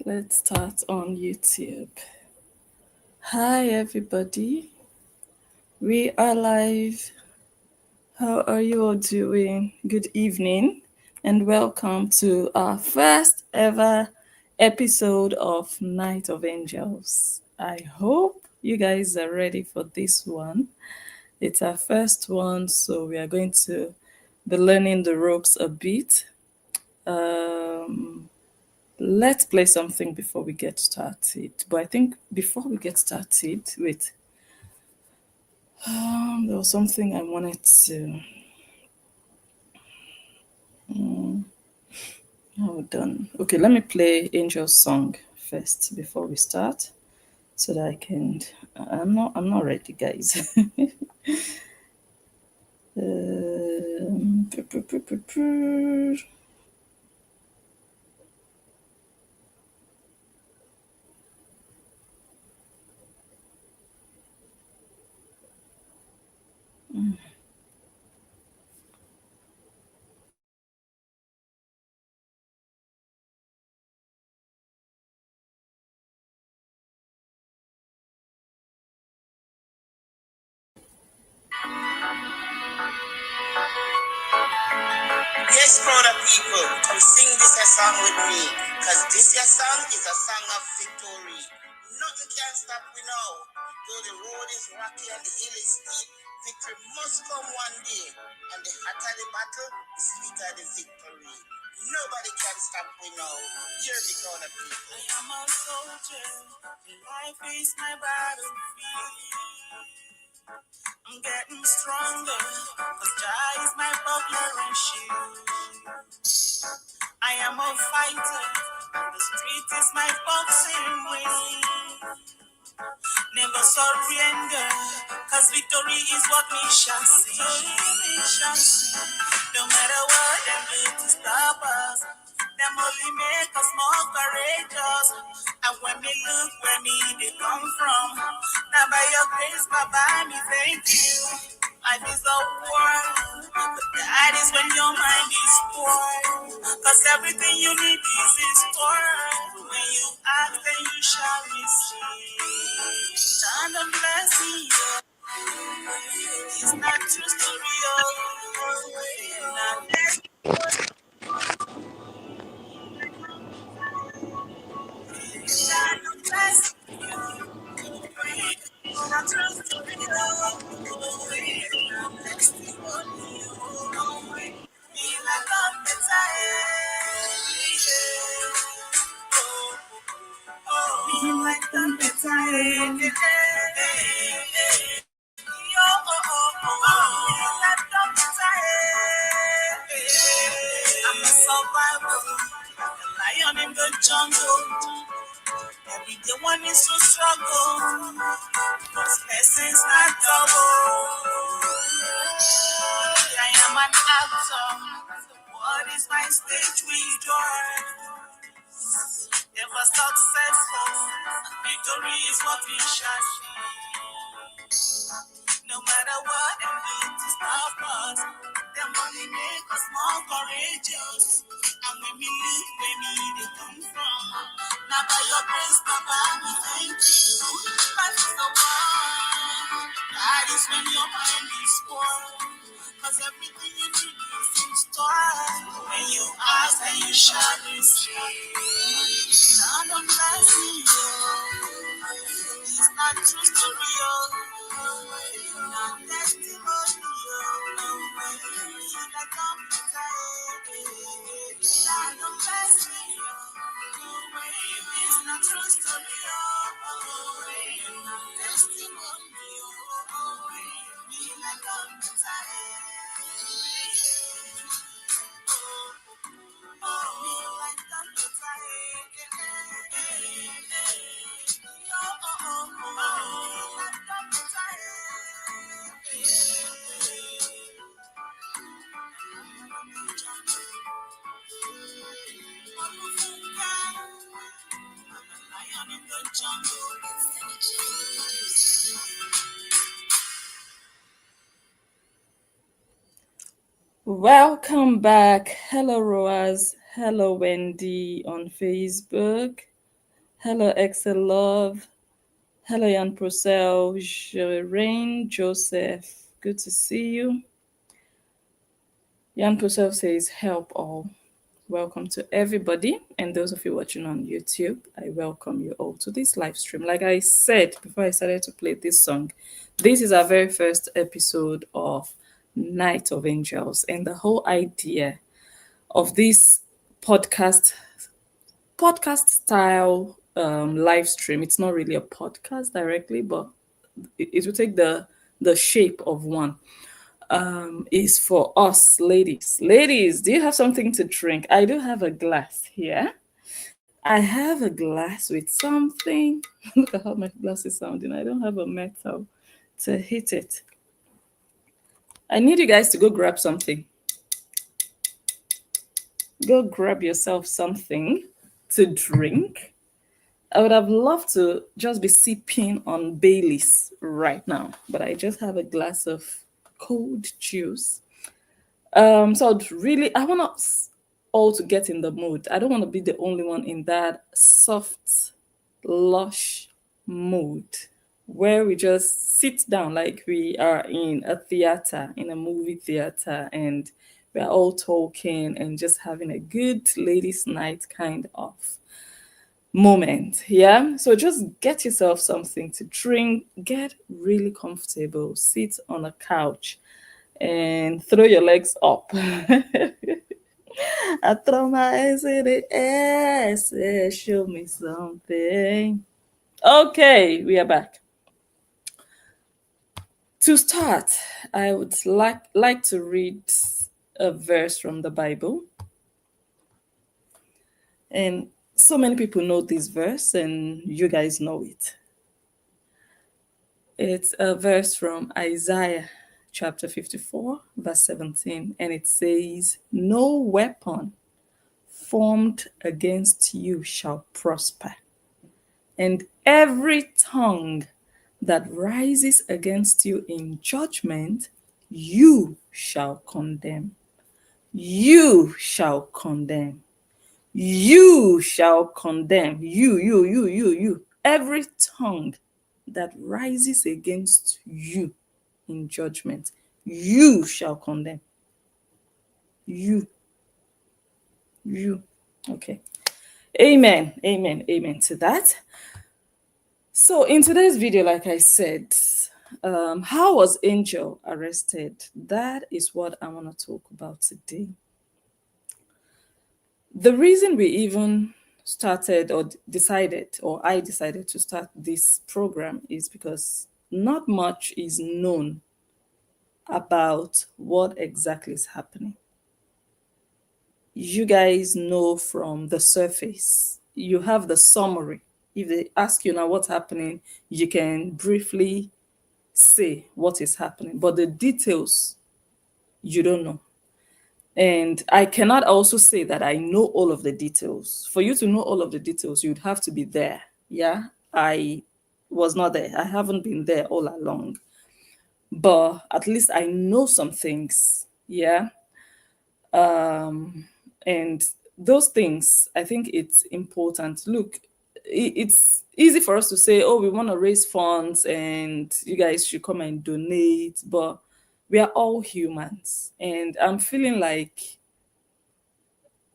Let's start on YouTube. Hi, everybody. We are live. How are you all doing? Good evening, and welcome to our first ever episode of Night of Angels. I hope you guys are ready for this one. It's our first one, so we are going to be learning the ropes a bit. Let's play something before we get started. But I think before we get started, wait, there was something I wanted to. Hold on. Okay, let me play Angel's song first before we start, so that I can. I'm not ready, guys. um, Yes, brother people, come sing this a song with me, cause this a song is a song of victory. Nothing can stop me now. Though the road is rocky and the hill is steep, victory must come one day. And the hotter the battle, the sweeter the victory. Nobody can stop me now. Hear me, brother people. I am a soldier, life is my battlefield. I'm getting stronger, cause Jah is my buckler and shield. I am a fighter, the street is my boxing ring. Never surrender, cause victory is what we shall see. No matter what them do to stop us, them only make us more courageous. And when we look where me they come from, now by your grace, Baba, me thank you. Life is a war, but that is when your mind is poor. Cause everything you need is in store. When you ask, then you shall receive. Stand and bless you. It's not true story, oh. Not that stand and bless you. Not true story, oh. Not testimony, oh. Me like I'm the me like I'm the I'm a survivor, a lion in the jungle. Every day one is to struggle, cause blessings not double. I am an actor, what is my stage with joy? Never successful, victory is what we shall see. No matter what them do to stop us, them only make us more courageous. And when we leave, where we they come from. Now by your grace, Papa, we thank you. Life is the one. That is when your mind is poor. Cause everything you need is in store. When you ask, then you shall receive. None of blessing you. It's not true story, oh. Not testimony, oh. Like computer, none of blessing you. It's not true story, oh. Not testimony, oh. Like computer, Welcome back. Hello, Roaz. Hello, Wendy on Facebook. Hello, Excel Love. Hello, Jan Purcell, Rain Joseph. Good to see you. Jan Purcell says, help all. Welcome to everybody. And those of you watching on YouTube, I welcome you all to this live stream. Like I said before I started to play this song, this is our very first episode of Night of Angels. And the whole idea of this podcast style live stream, it's not really a podcast directly, but it will take the shape of one, is for us ladies. Ladies, do you have something to drink? I do have a glass here. I have a glass with something. Look at how my glass is sounding. I don't have a metal to hit it. I need you guys to go grab something. Go grab yourself something to drink. I would have loved to just be sipping on Baileys right now, but I just have a glass of cold juice. So I want us all to get in the mood. I don't want to be the only one in that soft, lush mood where we just sit down like we are in a theater, in a movie theater, and we're all talking and just having a good ladies' night kind of moment. Yeah. So just get yourself something to drink, get really comfortable, sit on a couch and throw your legs up. I throw my eyes in the air, say, show me something. Okay, we are back. To start, I would like to read a verse from the Bible. And so many people know this verse, and you guys know it. It's a verse from Isaiah chapter 54, verse 17, and it says, no weapon formed against you shall prosper, and every tongue that rises against you in judgment, you shall condemn. You shall condemn. You shall condemn. You. Every tongue that rises against you in judgment, you shall condemn. You. Okay. Amen. Amen. Amen to that. So in today's video, like I said, how was Angel arrested? That is what I want to talk about today. The reason we even started or decided, or I decided to start this program is because not much is known about what exactly is happening. You guys know from the surface. You have the summary. If they ask you now what's happening, you can briefly say what is happening, but the details you don't know. And I cannot also say that I know all of the details. For you to know all of the details, you'd have to be there. Yeah, I was not there. I haven't been there all along. But at least I know some things. Yeah. And those things, I think it's important. Look, it's easy for us to say, oh, we want to raise funds and you guys should come and donate, but we are all humans. And I'm feeling like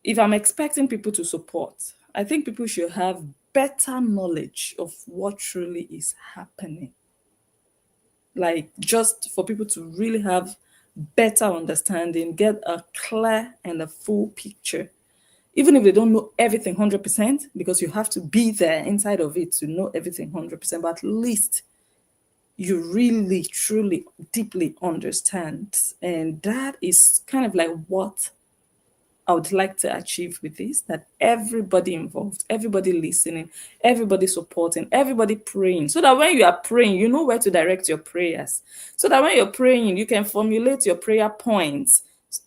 if I'm expecting people to support, I think people should have better knowledge of what truly is happening. Like just for people to really have better understanding, get a clear and a full picture. Even if they don't know everything 100%, because you have to be there inside of it to know everything 100%, but at least you really, truly, deeply understand. And that is kind of like what I would like to achieve with this, that everybody involved, everybody listening, everybody supporting, everybody praying, so that when you are praying, you know where to direct your prayers. So that when you're praying, you can formulate your prayer points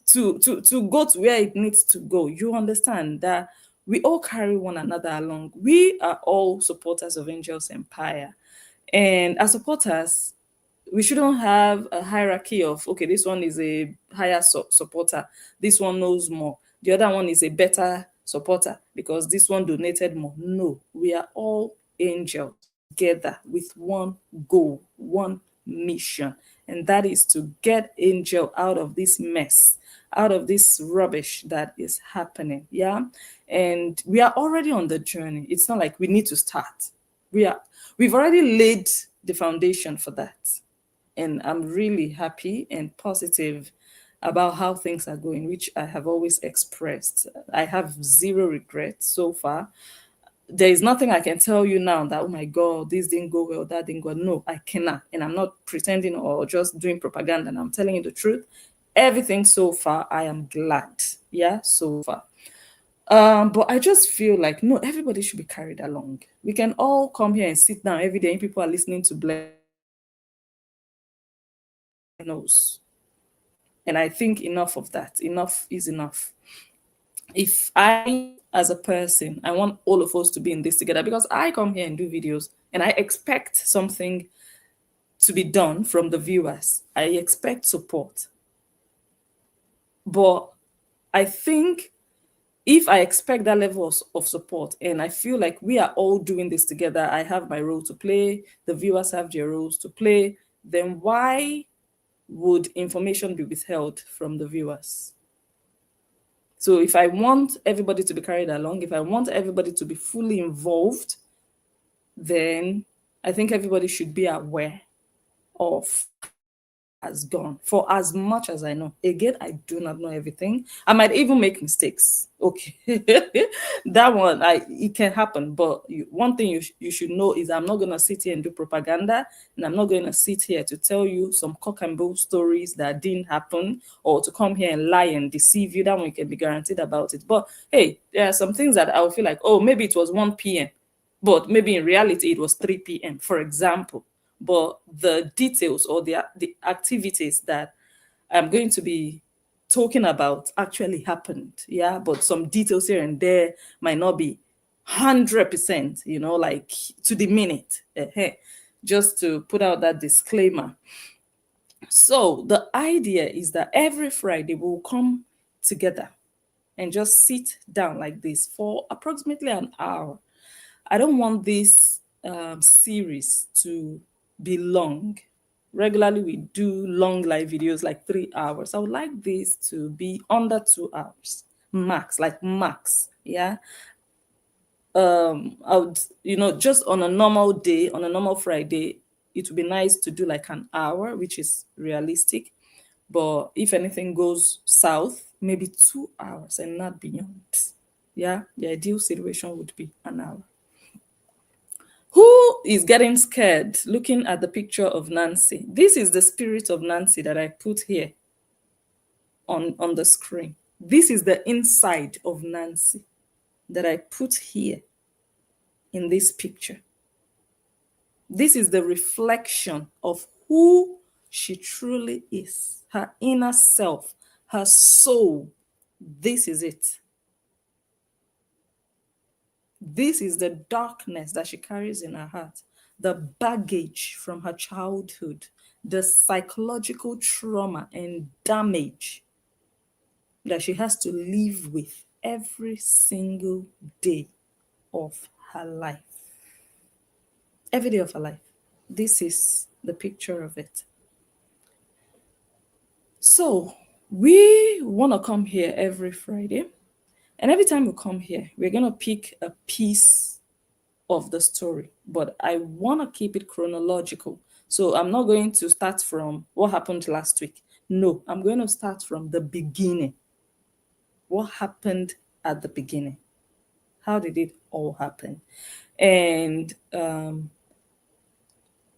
to go to where it needs to go. You understand that we all carry one another along. We are all supporters of Angels Empire. And as supporters, we shouldn't have a hierarchy of, okay, this one is a higher supporter, this one knows more, the other one is a better supporter because this one donated more. No, we are all angels together with one goal, one mission, and that is to get Angel out of this mess, out of this rubbish that is happening. Yeah. And we are already on the journey. It's not like we need to start. We've already laid the foundation for that. And I'm really happy and positive about how things are going, which I have always expressed. I have zero regrets so far. There is nothing I can tell you now that, oh my God, this didn't go well, that didn't go. No, I cannot. And I'm not pretending or just doing propaganda. And I'm telling you the truth. Everything so far, I am glad. Yeah, so far. But I just feel like no, everybody should be carried along. We can all come here and sit down every day, and people are listening to knows. And I think enough of that. Enough is enough. If I, as a person, I want all of us to be in this together because I come here and do videos and I expect something to be done from the viewers. I expect support. But I think if I expect that level of support and I feel like we are all doing this together, I have my role to play, the viewers have their roles to play, then why would information be withheld from the viewers? So if I want everybody to be carried along, if I want everybody to be fully involved, then I think everybody should be aware of has gone for as much as I know. Again, I do not know everything. I might even make mistakes. Okay. That one, it can happen. But one thing you should know is I'm not going to sit here and do propaganda. And I'm not going to sit here to tell you some cock and bull stories that didn't happen or to come here and lie and deceive you. That one you can be guaranteed about it. But hey, there are some things that I will feel like, oh, maybe it was 1 p.m. But maybe in reality it was 3 p.m., for example. But the details or the activities that I'm going to be talking about actually happened. Yeah. But some details here and there might not be 100%, like to the minute. Just to put out that disclaimer. So the idea is that every Friday we'll come together and just sit down like this for approximately an hour. I don't want this series to be long. Regularly, we do long live videos like 3 hours. I would like this to be under 2 hours max, like max. Yeah. I would, just on a normal day, on a normal Friday, it would be nice to do like an hour, which is realistic. But if anything goes south, maybe 2 hours and not beyond. Yeah, the ideal situation would be an hour. Who is getting scared looking at the picture of Nancy? This is the spirit of Nancy that I put here on the screen. This is the inside of Nancy that I put here in this picture. This is the reflection of who she truly is, her inner self, her soul. This is it. This is the darkness that she carries in her heart, the baggage from her childhood, the psychological trauma and damage that she has to live with every single day of her life. Every day of her life. This is the picture of it. So, we want to come here every Friday. And every time we come here, we're going to pick a piece of the story, but I want to keep it chronological. So I'm not going to start from what happened last week. No, I'm going to start from the beginning. What happened at the beginning? How did it all happen? And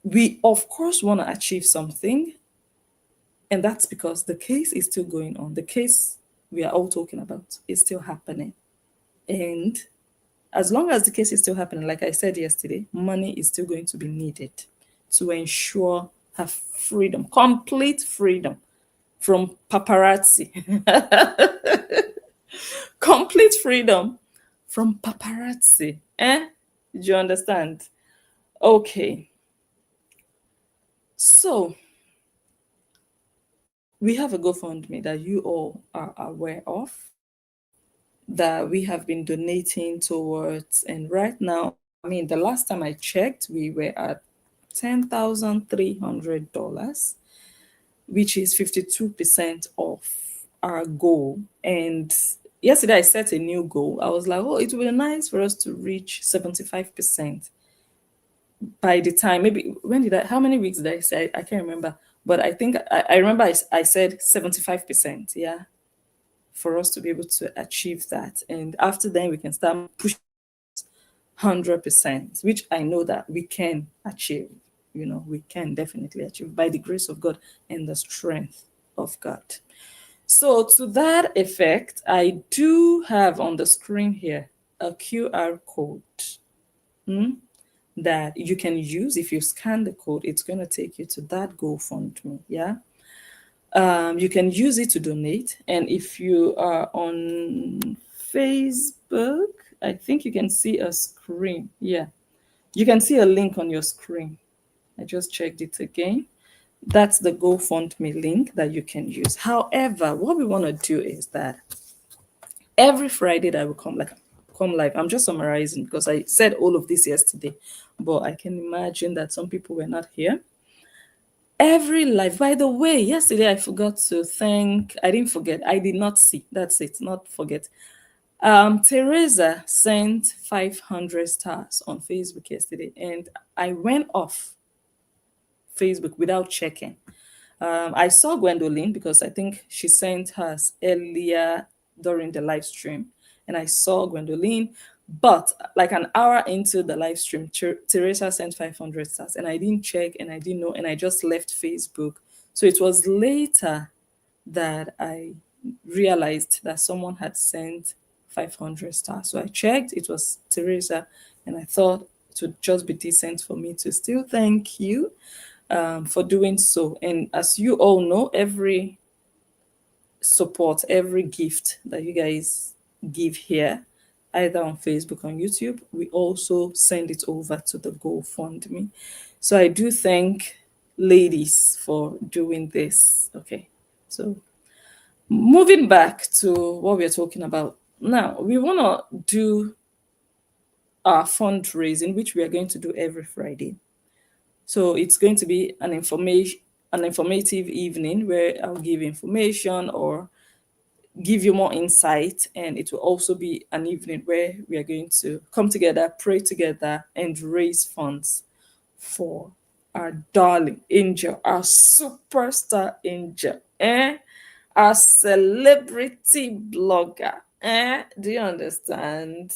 we, of course, want to achieve something. And that's because the case is still going on. The case we are all talking about is still happening. And as long as the case is still happening, like I said yesterday, money is still going to be needed to ensure her freedom, complete freedom from paparazzi. Complete freedom from paparazzi. Did you understand? Okay. So we have a GoFundMe that you all are aware of. that we have been donating towards. And right now, I mean, the last time I checked, we were at $10,300, which is 52% of our goal. And yesterday I set a new goal. I was like, oh, it would be nice for us to reach 75% by the time, maybe, when did I, how many weeks did I say? I can't remember. But I think I remember I said 75%. Yeah, for us to be able to achieve that. And after then, we can start pushing 100%, which I know that we can achieve. We can definitely achieve by the grace of God and the strength of God. So, to that effect, I do have on the screen here a QR code, hmm, that you can use. If you scan the code, it's going to take you to that GoFundMe. Yeah. You can use it to donate. And if you are on Facebook, I think you can see a screen. Yeah. You can see a link on your screen. I just checked it again. That's the GoFundMe link that you can use. However, what we want to do is that every Friday that we come live, I'm just summarizing because I said all of this yesterday, but I can imagine that some people were not here. Every live, by the way, yesterday I forgot to thank, I didn't forget, I did not see, that's it, not forget. Teresa sent 500 stars on Facebook yesterday, and I went off Facebook without checking. I saw Gwendolyn because I think she sent hers earlier during the live stream, and I saw Gwendolyn. But like an hour into the live stream, Teresa sent 500 stars, and I didn't check, and I didn't know, and I just left Facebook. So it was later that I realized that someone had sent 500 stars. So I checked, it was Teresa, and I thought it would just be decent for me to still thank you for doing so. And as you all know, every support, every gift that you guys give here, either on Facebook or on YouTube, we also send it over to the GoFundMe. So I do thank ladies for doing this. Okay. So moving back to what we're talking about now, we want to do our fundraising, which we are going to do every Friday. So it's going to be an informative evening where I'll give information or give you more insight, and it will also be an evening where we are going to come together, pray together, and raise funds for our darling angel, our superstar angel, our celebrity blogger. Do you understand?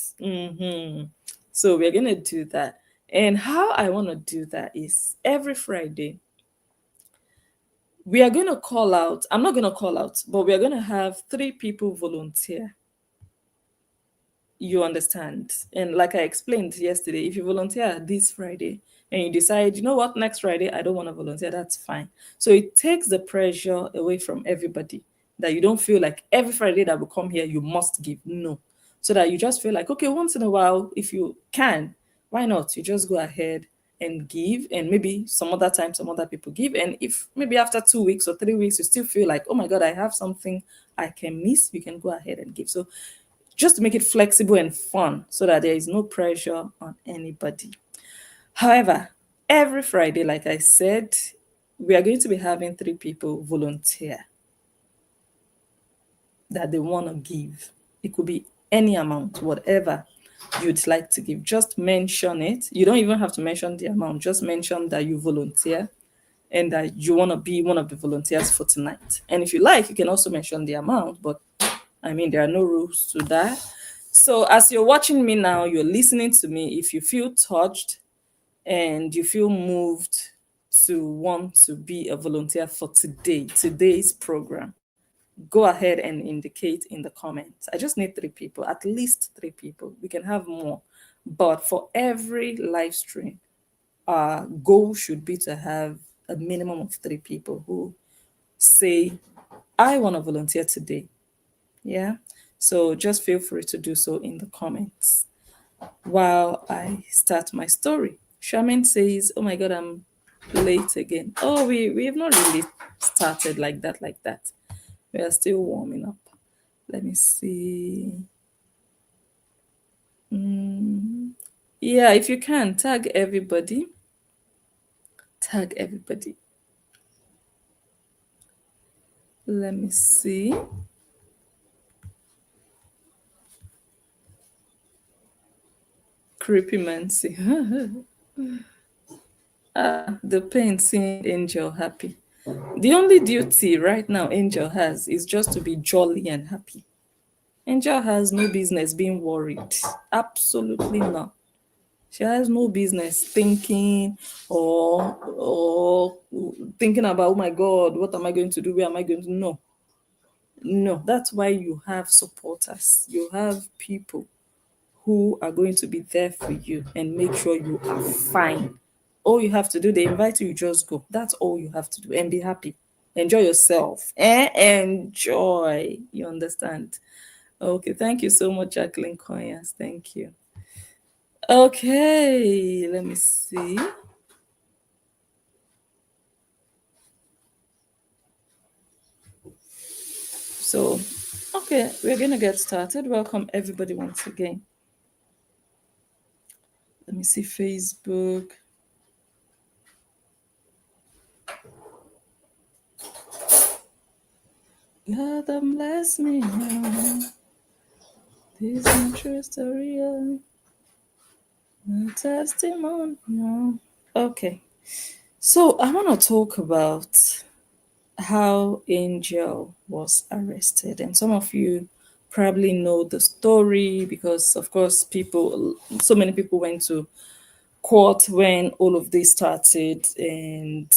So we're gonna do that. And how I want to do that is every Friday, we are going to call out. I'm not going to call out, but we are going to have 3 people volunteer. You understand? And like I explained yesterday, if you volunteer this Friday and you decide, you know what, next Friday, I don't want to volunteer, that's fine. So it takes the pressure away from everybody, that you don't feel like every Friday that we come here, you must give. No. So that you just feel like, okay, once in a while, if you can, why not? You just go ahead and give, and maybe some other time some other people give. And if maybe after 2 weeks or 3 weeks you still feel like, oh my god, I have something I can miss, you can go ahead and give. So just to make it flexible and fun so that there is no pressure on anybody. However, every Friday, like I said, we are going to be having 3 people volunteer that they want to give. It could be any amount, whatever you'd like to give. Just mention it. You don't even have to mention the amount, just mention that you volunteer and that you want to be one of the volunteers for tonight. And if you like, you can also mention the amount, but I mean, there are no rules to that. So as you're watching me now, you're listening to me, if you feel touched and you feel moved to want to be a volunteer for today's program, go ahead and indicate in the comments. I just need 3 people, at least 3 people. We can have more. But for every live stream, our goal should be to have a minimum of 3 people who say, I want to volunteer today. Yeah. So just feel free to do so in the comments while I start my story. Charmaine says, oh my God, I'm late again. Oh, we have not really started like that. We are still warming up. Let me see. Yeah, if you can, tag everybody. Tag everybody. Let me see. Creepy Mancy. The pain seeing Angel happy. The only duty right now Angel has is just to be jolly and happy. Angel has no business being worried. Absolutely not. She has no business thinking or thinking about, oh my God, what am I going to do? Where am I going to? No, no. That's why you have supporters. You have people who are going to be there for you and make sure you are fine. All you have to do, they invite you, you just go. That's all you have to do and be happy. Enjoy yourself. Enjoy. You understand? Okay, thank you so much, Jacqueline Coyas. Thank you. Okay, let me see. So, okay, we're gonna get started. Welcome everybody once again. Let me see Facebook. God bless me now. This is my true story, my testimony. Okay, so I want to talk about how Angel was arrested. And some of you probably know the story because, of course, so many people went to court when all of this started. And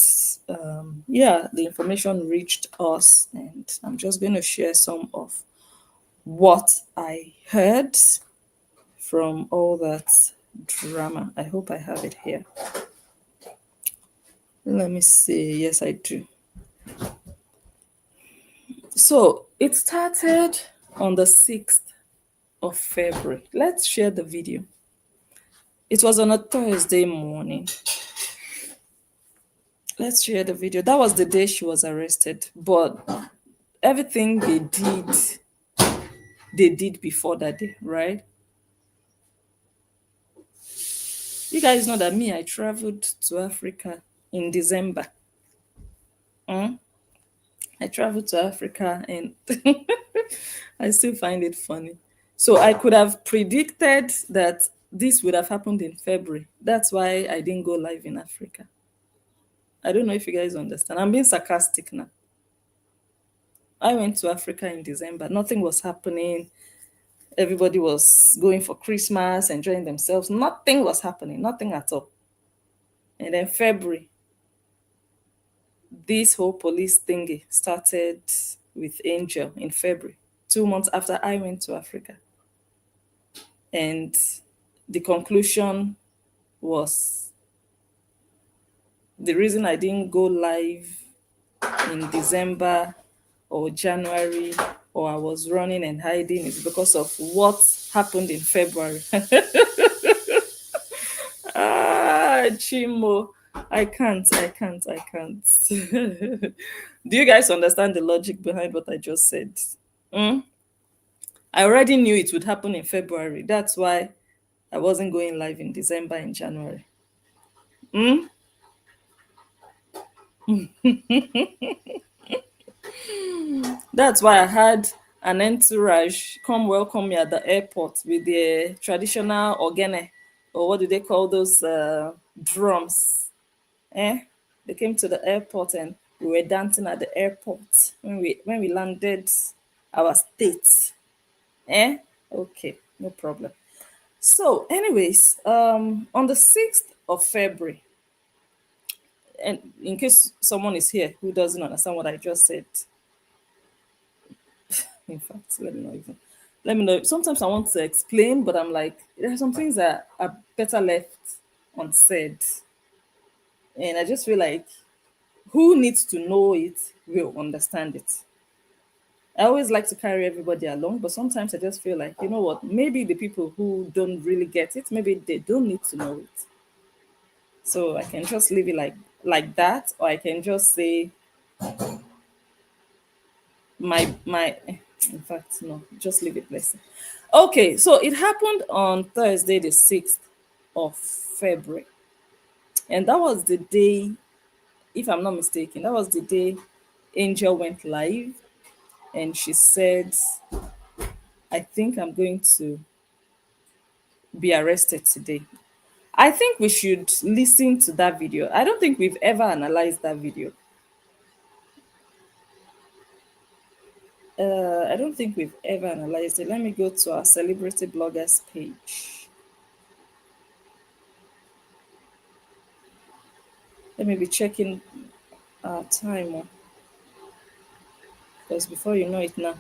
yeah, the information reached us. And I'm just going to share some of what I heard from all that drama. I hope I have it here. Let me see. Yes, I do. So it started on the 6th of February. Let's share the video. It was on a Thursday morning. Let's share the video. That was the day she was arrested. But everything they did before that day, right? You guys know that me, I traveled to Africa in December. Mm? I traveled to Africa and I still find it funny. So I could have predicted that this would have happened in February. That's why I didn't go live in Africa. I don't know if you guys understand. I'm being sarcastic now. I went to Africa in December. Nothing was happening. Everybody was going for Christmas, enjoying themselves. Nothing was happening. Nothing at all. And then February, this whole police thingy started with Angel in February, 2 months after I went to Africa. And the conclusion was the reason I didn't go live in December or January or I was running and hiding is because of what happened in February. Chimo. I can't. Do you guys understand the logic behind what I just said? Mm? I already knew it would happen in February. That's why I wasn't going live in December and January. Mm? That's why I had an entourage come welcome me at the airport with the traditional ogene, or what do they call those drums? Eh? They came to the airport and we were dancing at the airport when we landed our state. Eh? Okay, no problem. So, anyways, on the 6th of February, and in case someone is here who doesn't understand what I just said, in fact, let me know. Sometimes I want to explain, but I'm like, there are some things that are better left unsaid. And I just feel like who needs to know it will understand it. I always like to carry everybody along, but sometimes I just feel like, you know what, maybe the people who don't really get it, maybe they don't need to know it. So I can just leave it like that, or I can just say my in fact, no, just leave it blessing. Okay, so it happened on Thursday, the 6th of February. And that was the day, if I'm not mistaken, that was the day Angel went live and she said, I think I'm going to be arrested today. I think we should listen to that video. I don't think we've ever analyzed that video. I don't think we've ever analyzed it. Let me go to our celebrity bloggers page. Let me be checking our time because before you know it now,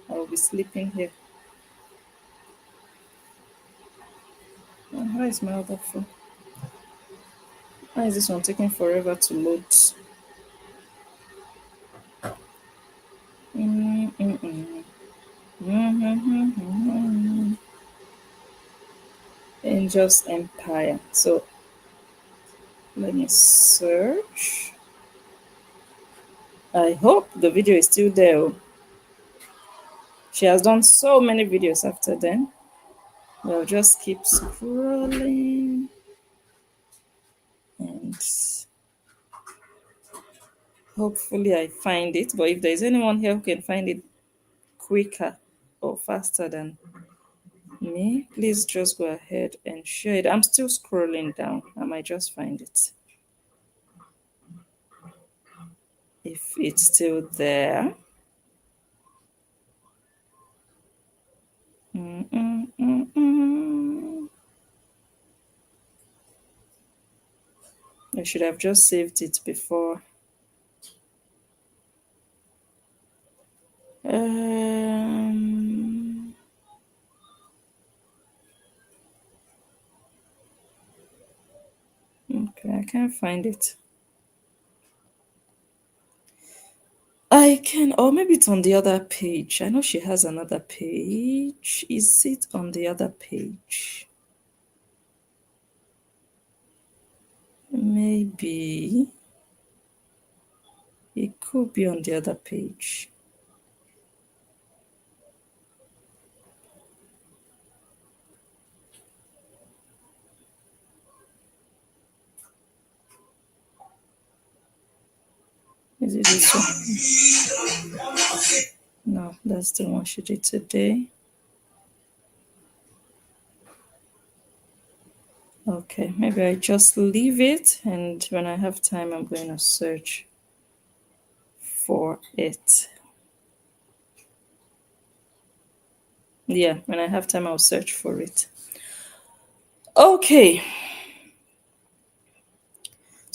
I will be sleeping here. Why is my other phone? Why is this one taking forever to load? Mm-mm-mm. Mm-hmm. Angel's Empire. So let me search. I hope the video is still there. Oh. She has done so many videos after then. I'll just keep scrolling and hopefully I find it. But if there's anyone here who can find it quicker or faster than me, please just go ahead and share it. I'm still scrolling down. I might just find it. If it's still there. Mm-mm-mm-mm. I should have just saved it before. Um, okay, I can't find it. I can, or maybe it's on the other page. I know she has another page. Is it on the other page? Maybe it could be on the other page. Is it this one? No, that's the one she did today. Okay, maybe I just leave it and when I have time, I'm going to search for it. Yeah, when I have time, I'll search for it. Okay.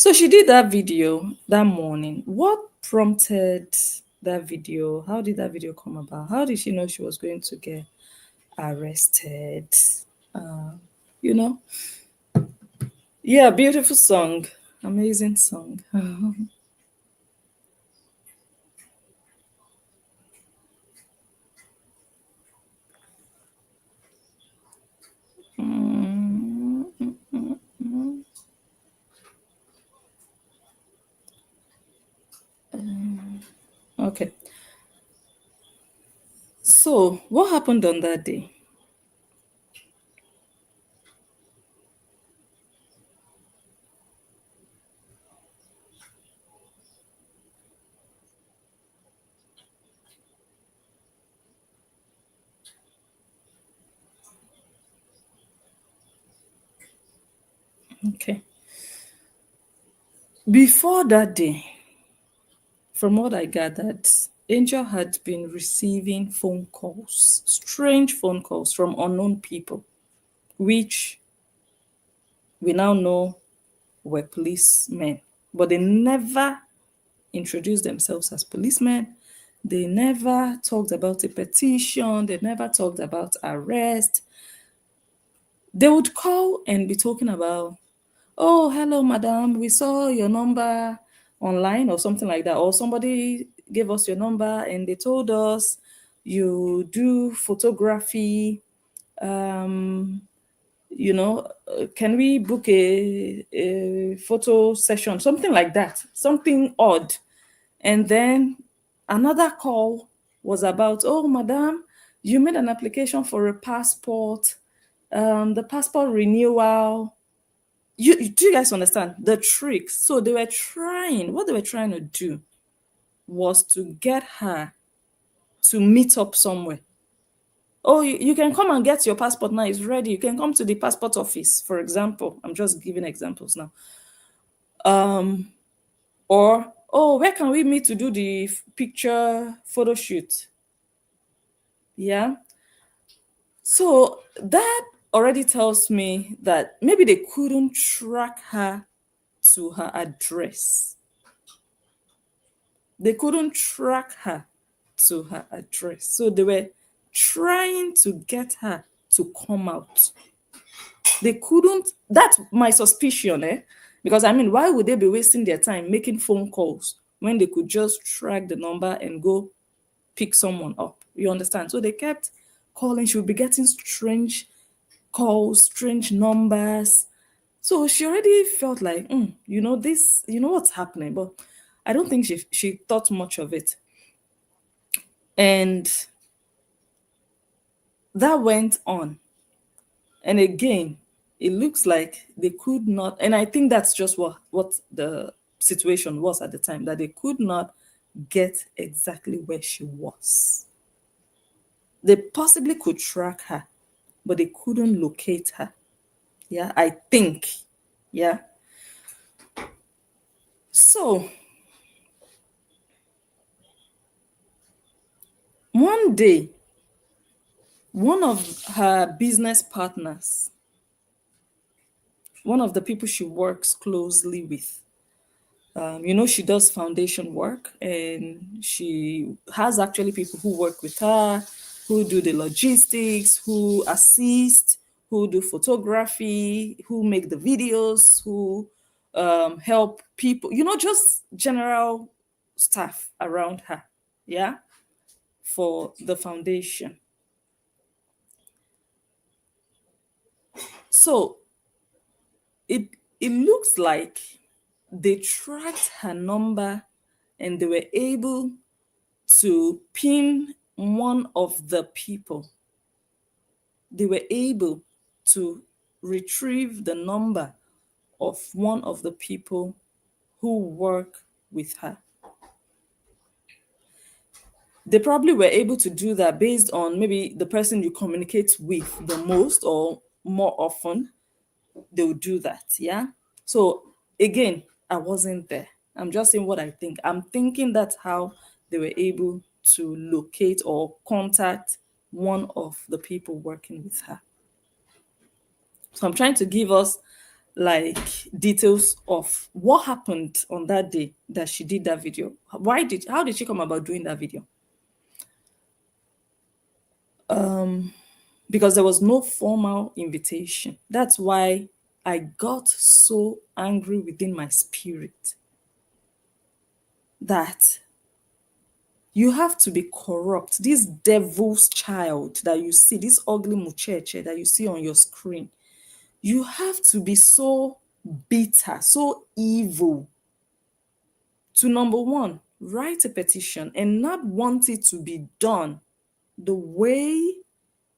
So she did that video that morning. What prompted that video? How did that video come about? How did she know she was going to get arrested? Uh, you know? Yeah, beautiful song. Amazing song. Mm, mm, mm, mm. Okay. So, what happened on that day? Okay. Before that day, from what I gathered, Angel had been receiving phone calls, strange phone calls from unknown people, which we now know were policemen. But they never introduced themselves as policemen. They never talked about a petition. They never talked about arrest. They would call and be talking about, oh, hello, madam, we saw your number online or something like that. Or somebody gave us your number and they told us you do photography. Um, can we book a photo session? Something like that, something odd. And then another call was about, oh, madam, You made an application for a passport, the passport renewal. Do you guys understand the tricks? So they were trying, what they were trying to do was to get her to meet up somewhere. Oh, you can come and get your passport now, it's ready. You can come to the passport office, for example. I'm just giving examples now. Or, oh, where can we meet to do the picture photo shoot? Yeah. So that already tells me that maybe they couldn't track her to her address. They couldn't track her to her address. So they were trying to get her to come out. They couldn't, that's my suspicion, eh? Because I mean, why would they be wasting their time making phone calls when they could just track the number and go pick someone up? You understand? So they kept calling. She would be getting strange calls, strange numbers. So she already felt like, this, what's happening. But I don't think she thought much of it. And that went on. And again, it looks like they could not, and I think that's just what the situation was at the time, that they could not get exactly where she was. They possibly could track her, but they couldn't locate her. Yeah, I think. Yeah. So one day, one of her business partners, one of the people she works closely with, she does foundation work, and she has actually people who work with her, who do the logistics, who assist, who do photography, who make the videos, who help people, just general staff around her. Yeah. For the foundation. So it it looks like they tracked her number and they were able to pin one of the people. They were able to retrieve the number of one of the people who work with her. They probably were able to do that based on maybe the person you communicate with the most or more often. They'll do that. Yeah. So again, I wasn't there. I'm just saying what I think. I'm thinking that's how they were able to locate or contact one of the people working with her. So I'm trying to give us like details of what happened on that day that she did that video. How did she come about doing that video? Because there was no formal invitation. That's why I got so angry within my spirit that you have to be corrupt. This devil's child that you see, this ugly mucheche that you see on your screen, you have to be so bitter, so evil to, number one, write a petition and not want it to be done the way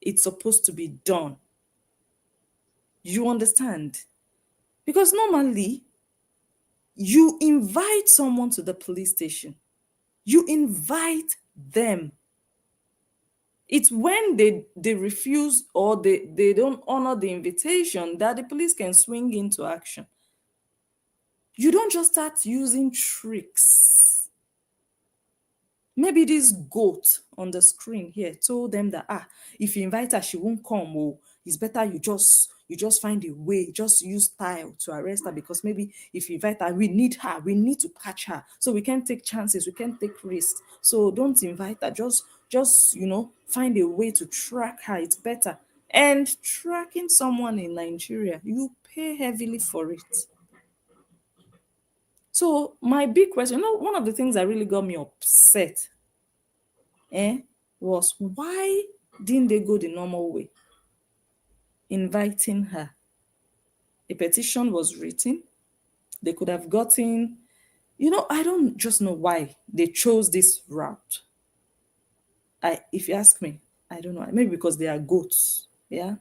it's supposed to be done. You understand? Because normally, you invite someone to the police station. You invite them. It's when they refuse or they don't honor the invitation that the police can swing into action. You don't just start using tricks. Maybe this goat on the screen here told them that if you invite her, she won't come. Oh, it's better you just find a way, just use style to arrest her, because maybe if you invite her, we need her, we need to catch her. So we can't take chances, we can't take risks. So don't invite her. Just find a way to track her. It's better. And tracking someone in Nigeria, you pay heavily for it. So my big question, one of the things that really got me upset was why didn't they go the normal way? Inviting her. A petition was written. They could have gotten, I don't just know why they chose this route. If you ask me, I don't know, maybe because they are goats, yeah,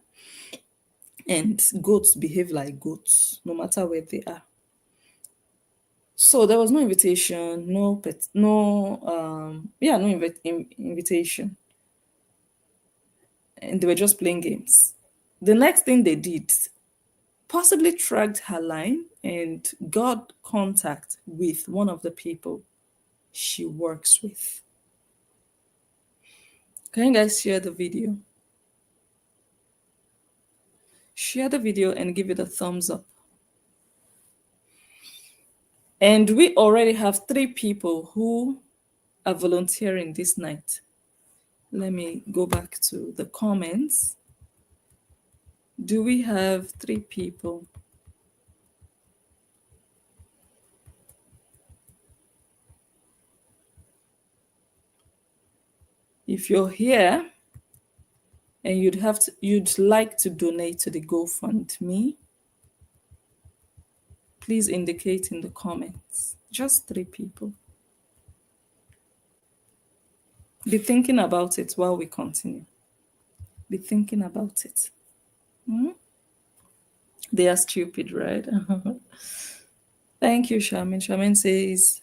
and goats behave like goats no matter where they are. So there was no invitation, no no invitation, and they were just playing games. The next thing they did, possibly tracked her line and got contact with one of the people she works with. Can you guys share the video? Share the video and give it a thumbs up. And we already have 3 people who are volunteering this night. Let me go back to the comments. Do we have 3 people? If you're here and you'd like to donate to the GoFundMe, please indicate in the comments. Just 3 people. Be thinking about it while we continue. Be thinking about it. They are stupid, right? Thank you, Shamin. Shamin says,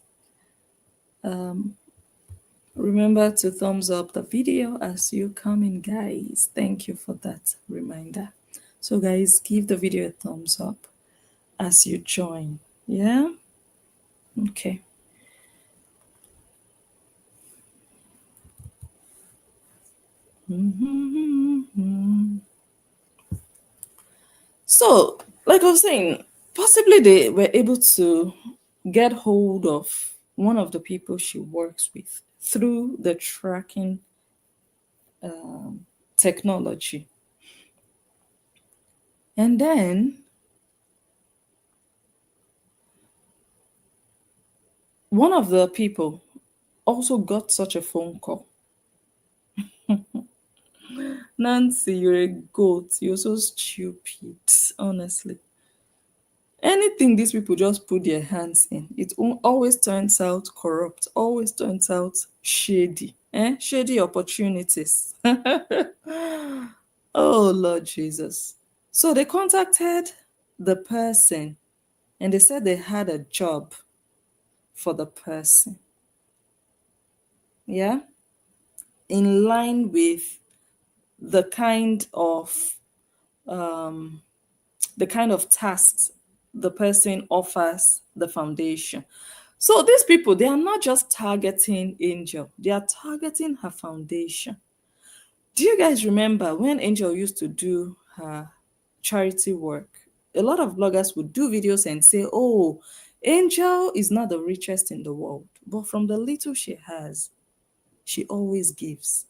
remember to thumbs up the video as you come in, guys. Thank you for that reminder. So, guys, give the video a thumbs up as you join. Yeah? Okay. So, like I was saying, possibly they were able to get hold of one of the people she works with through the tracking technology. And then one of the people also got such a phone call. Nancy, you're a goat. You're so stupid, honestly. Anything these people just put their hands in, it always turns out corrupt, always turns out shady. Shady opportunities. Oh, Lord Jesus. So they contacted the person and they said they had a job for the person. Yeah? In line with the kind of tasks the person offers the foundation. So these people, they are not just targeting Angel, they are targeting her foundation. Do you guys remember when Angel used to do her charity work? A lot of bloggers would do videos and say, oh, Angel is not the richest in the world, but from the little she has, she always gives.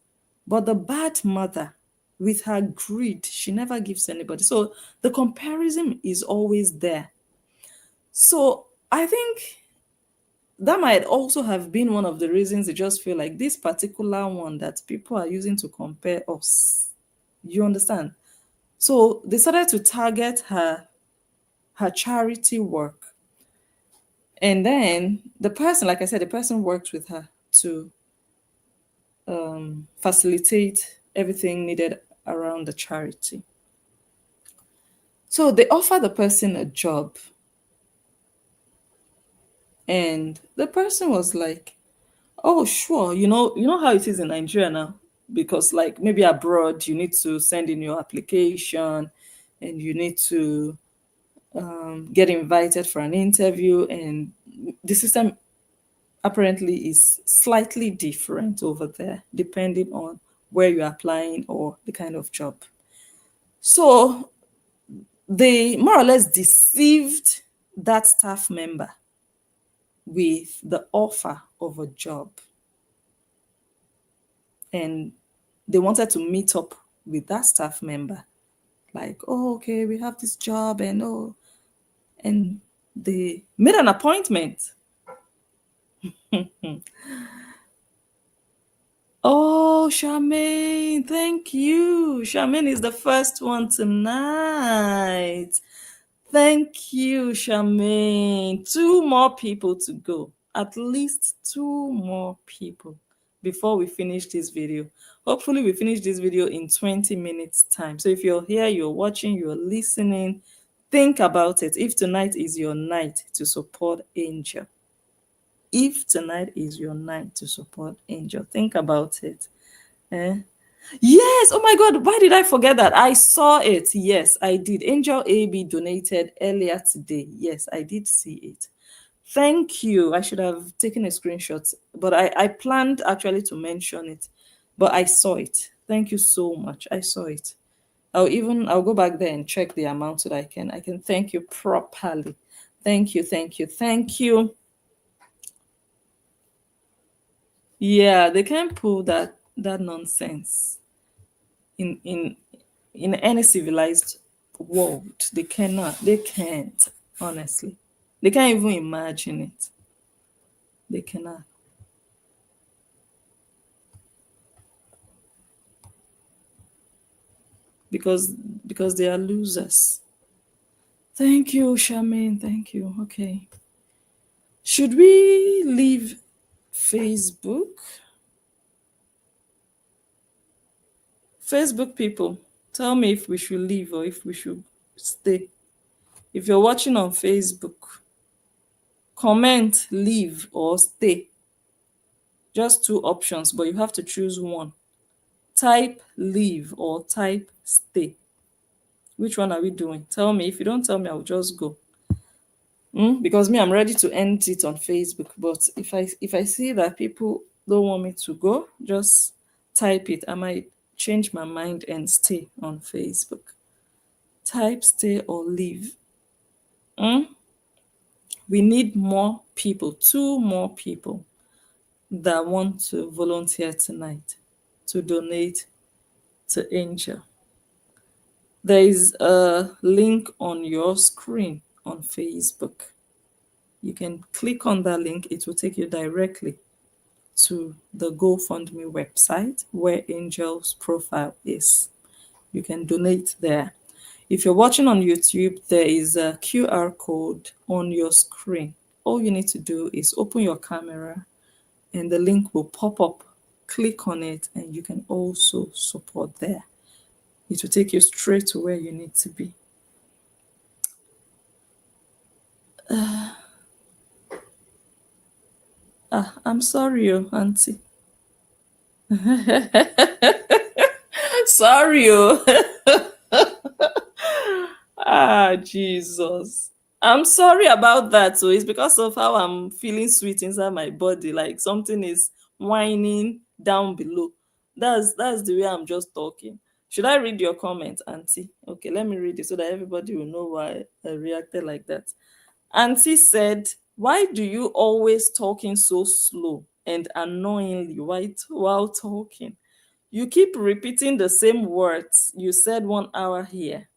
But the bad mother, with her greed, she never gives anybody. So the comparison is always there. So I think that might also have been one of the reasons they just feel like this particular one that people are using to compare us. You understand? So they started to target her charity work. And then the person, like I said, the person worked with her to facilitate everything needed around the charity. So they offer the person a job. And the person was like, oh, sure. You know how it is in Nigeria now, because like maybe abroad you need to send in your application and you need to get invited for an interview, and the system apparently is slightly different over there depending on where you're applying or the kind of job. So they more or less deceived that staff member with the offer of a job, and they wanted to meet up with that staff member, like, oh, okay, we have this job, and oh, and they made an appointment. Oh, Charmaine, thank you. Charmaine is the first one tonight. Thank you, Charmaine. 2 more people to go. At least 2 more people before we finish this video. Hopefully, we finish this video in 20 minutes time. So if you're here, you're watching, you're listening, think about it. If tonight is your night to support Angel, if tonight is your night to support Angel, think about it. Eh? Yes. Oh my God. Why did I forget that? I saw it. Yes, I did. Angel AB donated earlier today. Yes, I did see it. Thank you. I should have taken a screenshot, but I planned actually to mention it, but I saw it. Thank you so much. I saw it. I'll go back there and check the amount so that I can thank you properly. Thank you, thank you, thank you. Yeah, they can't pull that nonsense in any civilized world. They cannot. They can't. Honestly, they can't even imagine it. They cannot. Because they are losers. Thank you, Charmaine. Thank you. Okay. Should we leave Facebook? Facebook people, tell me if we should leave or if we should stay. If you're watching on Facebook, comment leave or stay. Just two options, but you have to choose one. Type leave or type stay. Which one are we doing? Tell me. If you don't tell me, I'll just go. Because me, I'm ready to end it on Facebook. But if I see that people don't want me to go, just type it. I might change my mind and stay on Facebook. Type stay or leave. We need more people, two more people that want to volunteer tonight to donate to Angel. There is a link on your screen on Facebook. You can click on that link, it will take you directly to the GoFundMe website where Angel's profile is. You can donate there. If you're watching on YouTube, there is a QR code on your screen. All you need to do is open your camera and the link will pop up. Click on it and you can also support there. It will take you straight to where you need to be. I'm sorry, Auntie. Sorry, Jesus. I'm sorry about that. So it's because of how I'm feeling sweet inside my body, like something is whining down below. That's the way I'm just talking. Should I read your comment, Auntie? Okay, let me read it so that everybody will know why I reacted like that. Auntie said, "Why do you always talking so slow and annoyingly while talking? You keep repeating the same words you said 1 hour here,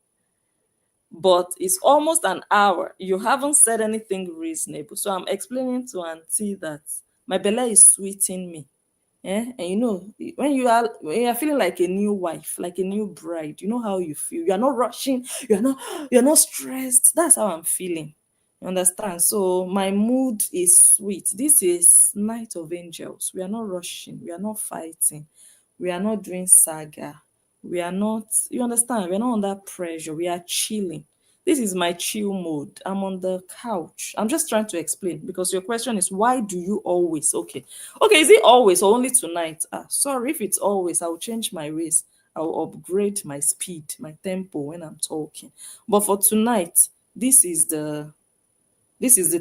but it's almost an hour. You haven't said anything reasonable." So I'm explaining to Auntie that my belly is sweeting me. And when you are feeling like a new wife, like a new bride, you know how you feel. You are not rushing, you're not stressed. That's how I'm feeling. You understand? So my mood is sweet. This is Night of Angels. We are not rushing, we are not fighting, we are not doing saga. We are not, you understand? We're not under pressure. We are chilling. This is my chill mode. I'm on the couch. I'm just trying to explain because your question is, why do you always? Okay. Okay, is it always or only tonight? Sorry, if it's always, I'll change my ways. I'll upgrade my speed, my tempo when I'm talking. But for tonight, this is the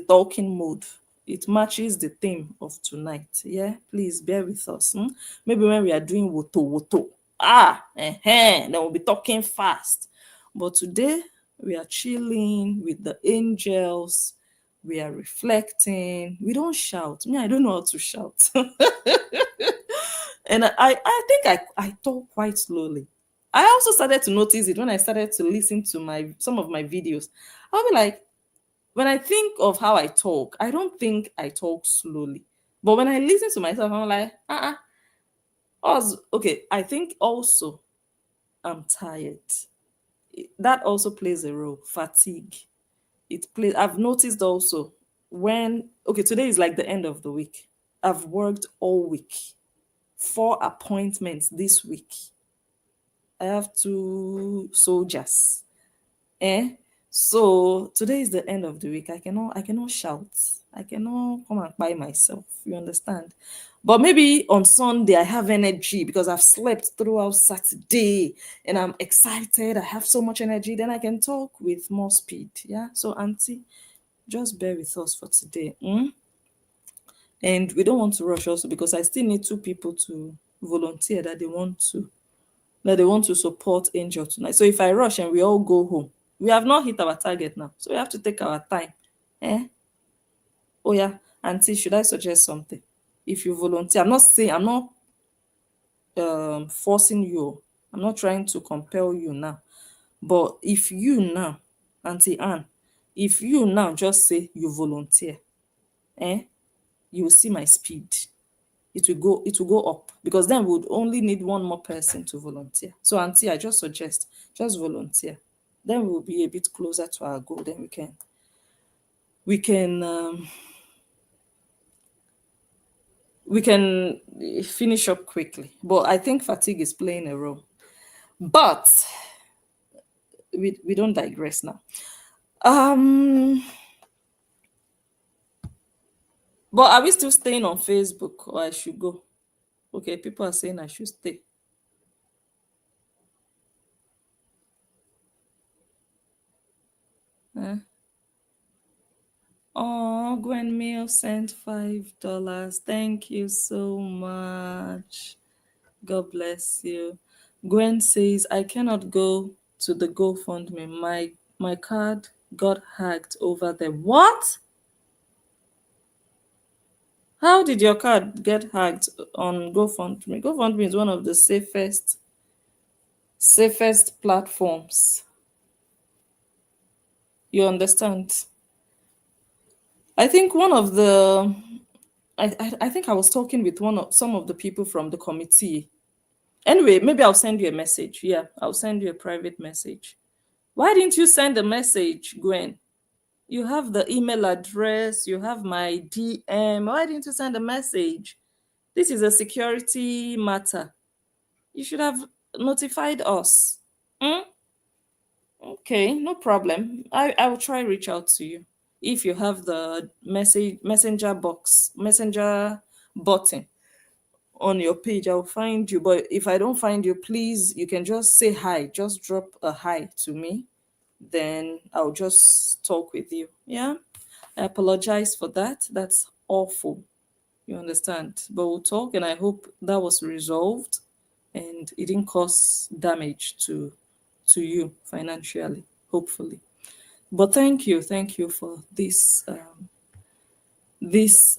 talking mode. It matches the theme of tonight. Yeah, please bear with us. Maybe when we are doing woto woto, then we'll be talking fast. But today we are chilling with the angels. We are reflecting. We don't shout. Me, I don't know how to shout. And I think I talk quite slowly. I also started to notice it when I started to listen to some of my videos. I'll be like, when I think of how I talk, I don't think I talk slowly. But when I listen to myself, I'm like, okay. I think also I'm tired. That also plays a role. Fatigue. It plays. I've noticed also when, okay, today is like the end of the week. I've worked all week. 4 appointments this week. I have 2 soldiers. Eh? So today is the end of the week. I cannot shout. I cannot come and buy myself. You understand? But maybe on Sunday I have energy because I've slept throughout Saturday and I'm excited. I have so much energy. Then I can talk with more speed. Yeah. So auntie, just bear with us for today. And we don't want to rush also because I still need 2 people to volunteer that they want to support Angel tonight. So if I rush and we all go home, we have not hit our target now. So we have to take our time. Eh? Oh yeah, auntie, should I suggest something? If you volunteer, I'm not forcing you. I'm not trying to compel you now. But if you now, Auntie Anne, if you now just say you volunteer, eh, you will see my speed. It will go up because then we would only need 1 more person to volunteer. So auntie, I just suggest just volunteer. Then we'll be a bit closer to our goal. Then we can we can finish up quickly. But I think fatigue is playing a role. But we don't digress now. Um but are we still staying on Facebook or I should go? Okay, people are saying I should stay. Eh? Oh, Gwen Mill sent $5. Thank you so much. God bless you. Gwen says, I cannot go to the GoFundMe. My card got hacked over there. What? How did your card get hacked on GoFundMe? GoFundMe is one of the safest platforms. You understand? I think one of the I think I was talking with some of the people from the committee. Anyway, maybe I'll send you a message. Yeah, I'll send you a private message. Why didn't you send a message, Gwen? You have the email address, you have my DM. Why didn't you send a message? This is a security matter. You should have notified us. Hmm? Okay, no problem. I will try reach out to you. If you have the messenger button on your page, I'll find you. But if I don't find you, please, you can just say hi. Just drop a hi to me. Then I'll just talk with you. Yeah. I apologize for that. That's awful. You understand? But we'll talk, and I hope that was resolved and it didn't cause damage to you financially, hopefully. But thank you for this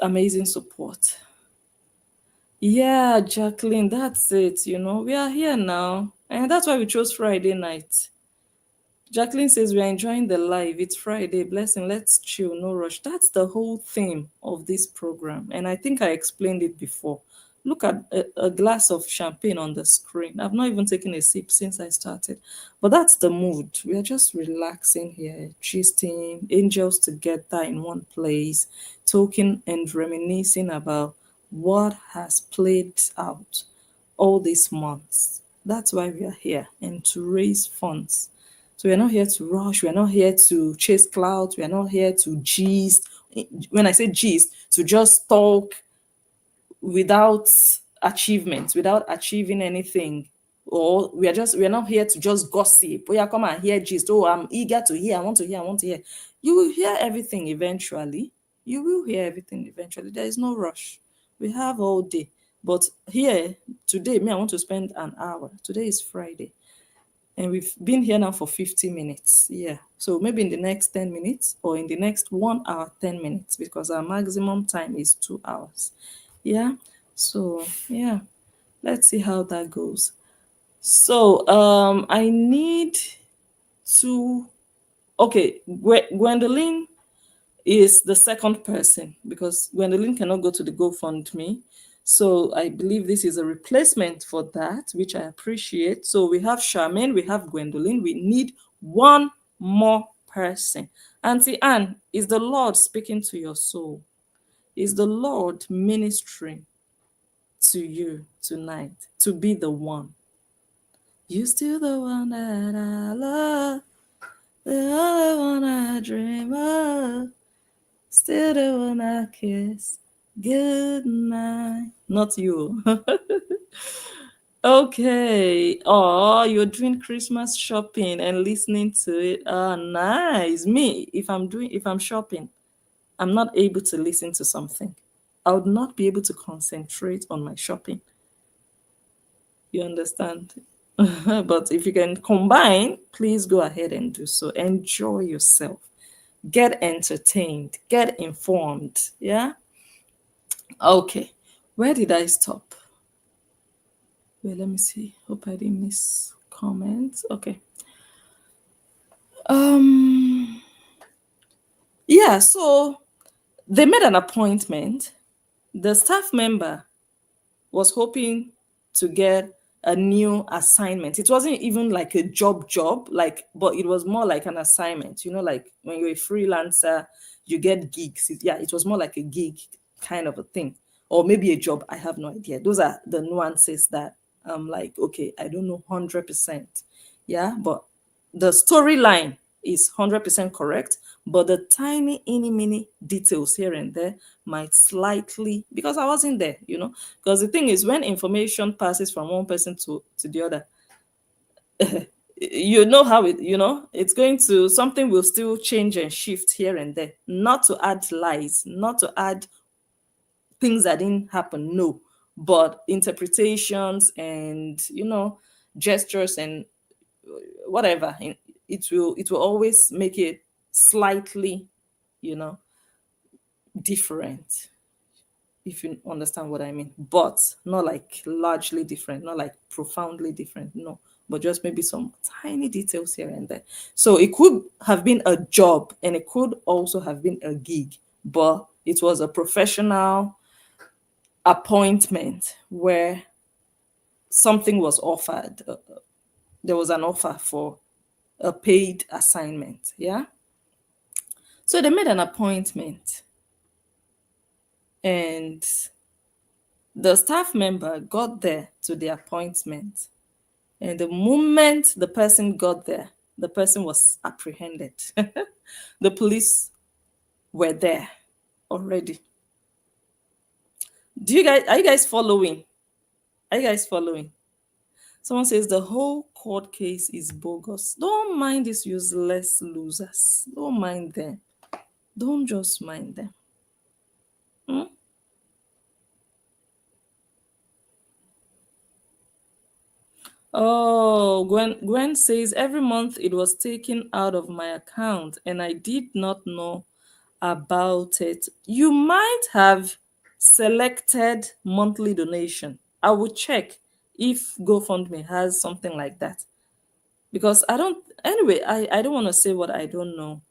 amazing support. Yeah, Jacqueline, that's it. We are here now. And that's why we chose Friday night. Jacqueline says we are enjoying the live. It's Friday. Blessing. Let's chill. No rush. That's the whole theme of this program. And I think I explained it before. Look at a glass of champagne on the screen. I've not even taken a sip since I started. But that's the mood. We are just relaxing here, gisting, angels together in one place, talking and reminiscing about what has played out all these months. That's why we are here, and to raise funds. So we're not here to rush. We're not here to chase clouds. We're not here to gist. When I say gist, to just talk without achievement, without achieving anything. Or we're not here to just gossip. Oh, yeah, come and hear gist. Oh, I'm eager to hear. I want to hear. I want to hear. You will hear everything eventually. You will hear everything eventually. There is no rush. We have all day. But here, today, me, I want to spend an hour. Today is Friday. And we've been here now for 50 minutes. Yeah. So maybe in the next 10 minutes or in the next 1 hour, 10 minutes, because our maximum time is 2 hours. Yeah. So, yeah, let's see how that goes. So, I need to, okay, Gwendolyn is the second person because Gwendolyn cannot go to the GoFundMe. So I believe this is a replacement for that, which I appreciate. So we have Charmaine, we have Gwendolyn. We need 1 more person. Auntie Anne, is the Lord speaking to your soul? Is the Lord ministering to you tonight to be the one. You still the one that I love, the only one I dream of, still the one I kiss. Good night. Not you. Okay. Oh, you're doing Christmas shopping and listening to it. Oh, nice. Me, if I'm shopping, I'm not able to listen to something. I would not be able to concentrate on my shopping. You understand? But if you can combine, please go ahead and do so. Enjoy yourself. Get entertained. Get informed. Yeah? Okay. Where did I stop? Wait, let me see. Hope I didn't miss comments. Okay. Um yeah, so they made an appointment. The staff member was hoping to get a new assignment. It wasn't even like a job, like, but it was more like an assignment. You know, like when you're a freelancer, you get gigs. Yeah, it was more like a gig kind of a thing, or maybe a job. I have no idea. Those are the nuances that I'm like, okay, I don't know 100%. Yeah, but the storyline is 100% correct, but the tiny, any, mini details here and there might slightly, because I wasn't there, you know. Because the thing is, when information passes from one person to the other, you know how it, you know, it's going to, something will still change and shift here and there. Not to add lies, not to add things that didn't happen, no, but interpretations and, you know, gestures and whatever, it will always make it slightly, you know, different, if you understand what I mean. But not like largely different, not like profoundly different, no, but just maybe some tiny details here and there. So it could have been a job and it could also have been a gig, but it was a professional appointment where something was offered. There was an offer for a paid assignment. Yeah. So they made an appointment, and the staff member got there to the appointment. And the moment the person got there, the person was apprehended. The police were there already. Are you guys following? Are you guys following? Someone says the whole court case is bogus. Don't mind these useless losers. Don't mind them. Don't just mind them. Hmm? Oh, Gwen says every month it was taken out of my account and I did not know about it. You might have selected monthly donation. I will check if GoFundMe has something like that, because I don't, anyway, I don't want to say what I don't know,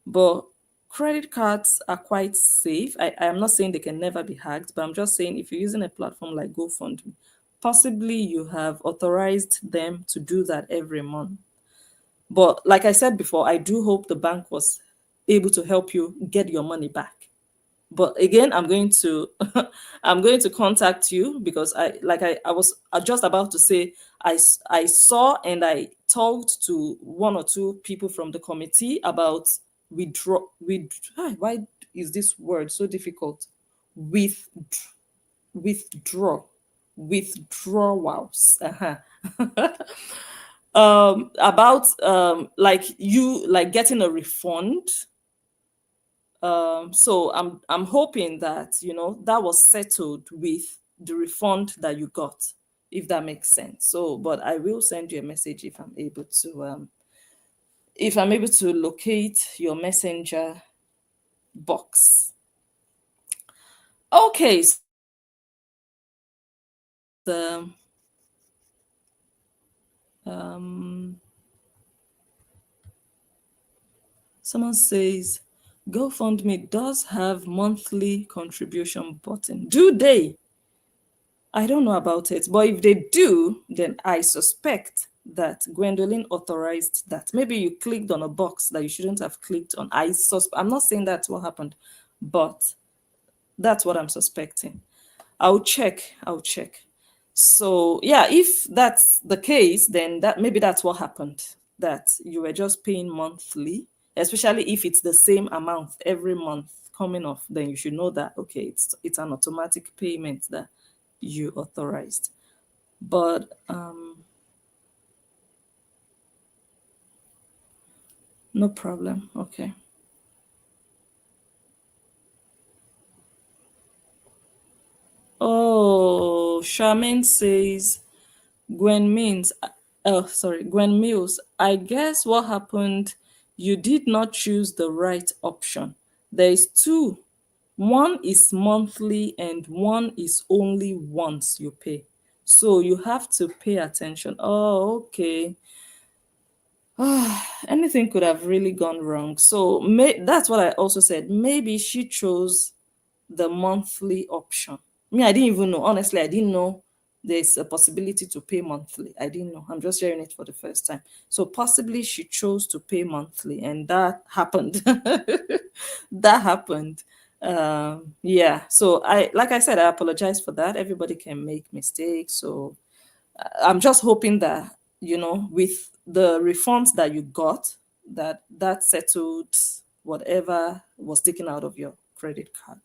but credit cards are quite safe. I am not saying they can never be hacked, but I'm just saying if you're using a platform like GoFundMe, possibly you have authorized them to do that every month. But like I said before, I do hope the bank was able to help you get your money back. But again, I'm going to I'm going to contact you, because I was just about to say, I saw and I talked to one or two people from the committee about why is this word so difficult? With withdraw withdrawals. About like you like getting a refund. So I'm hoping that, you know, that was settled with the refund that you got, if that makes sense. So, but I will send you a message if I'm able to locate your messenger box. Okay. Um, um, Someone says GoFundMe does have monthly contribution button. Do they? I don't know about it, but if they do, then I suspect that Gwendolyn authorized that. Maybe you clicked on a box that you shouldn't have clicked on. I'm not saying that's what happened, but that's what I'm suspecting. I'll check. So yeah, if that's the case, then that maybe that's what happened. That you were just paying monthly, especially if it's the same amount every month coming off, then you should know that okay, it's an automatic payment that you authorized. But no problem. Okay. Oh, Charmaine says Gwen Mills. I guess what happened, you did not choose the right option. There is two. One is monthly and one is only once you pay. So you have to pay attention. Oh, okay. Anything could have really gone wrong. So that's what I also said. Maybe she chose the monthly option. Me, I didn't even know. Honestly, I didn't know there's a possibility to pay monthly. I didn't know. I'm just hearing it for the first time. So possibly she chose to pay monthly, and that happened. That happened. Yeah. So like I said, I apologize for that. Everybody can make mistakes. So I'm just hoping that with the refunds that you got, that settled whatever was taken out of your credit card.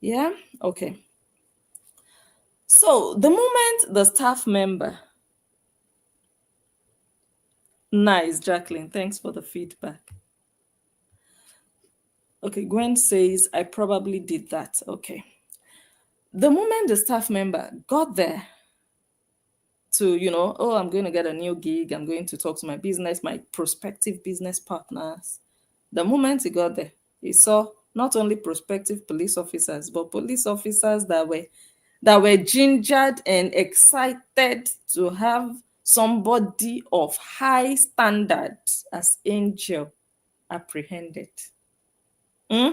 Yeah. Okay. So the moment the staff member, nice, Jacqueline, thanks for the feedback. Okay, Gwen says, I probably did that. Okay. The moment the staff member got there to, oh, I'm going to get a new gig, I'm going to talk to my prospective business partners. The moment he got there, he saw not only prospective police officers, but police officers that were gingered and excited to have somebody of high standard as Angel apprehended. Hmm?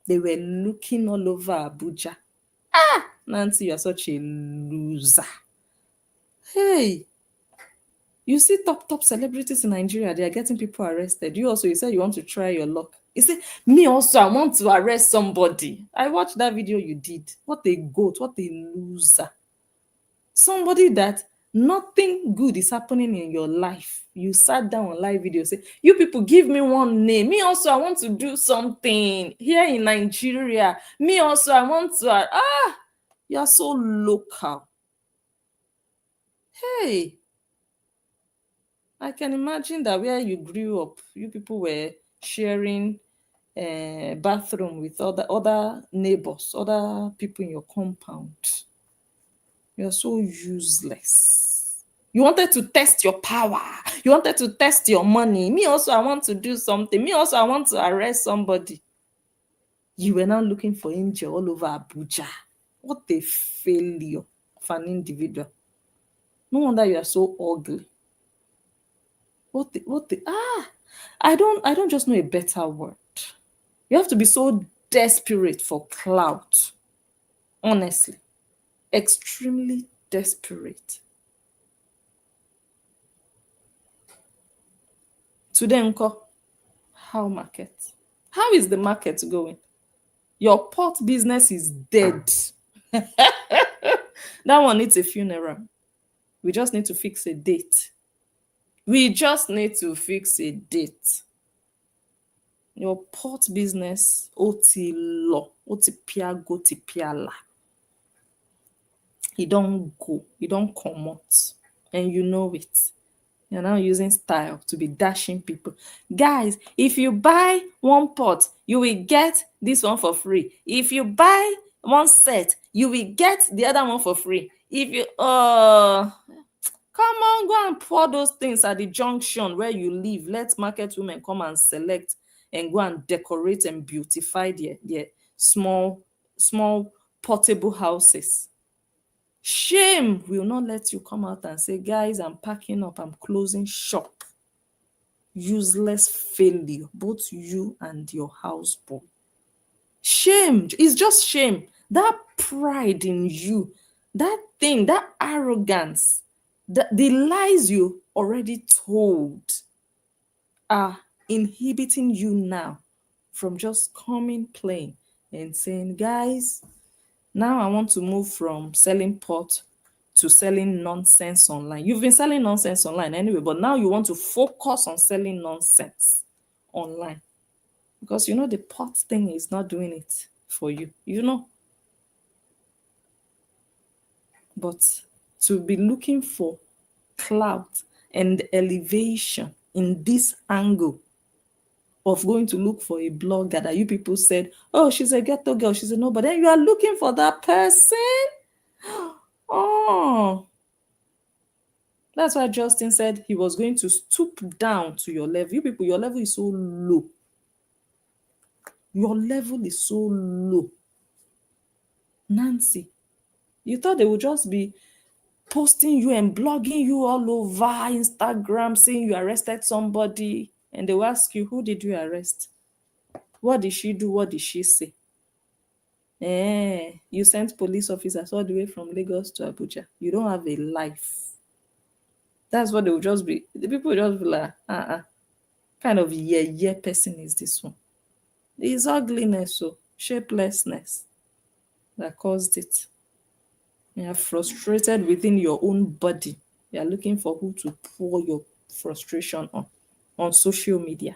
They were looking all over Abuja. Nancy, you're such a loser. Hey, you see top celebrities in Nigeria, they are getting people arrested. You said you want to try your luck. You say, me also, I want to arrest somebody. I watched that video you did. What a goat, what a loser. Somebody that nothing good is happening in your life. You sat down on live video, say, you people give me one name. Me also, I want to do something here in Nigeria. Me also, I want to, you're so local. Hey, I can imagine that where you grew up, you people were sharing a bathroom with other neighbors, other people in your compound. You're so useless. You wanted to test your power. You wanted to test your money. Me also, I want to do something. Me also, I want to arrest somebody. You were now looking for Angel all over Abuja. What a failure of an individual. No wonder you are so ugly. I don't just know a better word. You have to be so desperate for clout. Honestly. Extremely desperate. Today, Uncle, how market? How is the market going? Your pot business is dead. That one needs a funeral. We just need to fix a date. We just need to fix a date. Your pot business, oti lo, oti piago, ti piala. He don't go, he don't come out, and you know it. You're now using style to be dashing people. Guys, if you buy one pot, you will get this one for free. If you buy one set, you will get the other one for free. If you come on, go and pour those things at the junction where you live. Let market women come and select and go and decorate and beautify their small portable houses. Shame will not let you come out and say, guys, I'm packing up, I'm closing shop. Useless failure, both you and your houseboy. Shame. It's just shame. That pride in you, that thing, that arrogance, the lies you already told are inhibiting you now from just coming plain and saying, guys, Now I want to move from selling pot to selling nonsense online. You've been selling nonsense online anyway, but now you want to focus on selling nonsense online. Because you know the pot thing is not doing it for you. You know. But to be looking for clout and elevation in this angle of going to look for a blogger that you people said, oh, she's a ghetto girl, she's a no, but then you are looking for that person. Oh, that's why Justin said he was going to stoop down to your level. You people, your level is so low. Your level is so low. Nancy, you thought they would just be posting you and blogging you all over Instagram saying you arrested somebody, and they will ask you, who did you arrest? What did she do? What did she say? You sent police officers all the way from Lagos to Abuja. You don't have a life. That's what they will just be. The people will just be like, kind of yeah person is this one? It's ugliness, so shapelessness that caused it. You are frustrated within your own body. You are looking for who to pour your frustration on social media.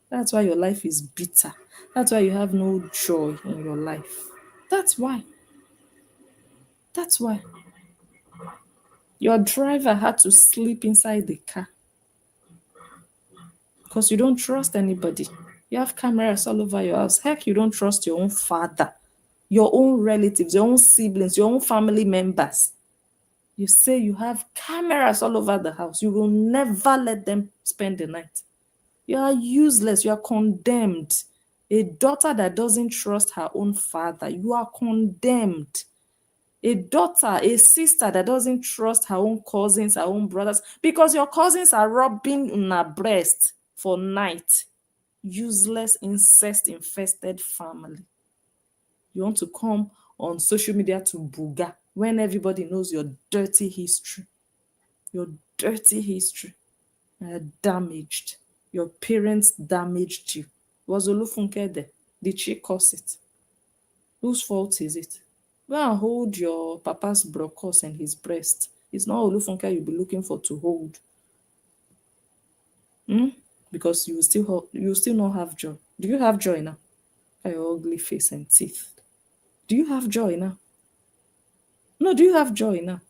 That's why your life is bitter. That's why you have no joy in your life. That's why. That's why. Your driver had to sleep inside the car because you don't trust anybody. You have cameras all over your house. Heck, you don't trust your own father, your own relatives, your own siblings, your own family members. You say you have cameras all over the house. You will never let them spend the night. You are useless. You are condemned. A daughter that doesn't trust her own father, you are condemned. A daughter, a sister that doesn't trust her own cousins, her own brothers, because your cousins are rubbing on her breast for night. Useless, incest-infested family. You want to come on social media to booga when everybody knows your dirty history. Your dirty history. Damaged. Your parents damaged you. Was Olufunke there? Did she cause it? Whose fault is it? Go and hold your papa's brocos and his breast. It's not Olufunke you'll be looking for to hold. Because you will still not have joy. Do you have joy now? Your ugly face and teeth. Do you have joy now? No, do you have joy now?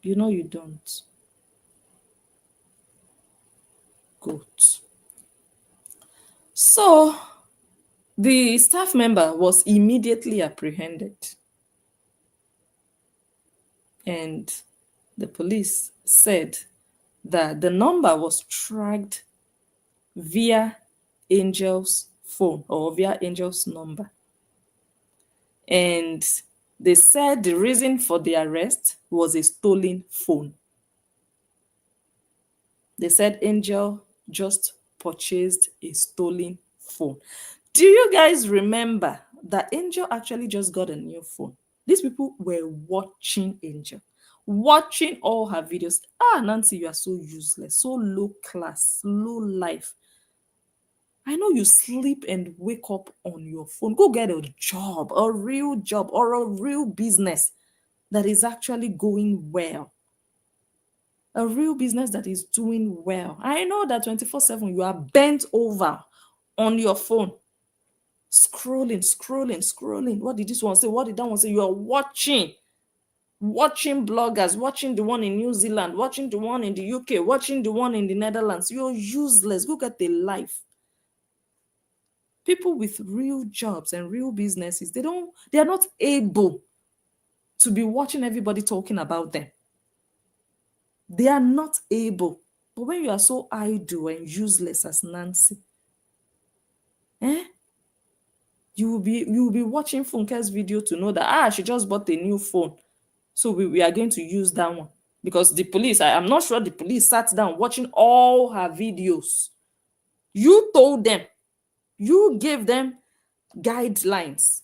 You know you don't. Good. So the staff member was immediately apprehended. And the police said that the number was tracked via Angel's phone or via Angel's number. And they said the reason for the arrest was a stolen phone. They said Angel just purchased a stolen phone. Do you guys remember that Angel actually just got a new phone? These people were watching Angel, watching all her videos. Nancy, you are so useless, so low class, low life. I know you sleep and wake up on your phone. Go get a job, a real job, or a real business that is actually going well. A real business that is doing well. I know that 24/7 you are bent over on your phone, scrolling. What did this one say? What did that one say? You are watching bloggers, watching the one in New Zealand, watching the one in the UK, watching the one in the Netherlands. You're useless. Go get a life. People with real jobs and real businesses, they are not able to be watching everybody talking about them. They are not able. But when you are so idle and useless as Nancy, you will be watching Funke's video to know that she just bought a new phone. So we are going to use that one. Because the police, I'm not sure the police sat down watching all her videos. You told them. You gave them guidelines.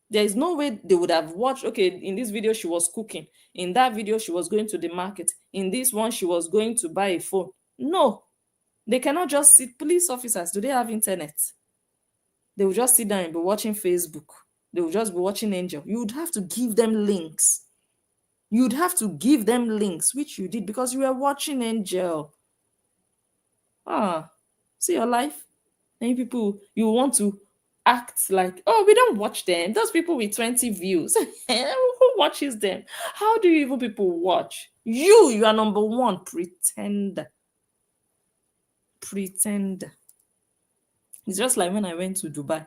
There is no way they would have watched, okay, in this video she was cooking. In that video she was going to the market. In this one she was going to buy a phone. No. They cannot just sit. Police officers, do they have internet? They will just sit down and be watching Facebook. They will just be watching Njoh. You would have to give them links. You'd have to give them links, which you did because you were watching Njoh. Ah, see your life. Many people, you want to act like, oh, we don't watch them. Those people with 20 views. Who watches them? How do you even people watch? You are number one. Pretender. Pretender. It's just like when I went to Dubai.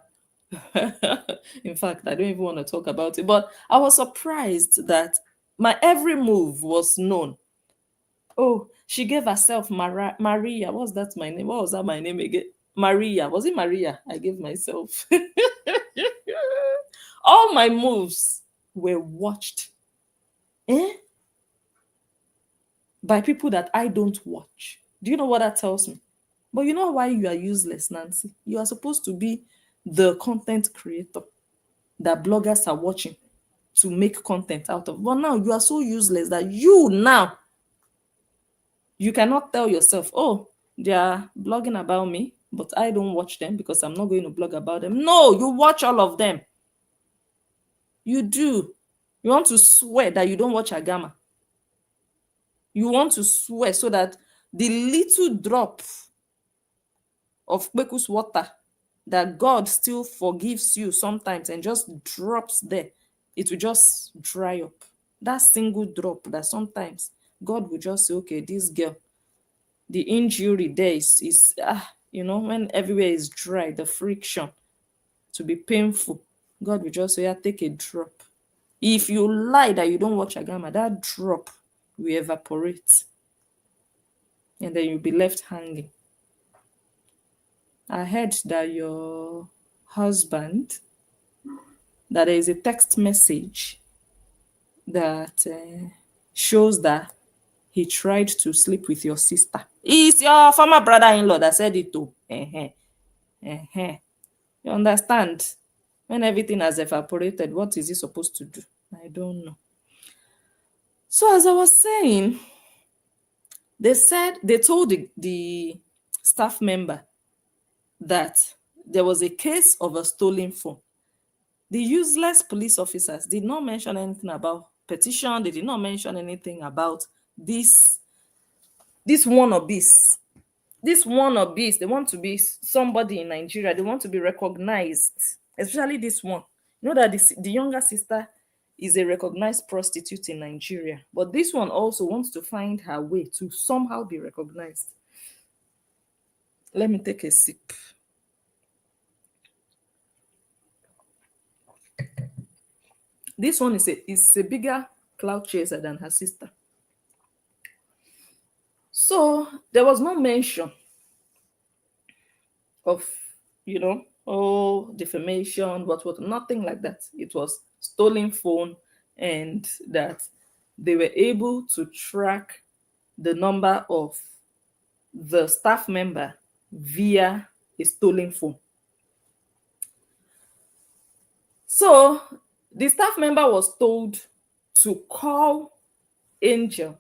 In fact, I don't even want to talk about it. But I was surprised that my every move was known. Oh, she gave herself Maria. What's that my name? What was that my name again? Maria. Was it Maria? I gave myself. All my moves were watched. Eh? By people that I don't watch. Do you know what that tells me? But you know why you are useless, Nancy? You are supposed to be the content creator that bloggers are watching to make content out of. But now you are so useless that you now, you cannot tell yourself, oh, they are blogging about me, but I don't watch them because I'm not going to blog about them. No, you watch all of them. You do. You want to swear that you don't watch Agama. You want to swear so that the little drop of Kpeku's water that God still forgives you sometimes and just drops there, it will just dry up. That single drop that sometimes God will just say, okay, this girl, the injury there is when everywhere is dry, the friction to be painful, God will just say, yeah, take a drop. If you lie that you don't watch Agama, that drop will evaporate and then you'll be left hanging. I heard that your husband, that there is a text message that shows that he tried to sleep with your sister. It's your former brother-in-law that said it too. You understand? When everything has evaporated, what is he supposed to do? I don't know. So as I was saying, they told the staff member that there was a case of a stolen phone. The useless police officers did not mention anything about petition. They did not mention anything about this wannabes. These wannabes, they want to be somebody in Nigeria. They want to be recognized, especially this one. You know that the younger sister is a recognized prostitute in Nigeria, but this one also wants to find her way to somehow be recognized. Let me take a sip. This one is a bigger cloud chaser than her sister. So there was no mention of, defamation, what, nothing like that. It was stolen phone, and that they were able to track the number of the staff member via a stolen phone. So the staff member was told to call Angel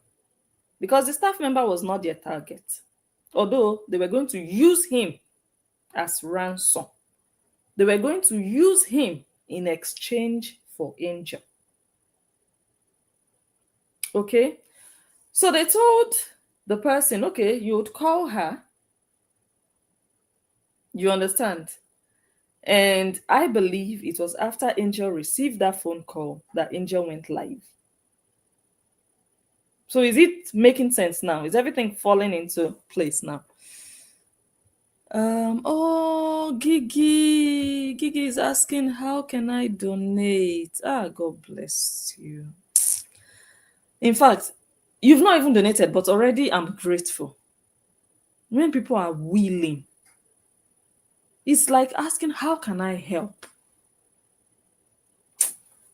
because the staff member was not their target, although they were going to use him as ransom. They were going to use him in exchange for Angel. Okay, so they told the person, okay, you would call her. You understand? And I believe it was after Angel received that phone call that Angel went live. So is it making sense now? Is everything falling into place now? Gigi is asking, how can I donate? God bless you. In fact, you've not even donated, but already I'm grateful. When people are willing, it's like asking, how can I help?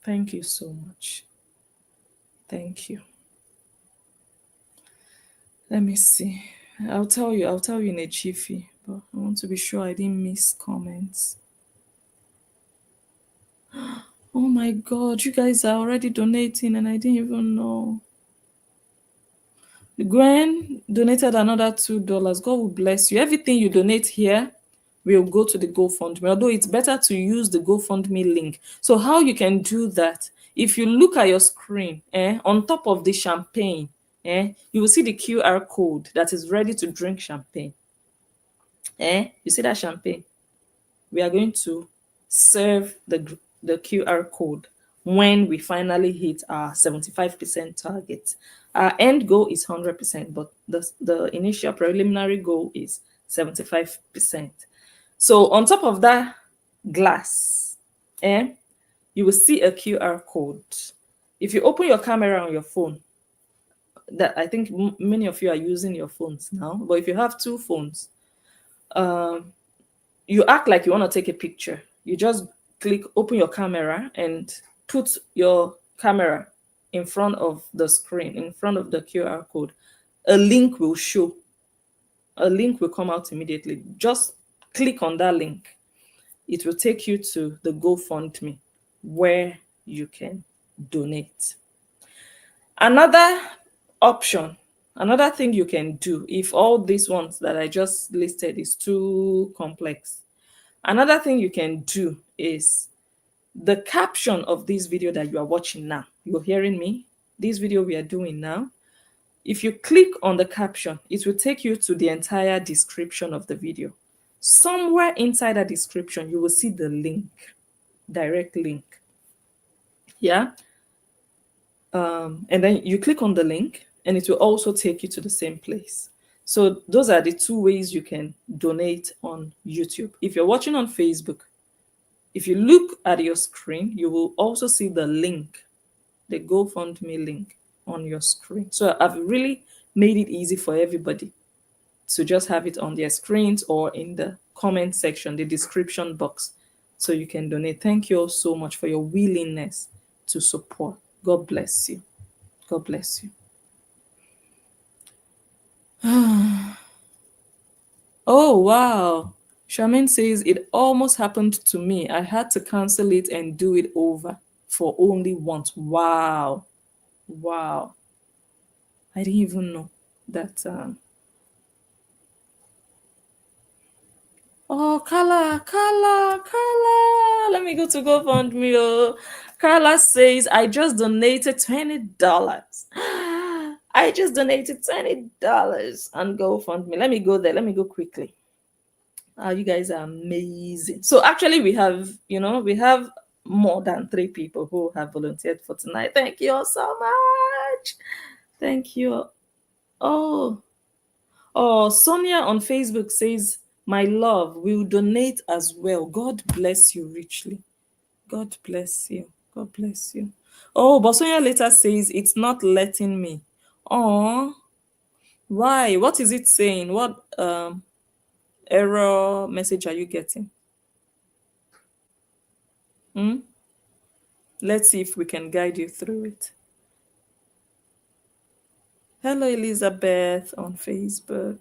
Thank you so much. Thank you. Let me see. I'll tell you in a jiffy, but I want to be sure I didn't miss comments. Oh my God, you guys are already donating and I didn't even know. Gwen donated another $2. God will bless you. Everything you donate here will go to the GoFundMe, although it's better to use the GoFundMe link. So how you can do that, if you look at your screen, on top of the champagne, you will see the QR code that is ready to drink champagne. You see that champagne? We are going to serve the QR code when we finally hit our 75% target. Our end goal is 100%, but the initial preliminary goal is 75%. So on top of that glass, you will see a QR code. If you open your camera on your phone, that I think many of you are using your phones now, but if you have two phones, um, you act like you want to take a picture. You just open your camera and put your camera in front of the screen, in front of the QR code. A link will show. A link will come out immediately. Just click on that link. It will take you to the GoFundMe where you can donate. Another option, another thing you can do if all these ones that I just listed is too complex, another thing you can do is the caption of this video that you are watching now. You're hearing me? This video we are doing now. If you click on the caption, it will take you to the entire description of the video. Somewhere inside that description, you will see the link, direct link. Yeah. And then you click on the link and it will also take you to the same place. So those are the two ways you can donate on YouTube. If you're watching on Facebook, if you look at your screen, you will also see the link, the GoFundMe link on your screen. So I've really made it easy for everybody to just have it on their screens or in the comment section, the description box, so you can donate. Thank you all so much for your willingness to support. God bless you. God bless you. Oh, wow. Charmaine says, it almost happened to me. I had to cancel it and do it over for only once. Wow. Wow. I didn't even know that. Oh, Carla. Let me go to GoFundMe. Oh. Carla says, I just donated $20. I just donated $20 on GoFundMe. Let me go there. Let me go quickly. You guys are amazing. So actually we have more than 3 people who have volunteered for tonight. Thank you all so much. Thank you. Oh, Sonia on Facebook says, my love will donate as well. God bless you richly. God bless you. God bless you. Oh, but Sonia later says, it's not letting me. Oh, why? What is it saying? What error message are you getting? Let's see if we can guide you through it. Hello, Elizabeth on Facebook.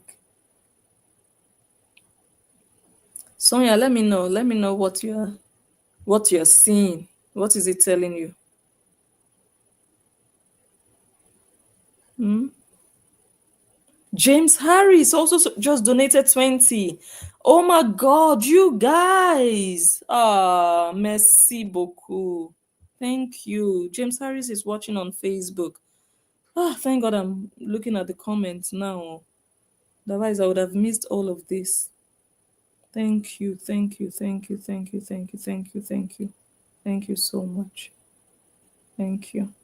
Sonia, let me know. Let me know what you're seeing. What is it telling you? James Harris also just donated 20. Oh my God, you guys. Merci beaucoup. Thank you. James Harris is watching on Facebook. Thank God I'm looking at the comments now. Otherwise, I would have missed all of this. Thank you. Thank you so much. Thank you.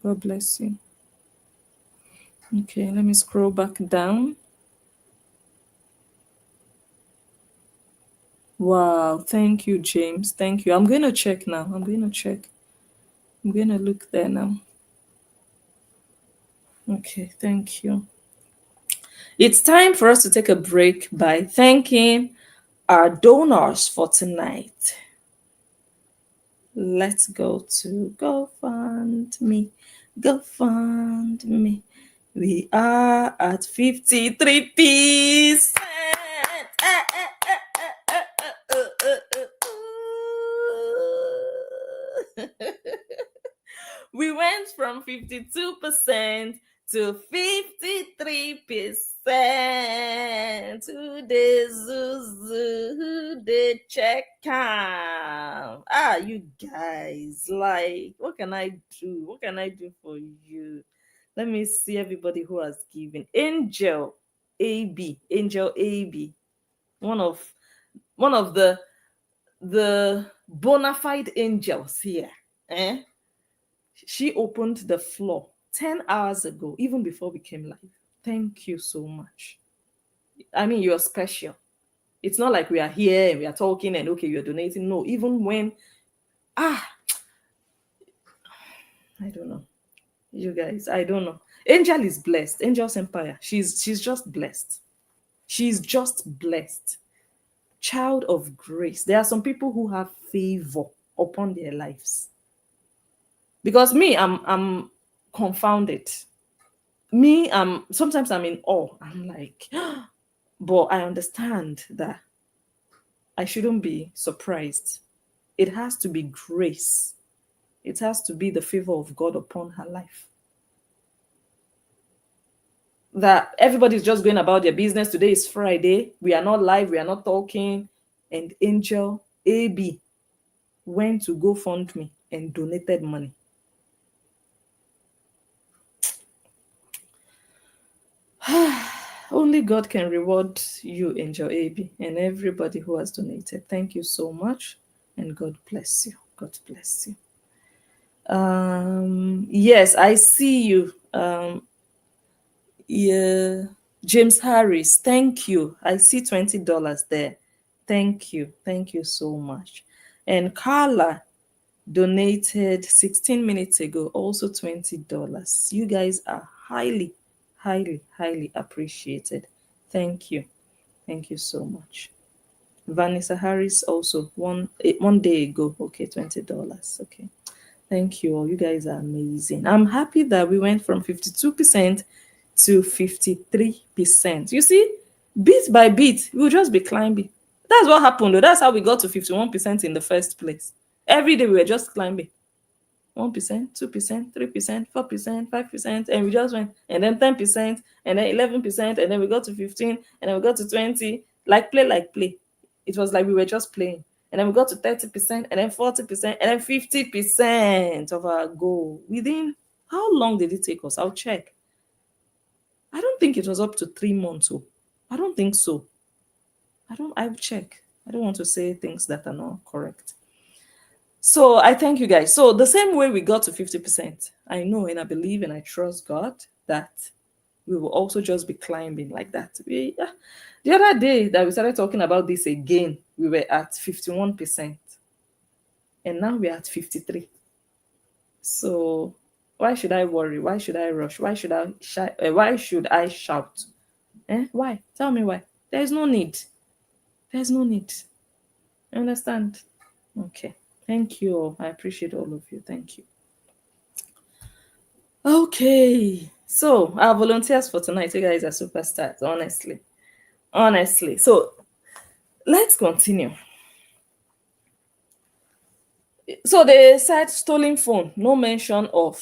God bless you. Okay, let me scroll back down. Wow, thank you, James. Thank you. I'm going to check now. I'm going to look there now. Okay, thank you. It's time for us to take a break by thanking our donors for tonight. Let's go to GoFundMe. GoFundMe. We are at 53%. We went from 52% to 53%. Who dey zuzu? Who dey check am? You guys, like, what can I do? What can I do for you? Let me see everybody who has given. Angel AB, one of the bona fide angels here. Eh? She opened the floor 10 hours ago, even before we came live. Thank you so much. I mean, you're special. It's not like we are here and we are talking and okay, you're donating. No, even when, I don't know. You guys, I don't know. Angel is blessed. Angel's Empire. She's just blessed. She's just blessed. Child of grace. There are some people who have favor upon their lives. Because me, I'm confounded. Me, sometimes I'm in awe. I'm like, but I understand that I shouldn't be surprised. It has to be grace. It has to be the favor of God upon her life. That everybody's just going about their business. Today is Friday. We are not live. We are not talking. And Angel AB went to GoFundMe and donated money. Only God can reward you, Angel AB, and everybody who has donated. Thank you so much, and God bless you. God bless you. Yes, I see you. Yeah, James Harris, thank you. I see $20 there. Thank you so much. And Carla donated 16 minutes ago, also $20. You guys are highly, highly, highly appreciated. Thank you. Thank you so much. Vanessa Harris also one day ago. Okay, $20. Okay. Thank you all. You guys are amazing. I'm happy that we went from 52% to 53%. You see, bit by bit, we'll just be climbing. That's what happened, though. That's how we got to 51% in the first place. Every day we were just climbing. 1%, 2%, 3%, 4%, 5%, and we just went, and then 10%, and then 11%, and then we got to 15, and then we got to 20, like play. It was like we were just playing. And then we got to 30%, and then 40%, and then 50% of our goal. Within how long did it take us? I'll check. I don't think it was up to 3 months. Oh, I don't think so. I'll check. I don't want to say things that are not correct. So I thank you guys. So the same way we got to 50%, I know and I believe and I trust God that we will also just be climbing like that. The other day that we started talking about this again, we were at 51%. And now we're at 53. So why should I worry? Why should I rush? Why should I shout? Why? Tell me why. There's no need. There's no need. You understand? Okay. Thank you all. I appreciate all of you. Thank you. Okay. So our volunteers for tonight, you guys are superstars, honestly. Honestly. So let's continue. So they said stolen phone, no mention of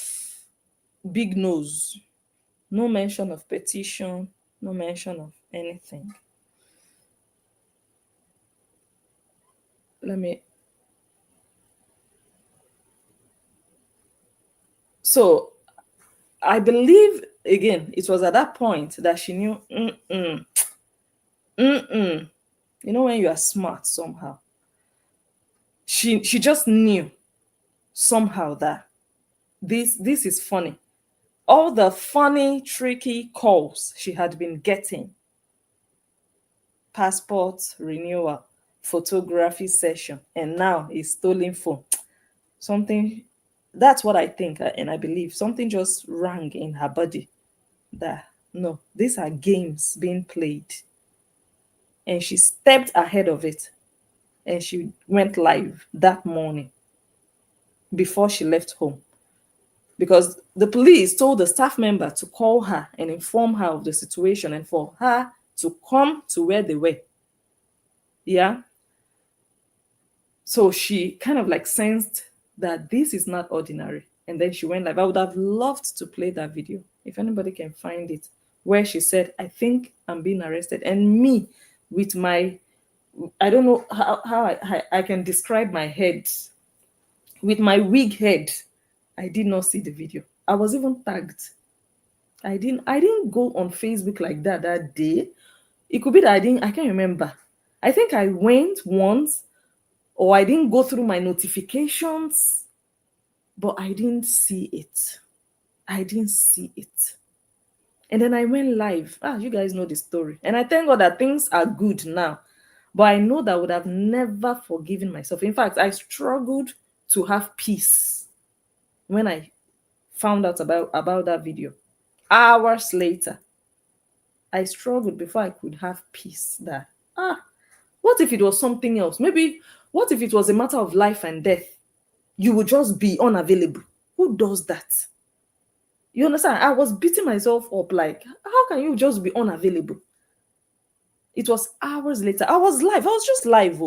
big nose, no mention of petition, no mention of anything. So I believe again, it was at that point that she knew, you know, when you are smart somehow. She just knew somehow that this is funny. All the funny, tricky calls she had been getting, passport renewal, photography session, and now a stolen phone. Something, that's what I think, and I believe something just rang in her body that no, these are games being played. And she stepped ahead of it and she went live that morning before she left home, because the police told the staff member to call her and inform her of the situation and for her to come to where they were. Yeah. So she kind of like sensed that this is not ordinary. And then she went live. I would have loved to play that video if anybody can find it, where she said, I think I'm being arrested. And me, with my, I don't know how I can describe my head, with my wig head. I did not see the video. I was even tagged. I didn't go on Facebook like that day. It could be that I can't remember. I think I went once, or I didn't go through my notifications, but I didn't see it. I didn't see it. And then I went live. You guys know the story. And I thank God that things are good now. But I know that I would have never forgiven myself. In fact, I struggled to have peace when I found out about that video. Hours later, I struggled before I could have peace that, what if it was something else? Maybe, what if it was a matter of life and death? You would just be unavailable. Who does that? You understand? I was beating myself up like, how can you just be unavailable? It was hours later. I was live. I was just live,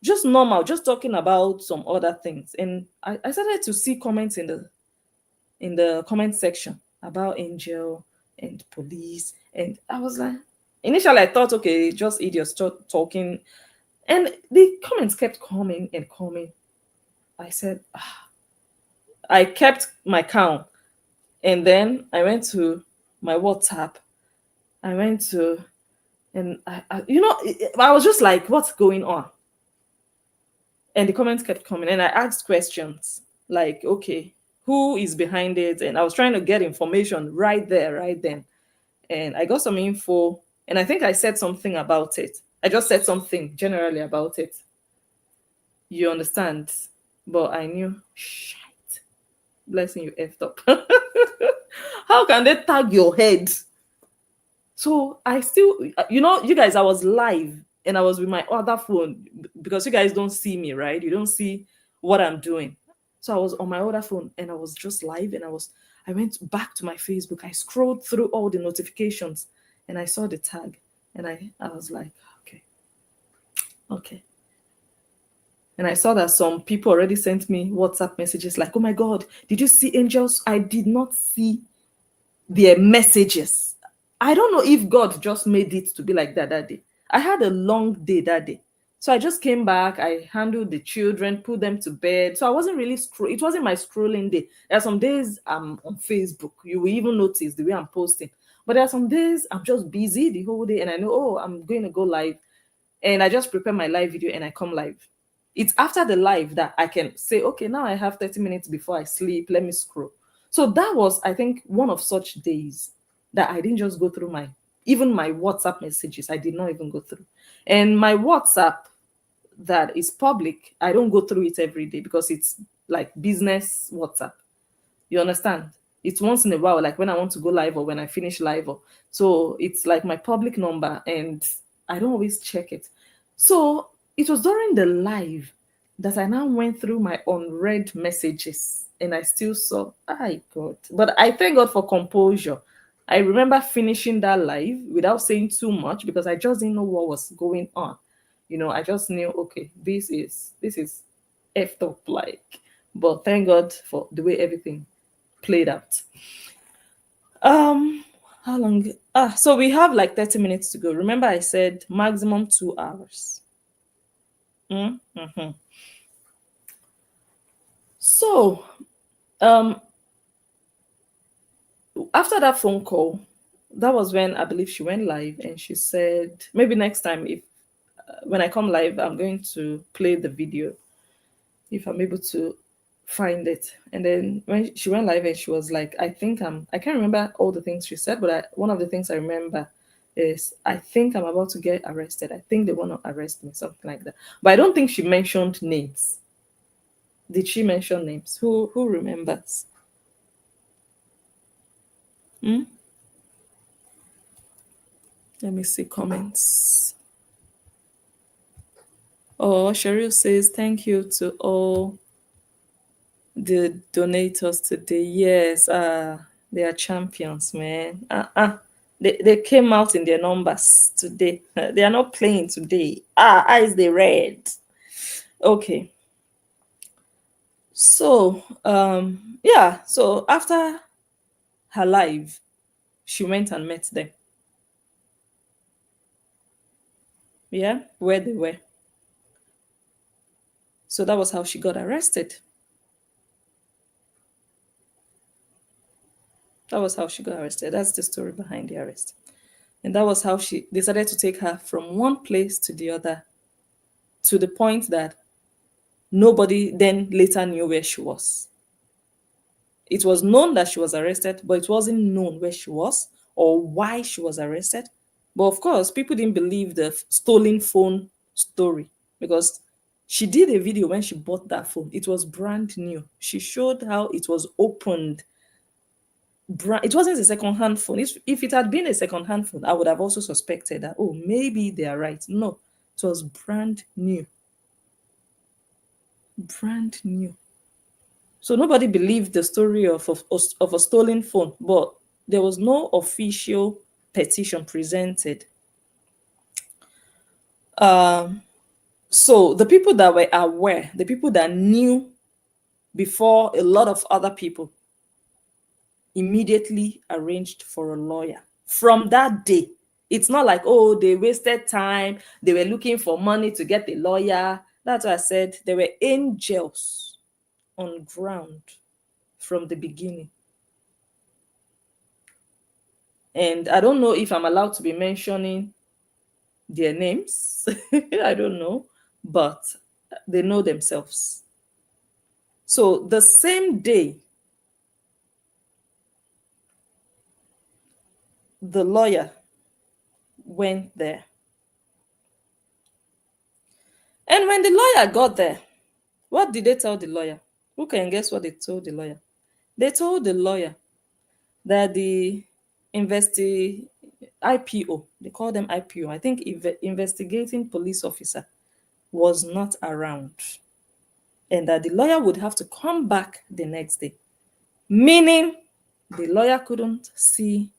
just normal, just talking about some other things. And I started to see comments in the comment section about Angel and police. And I was like, initially I thought, okay, just idiots talking. And the comments kept coming and coming. I said, I kept my count. And then I went to my WhatsApp. I went to, and I was just like, what's going on? And the comments kept coming. And I asked questions like, okay, who is behind it? And I was trying to get information right there, right then. And I got some info. And I think I said something about it. I just said something generally about it. You understand? But I knew, shit, blessing, you effed up. How can they tag your head? So I still, you guys, I was live and I was with my other phone because you guys don't see me, right? You don't see what I'm doing. So I was on my other phone and I was just live, and I went back to my Facebook. I scrolled through all the notifications and I saw the tag, and I was like, okay. And I saw that some people already sent me WhatsApp messages like, oh my God, did you see Angels? I did not see their messages. I don't know if God just made it to be like that day. I had a long day that day. So I just came back. I handled the children, put them to bed. So I wasn't really it wasn't my scrolling day. There are some days I'm on Facebook. You will even notice the way I'm posting. But there are some days I'm just busy the whole day, and I know, oh, I'm going to go live. And I just prepare my live video and I come live. It's after the live that I can say, okay, now I have 30 minutes before I sleep. Let me scroll. So that was, I think, one of such days that I didn't just go through even my WhatsApp messages. I did not even go through. And my WhatsApp that is public, I don't go through it every day because it's like business WhatsApp. You understand? It's once in a while, like when I want to go live or when I finish live. So it's like my public number, and I don't always check it. So it was during the live that I now went through my unread messages, and I still saw, God. But I thank God for composure. I remember finishing that live without saying too much because I just didn't know what was going on. I just knew, okay, this is effed up, like. But thank God for the way everything played out. How long? So we have like 30 minutes to go. Remember, I said maximum 2 hours. Mm-hmm. So, after that phone call, that was when I believe she went live, and she said, maybe next time, if when I come live, I'm going to play the video if I'm able to find it. And then when she went live and she was like, I can't remember all the things she said, but one of the things I remember is, I think I'm about to get arrested. I think they want to arrest me, something like that. But I don't think she mentioned names. Did she mention names? Who remembers? Let me see comments. Oh, Cheryl says, thank you to all the donators today. Yes, they are champions, man. They came out in their numbers today. They are not playing today. Eyes they red. Okay. So, yeah, so after her live, she went and met them. Yeah, where they were. So that was how she got arrested. That was how she got arrested. That's the story behind the arrest. And that was how she decided to take her from one place to the other, to the point that nobody then later knew where she was. It was known that she was arrested, but it wasn't known where she was or why she was arrested. But of course, people didn't believe the stolen phone story because she did a video when she bought that phone. It was brand new. She showed how it was opened. It wasn't a second-hand phone. If it had been a second-hand phone, I would have also suspected that, oh, maybe they are right. No, it was brand new. Brand new. So nobody believed the story of a stolen phone, but there was no official petition presented. Um, so the people that were aware, the people that knew before a lot of other people, immediately arranged for a lawyer. From that day, it's not like, oh, they wasted time, they were looking for money to get a lawyer. That's why I said there were angels on ground from the beginning. And I don't know if I'm allowed to be mentioning their names. I don't know, but they know themselves. So the same day, the lawyer went there. And when the lawyer got there, what did they tell the lawyer? Who can guess what they told the lawyer? They told the lawyer that the investi IPO, they call them IPO, I think investigating police officer, was not around, and that the lawyer would have to come back the next day. Meaning the lawyer couldn't see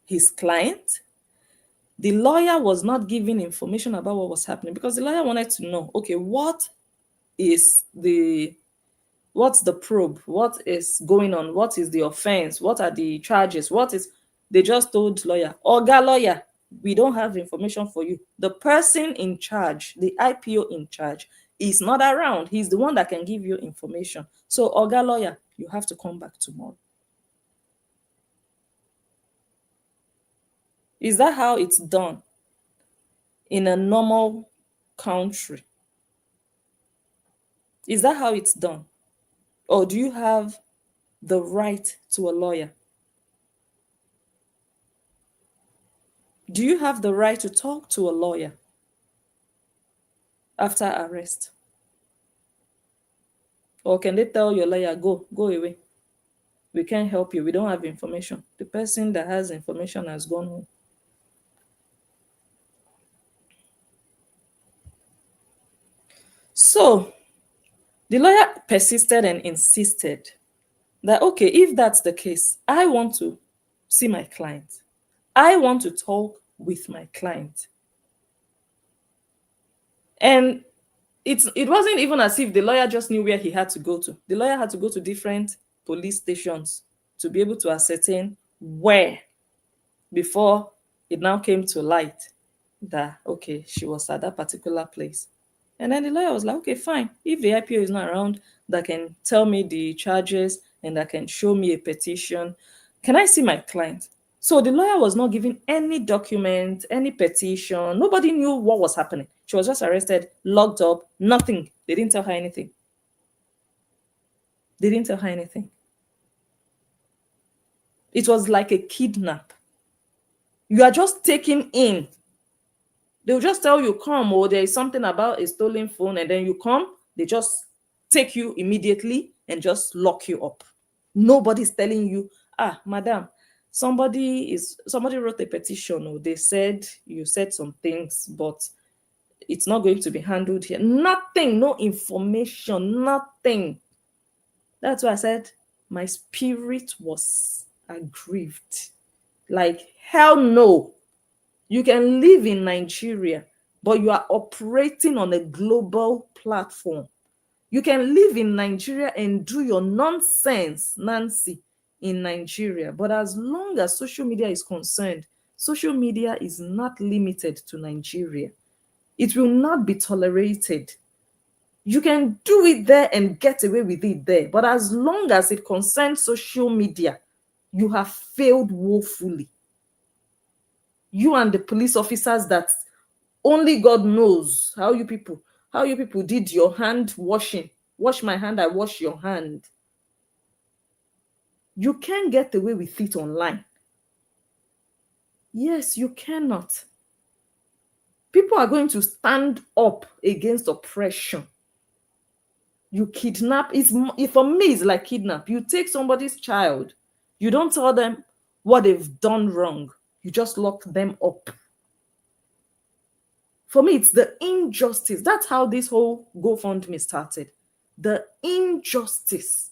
his client. The lawyer was not giving information about what was happening because the lawyer wanted to know, okay, is the what's the probe? What is going on? What is the offense? What are the charges? What is They just told lawyer, Oga lawyer, we don't have information for you. The person in charge, the IPO in charge, is not around. He's the one that can give you information. So, Oga lawyer, you have to come back tomorrow. Is that how it's done in a normal country? Is that how it's done? Or do you have the right to a lawyer? Do you have the right to talk to a lawyer after arrest? Or can they tell your lawyer, go away? We can't help you. We don't have information. The person that has information has gone home. So the lawyer persisted and insisted that, okay, if that's the case, I want to see my client. I want to talk with my client. And it wasn't even as if the lawyer just knew where he had to go to. The lawyer had to go to different police stations to be able to ascertain where, before it now came to light that, okay, she was at that particular place. And then the lawyer was like, okay, fine. If the IPO is not around that can tell me the charges and that can show me a petition, can I see my client? So the lawyer was not giving any document, any petition. Nobody knew what was happening. She was just arrested, locked up, nothing. They didn't tell her anything. They didn't tell her anything. It was like a kidnap. You are just taken in. They'll just tell you, come, or there is something about a stolen phone, and then you come, they just take you immediately and just lock you up. Nobody's telling you, madam, somebody wrote a petition, or they said you said some things, but it's not going to be handled here. Nothing, no information, nothing. That's why I said my spirit was aggrieved. Like, hell no. You can live in Nigeria, but you are operating on a global platform. You can live in Nigeria and do your nonsense, Nancy, in Nigeria. But as long as social media is concerned, social media is not limited to Nigeria. It will not be tolerated. You can do it there and get away with it there. But as long as it concerns social media, you have failed woefully. You and the police officers that only God knows how you people did your hand washing. Wash my hand, I wash your hand. You can't get away with it online. Yes, you cannot. People are going to stand up against oppression. You kidnap, for me, it's like kidnap. You take somebody's child, you don't tell them what they've done wrong, you just lock them up. For me, it's the injustice. That's how this whole GoFundMe started. The injustice.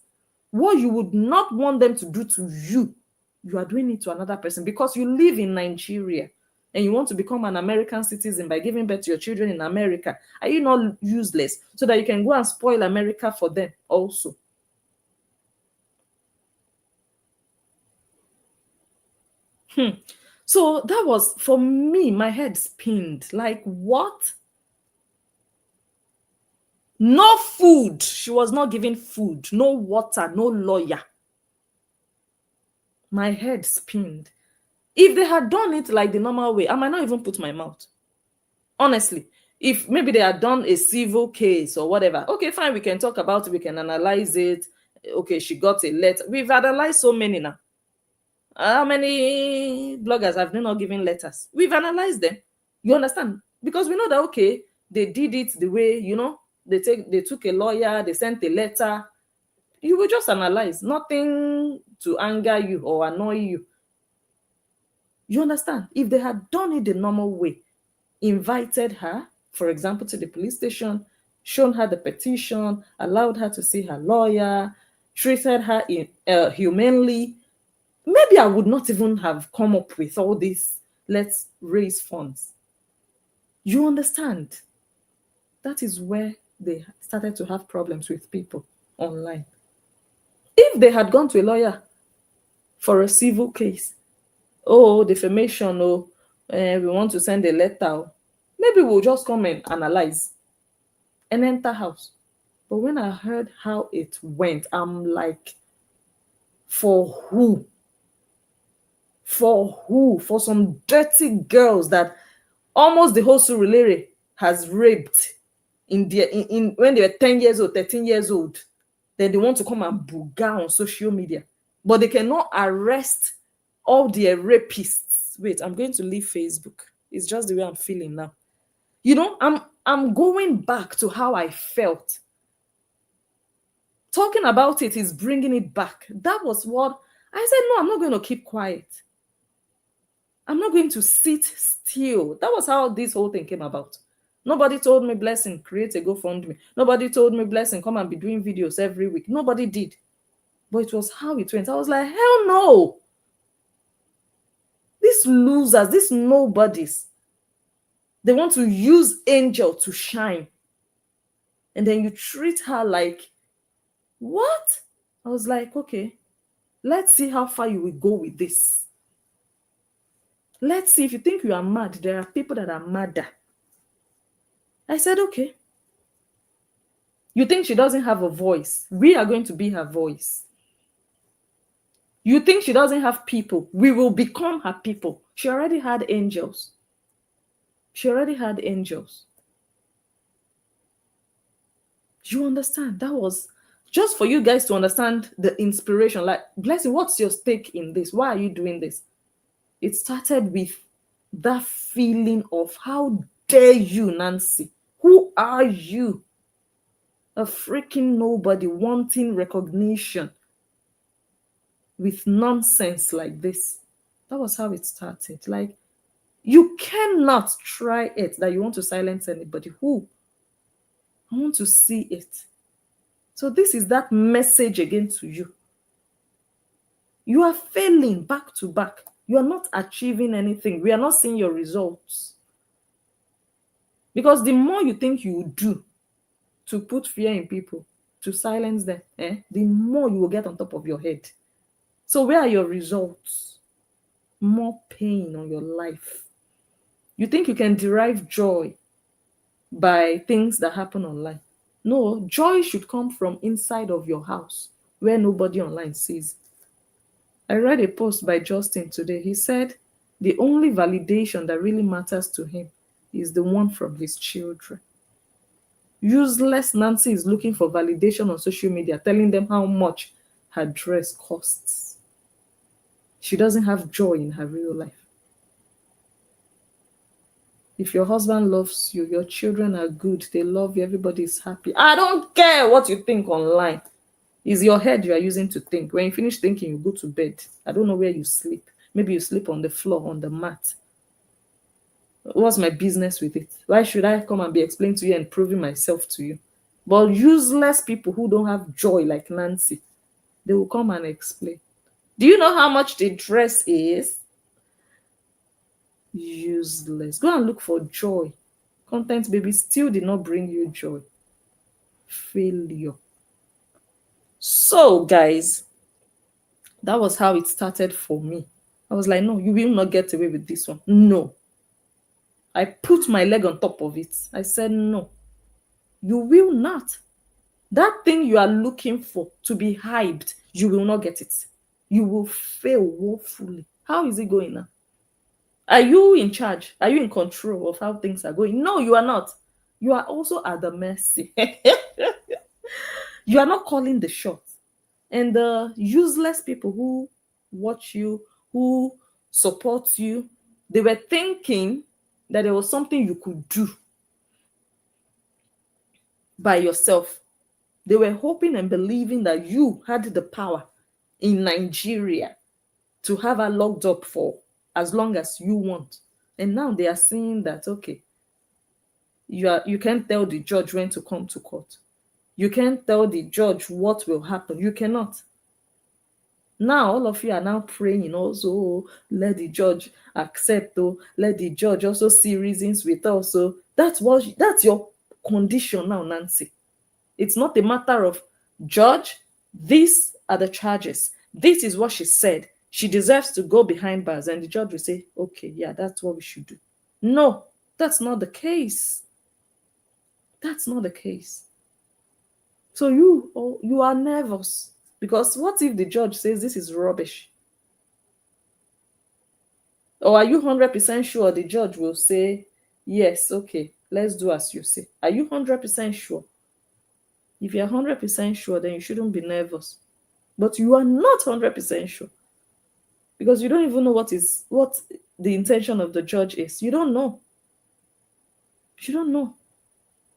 What you would not want them to do to you, you are doing it to another person because you live in Nigeria and you want to become an American citizen by giving birth to your children in America. Are you not useless so that you can go and spoil America for them also? So that was, for me, my head spinned. Like, what? No food. She was not giving food. No water. No lawyer. My head spinned. If they had done it like the normal way, I might not even put my mouth. Honestly, if maybe they had done a civil case or whatever, okay, fine, we can talk about it, we can analyze it. Okay, she got a letter. We've analyzed so many now. How many bloggers have they not given letters? We've analyzed them. You understand? Because we know that, okay, they did it the way, they took a lawyer, they sent a letter. You will just analyze. Nothing to anger you or annoy you. You understand? If they had done it the normal way, invited her, for example, to the police station, shown her the petition, allowed her to see her lawyer, treated her humanely, maybe I would not even have come up with all this, let's raise funds. You understand? That is where they started to have problems with people online. If they had gone to a lawyer for a civil case, defamation, we want to send a letter, maybe we'll just come and analyze and enter house. But when I heard how it went, I'm like, for who? For who? For some dirty girls that almost the whole Surulere has raped in when they were 10 years old, 13 years old. Then they want to come and booga on social media. But they cannot arrest all their rapists. Wait, I'm going to leave Facebook. It's just the way I'm feeling now. I'm going back to how I felt. Talking about it is bringing it back. That was what I said. No, I'm not going to keep quiet. I'm not going to sit still. That was how this whole thing came about. Nobody told me, Blessing, create a GoFundMe. Nobody told me, Blessing, come and be doing videos every week. Nobody did. But it was how it went. I was like, hell no. These losers, these nobodies, they want to use Njoh to shine. And then you treat her like, what? I was like, okay, let's see how far you will go with this. Let's see. If you think you are mad, there are people that are madder. I said, okay. You think she doesn't have a voice? We are going to be her voice. You think she doesn't have people? We will become her people. She already had angels. She already had angels. You understand? That was just for you guys to understand the inspiration. Like, Blessing, what's your stake in this? Why are you doing this? It started with that feeling of, how dare you, Nancy? Who are you? A freaking nobody wanting recognition with nonsense like this. That was how it started. Like, you cannot try it that you want to silence anybody. Who? I want to see it. So this is that message again to you. You are failing back to back. You are not achieving anything. We are not seeing your results. Because the more you think you do to put fear in people, to silence them, the more you will get on top of your head. So where are your results? More pain on your life. You think you can derive joy by things that happen online? No, joy should come from inside of your house where nobody online sees. I read a post by Justin today. He said the only validation that really matters to him is the one from his children. Useless Nancy is looking for validation on social media, telling them how much her dress costs. She doesn't have joy in her real life. If your husband loves you, your children are good, they love you, everybody is happy. I don't care what you think online. It's your head you are using to think. When you finish thinking, you go to bed. I don't know where you sleep. Maybe you sleep on the floor, on the mat. What's my business with it? Why should I come and be explaining to you and proving myself to you? But useless people who don't have joy like Nancy, they will come and explain. Do you know how much the dress is? Useless. Go and look for joy. Content baby still did not bring you joy. Failure. So, guys, that was how it started for me. I was like, no, you will not get away with this one. No. I put my leg on top of it. I said, no, you will not. That thing you are looking for to be hyped, you will not get it. You will fail woefully. How is it going now? Are you in charge? Are you in control of how things are going? No, you are not. You are also at the mercy. You are not calling the shots. And the useless people who watch you, who support you, they were thinking that there was something you could do by yourself. They were hoping and believing that you had the power in Nigeria to have her locked up for as long as you want. And now they are seeing that, okay, you can't tell the judge when to come to court. You can't tell the judge what will happen. You cannot. Now all of you are now praying also, oh, let the judge accept, oh, let the judge also see reasons with us. So that's your condition now, Nancy. It's not a matter of judge, these are the charges. This is what she said. She deserves to go behind bars. And the judge will say, okay, yeah, that's what we should do. No, that's not the case. That's not the case. So you are nervous. Because what if the judge says this is rubbish? Or are you 100% sure the judge will say, yes, okay, let's do as you say? Are you 100% sure? If you're 100% sure, then you shouldn't be nervous. But you are not 100% sure. Because you don't even know what the intention of the judge is. You don't know. You don't know.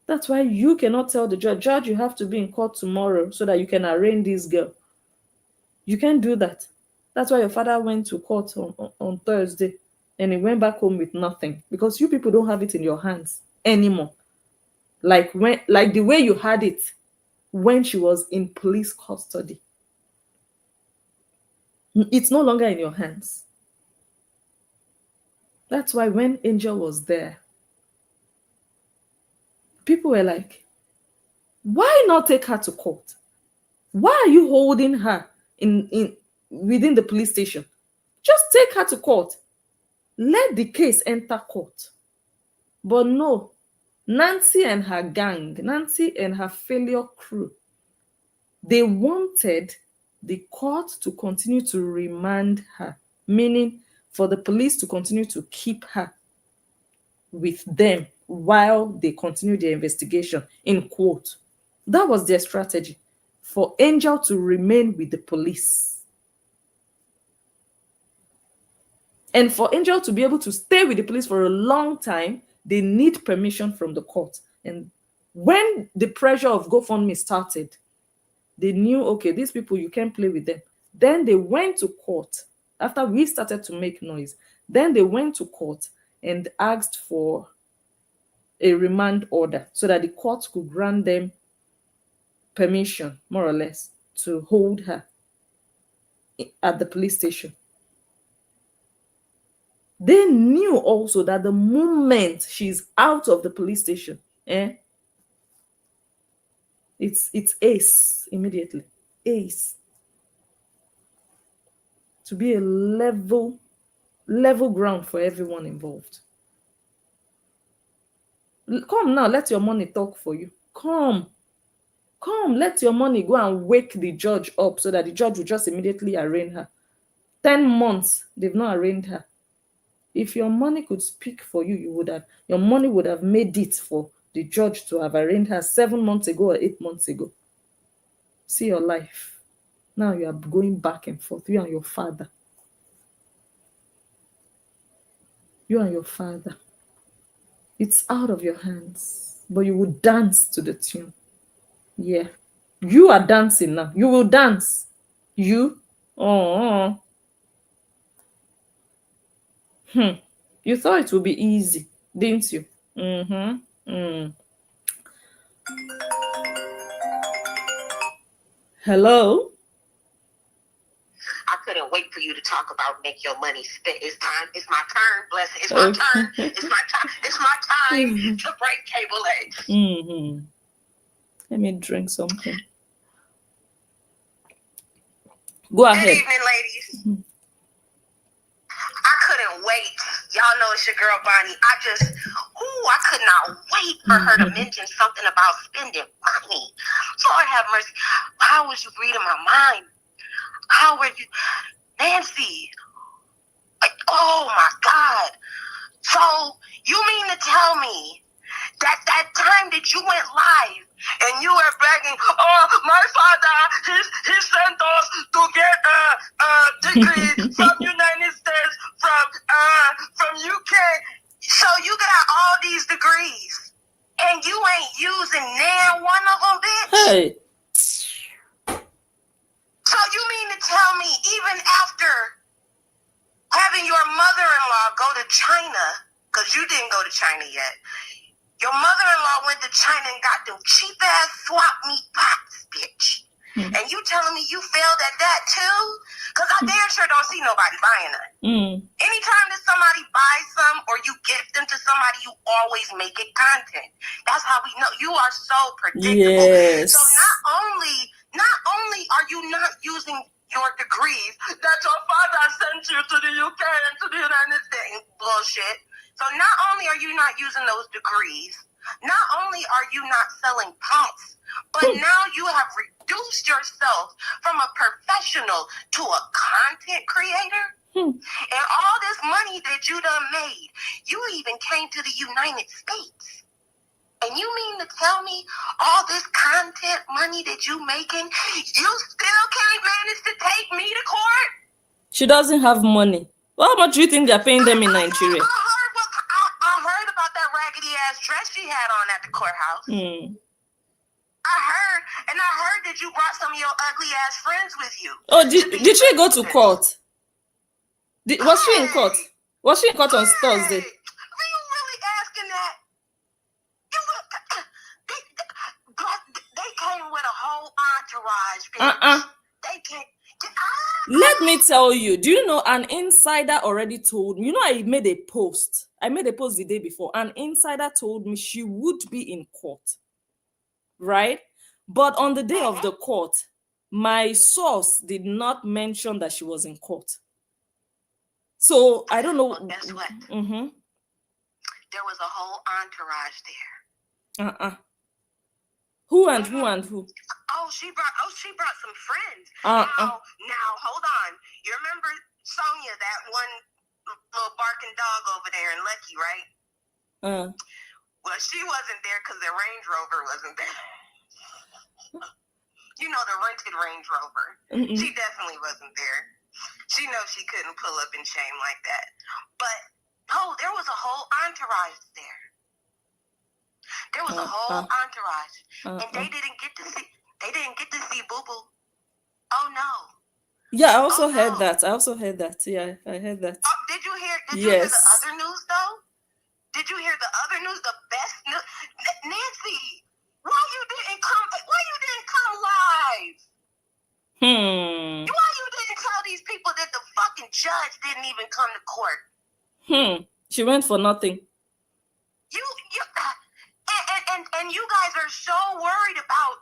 That's why you cannot tell the judge, you have to be in court tomorrow so that you can arraign this girl. You can't do that. That's why your father went to court on Thursday and he went back home with nothing. Because you people don't have it in your hands anymore. Like the way you had it when she was in police custody. It's no longer in your hands. That's why when Angel was there, people were like, why not take her to court? Why are you holding her in within the police station? Just take her to court. Let the case enter court. But no, Nancy and her gang, Nancy and her failure crew, they wanted the court to continue to remand her, meaning for the police to continue to keep her with them while they continue their investigation, in quote. That was their strategy, for Angel to remain with the police. And for Angel to be able to stay with the police for a long time, they need permission from the court. And when the pressure of GoFundMe started, they knew, okay, these people, you can't play with them. Then they went to court after we started to make noise. Then they went to court and asked for a remand order so that the court could grant them permission, more or less, to hold her at the police station. They knew also that the moment she's out of the police station, It's ace immediately. Ace. To be a level ground for everyone involved. Come now, let your money talk for you. Come, let your money go and wake the judge up so that the judge will just immediately arraign her. 10 months, they've not arraigned her. If your money could speak for you, your money would have made it for the judge to have arraigned her 7 months ago or 8 months ago. See your life. Now you are going back and forth, you and your father. You and your father. It's out of your hands, but you will dance to the tune. Yeah. You are dancing now. You will dance. You? Oh. You thought it would be easy, didn't you? Hello? I couldn't wait for you to talk about make your money spit. It's time. It's my turn. Bless it. It's my turn. It's my time. It's my time to break cable legs. Let me drink something. Go ahead. Good evening, ladies. I couldn't wait. Y'all know it's your girl Bonnie. I could not wait for her to mention something about spending money. Lord have mercy. How was you reading my mind? How were you, Nancy? Oh my God. So you mean to tell me that time that you went live and you were bragging, oh, my father, he sent us to get a degree from United States, from UK. So you got all these degrees and you ain't using near one of them, bitch? Hey. So you mean to tell me even after having your mother-in-law go to China, because you didn't go to China yet, your mother-in-law went to China and got them cheap-ass swap meat pots, bitch. And you telling me you failed at that too? Because I damn sure don't see nobody buying that. Anytime that somebody buys some or you gift them to somebody, you always make it content. That's how we know. You are so predictable. Yes. So not only are you not using your degrees that your father sent you to the UK and to the United States, bullshit. So not only are you not using those degrees, not only are you not selling pets, but now you have reduced yourself from a professional to a content creator. And all this money that you done made, you even came to the United States. And you mean to tell me all this content money that you making, you still can't manage to take me to court? She doesn't have money. How much do you think they're paying them in Nigeria? I heard about that raggedy ass dress she had on at the courthouse. I heard that you brought some of your ugly ass friends with you. Oh, did she go to court? Was she in court? Was she in court on Thursday? Are you really asking that? They came with a whole entourage, bitch. They came. Let me tell you, do you know an insider already told me? You know, I made a post the day before. An insider told me she would be in court, right? But on the day of the court, my source did not mention that she was in court. So I don't know. Well, guess what? There was a whole entourage there. Who and who? Oh, she brought some friends. Now, hold on. You remember Sonia, that one little barking dog over there in Lucky, right? Well, she wasn't there because the Range Rover wasn't there. You know, the rented Range Rover. She definitely wasn't there. She knows she couldn't pull up in shame like that. But there was a whole entourage there. There was a whole entourage, and they didn't get to see Boo Boo. Oh no. Yeah, I also heard that. Yeah, I heard that. Did you hear? Did you hear the other news though? Did you hear the other news? The best news, Nancy. Why you didn't come live? Why you didn't tell these people that the fucking judge didn't even come to court? She went for nothing. And And you guys are so worried about,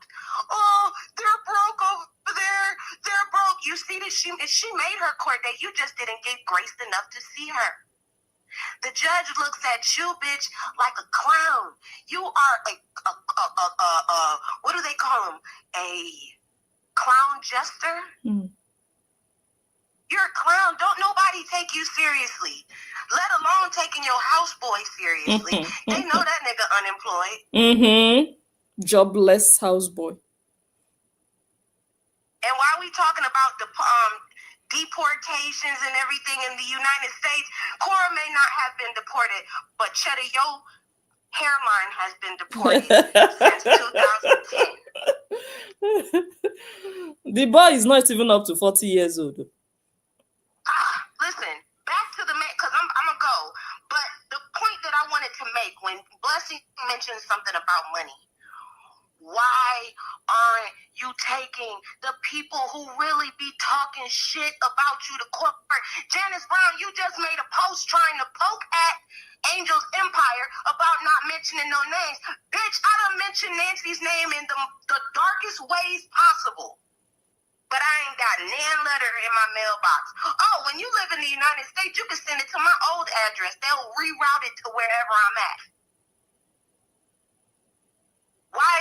oh, they're broke over there. They're broke. You see that she made her court date. You just didn't get graced enough to see her. The judge looks at you, bitch, like a clown. You are a what do they call him? A clown jester? You're a clown. Don't nobody take you seriously, let alone taking your houseboy seriously. They know that nigga unemployed. Jobless houseboy. And why are we talking about the deportations and everything in the United States? Cora may not have been deported, but Cheddar, your hairline has been deported since 2010. The boy is not even up to 40 years old. Listen, back to the man, because I'm going to go. But the point that I wanted to make when Blessing mentioned something about money, why aren't you taking the people who really be talking shit about you to court? Janice Brown, you just made a post trying to poke at Angel's Empire about not mentioning no names. Bitch, I done mentioned Nancy's name in the darkest ways possible. But I ain't got nan letter in my mailbox. Oh, when you live in the United States, you can send it to my old address. They'll reroute it to wherever I'm at. Why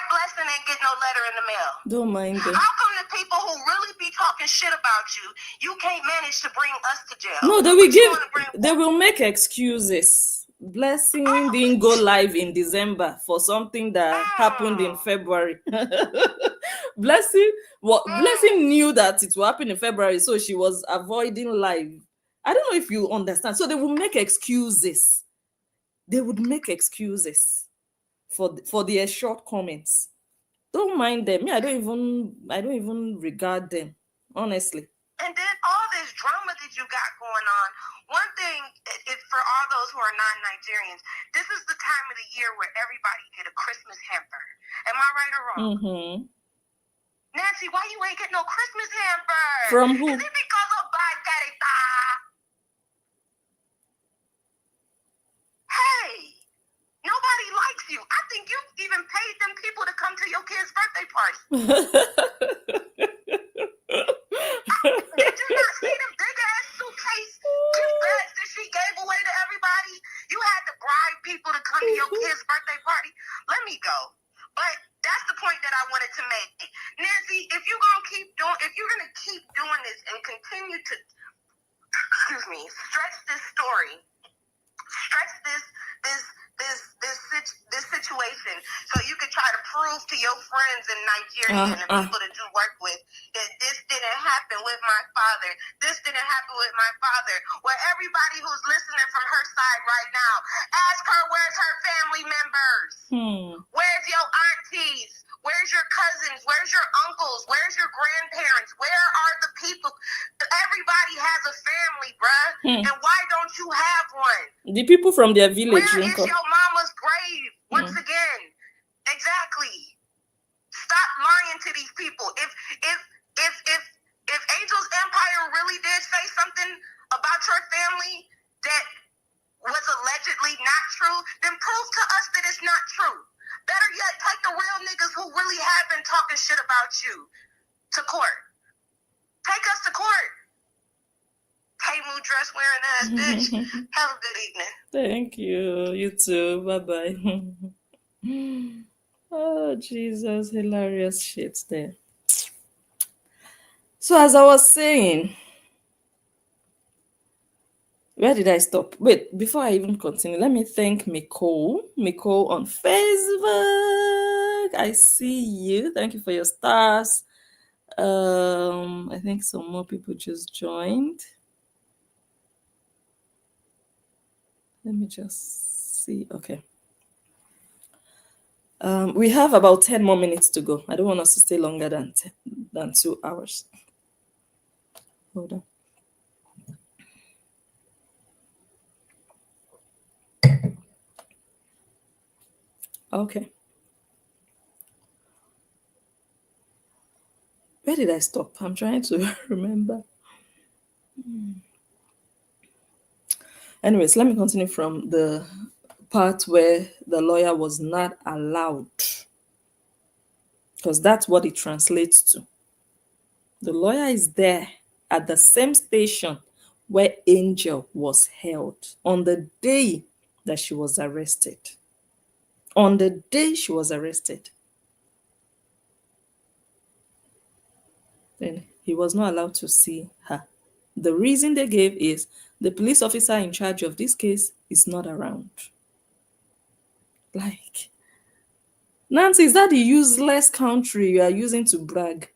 Blessing ain't get no letter in the mail? Don't mind them. How come the people who really be talking shit about you can't manage to bring us to jail? No, they will make excuses. Blessing didn't go live in December for something that happened in February. Blessing knew that it will happen in February, so she was avoiding live. I don't know if you understand. So they will make excuses. They would make excuses for their shortcomings. Don't mind them. Yeah, I don't even regard them, honestly. And then all this drama that you got going on. One thing is for all those who are non-Nigerians, this is the time of the year where everybody get a Christmas hamper. Am I right or wrong? Nancy, why you ain't get no Christmas hamper? From who? Is it because of bad character? Hey, nobody likes you. I think you even paid them people to come to your kid's birthday party. Did you not see them big ass suitcase gift bags that she gave away to everybody? You had to bribe people to come to your kid's birthday party. Let me go. But that's the point that I wanted to make. Nancy, if you're gonna keep doing this and continue to stretch this story, stretch this situation, so you could try to prove to your friends in Nigeria and the people that you work with that this didn't happen with my father. This didn't happen with my father. Well, everybody who's listening from her side right now, ask her where's her family members? Where's your aunties? Where's your cousins? Where's your uncles? Where's your grandparents? Where are the people? Everybody has a family, bruh. And why don't you have one? The people from their village. Where is your mama's grave? Once again. Exactly. Stop lying to these people. If Angel's Empire really did say something about your family that was allegedly not true, then prove to us that it's not true. Better yet, take the real niggas who really have been talking shit about you to court. Take us to court. Tamu dress wearing ass bitch. Have a good evening. Thank you. You too. Bye-bye. Oh, Jesus. Hilarious shit there. So as I was saying, where did I stop? Wait, before I even continue, let me thank Miko on Facebook. I see you. Thank you for your stars. I think some more people just joined. Let me just see. Okay. We have about 10 more minutes to go. I don't want us to stay longer than 2 hours. Hold on. Okay. Where did I stop? I'm trying to remember. Anyways, let me continue from the part where the lawyer was not allowed, because that's what it translates to. The lawyer is there at the same station where Angel was held on the day that she was arrested. On the day she was arrested. Then he was not allowed to see her. The reason they gave is the police officer in charge of this case is not around. Like, Nancy, is that the useless country you are using to brag?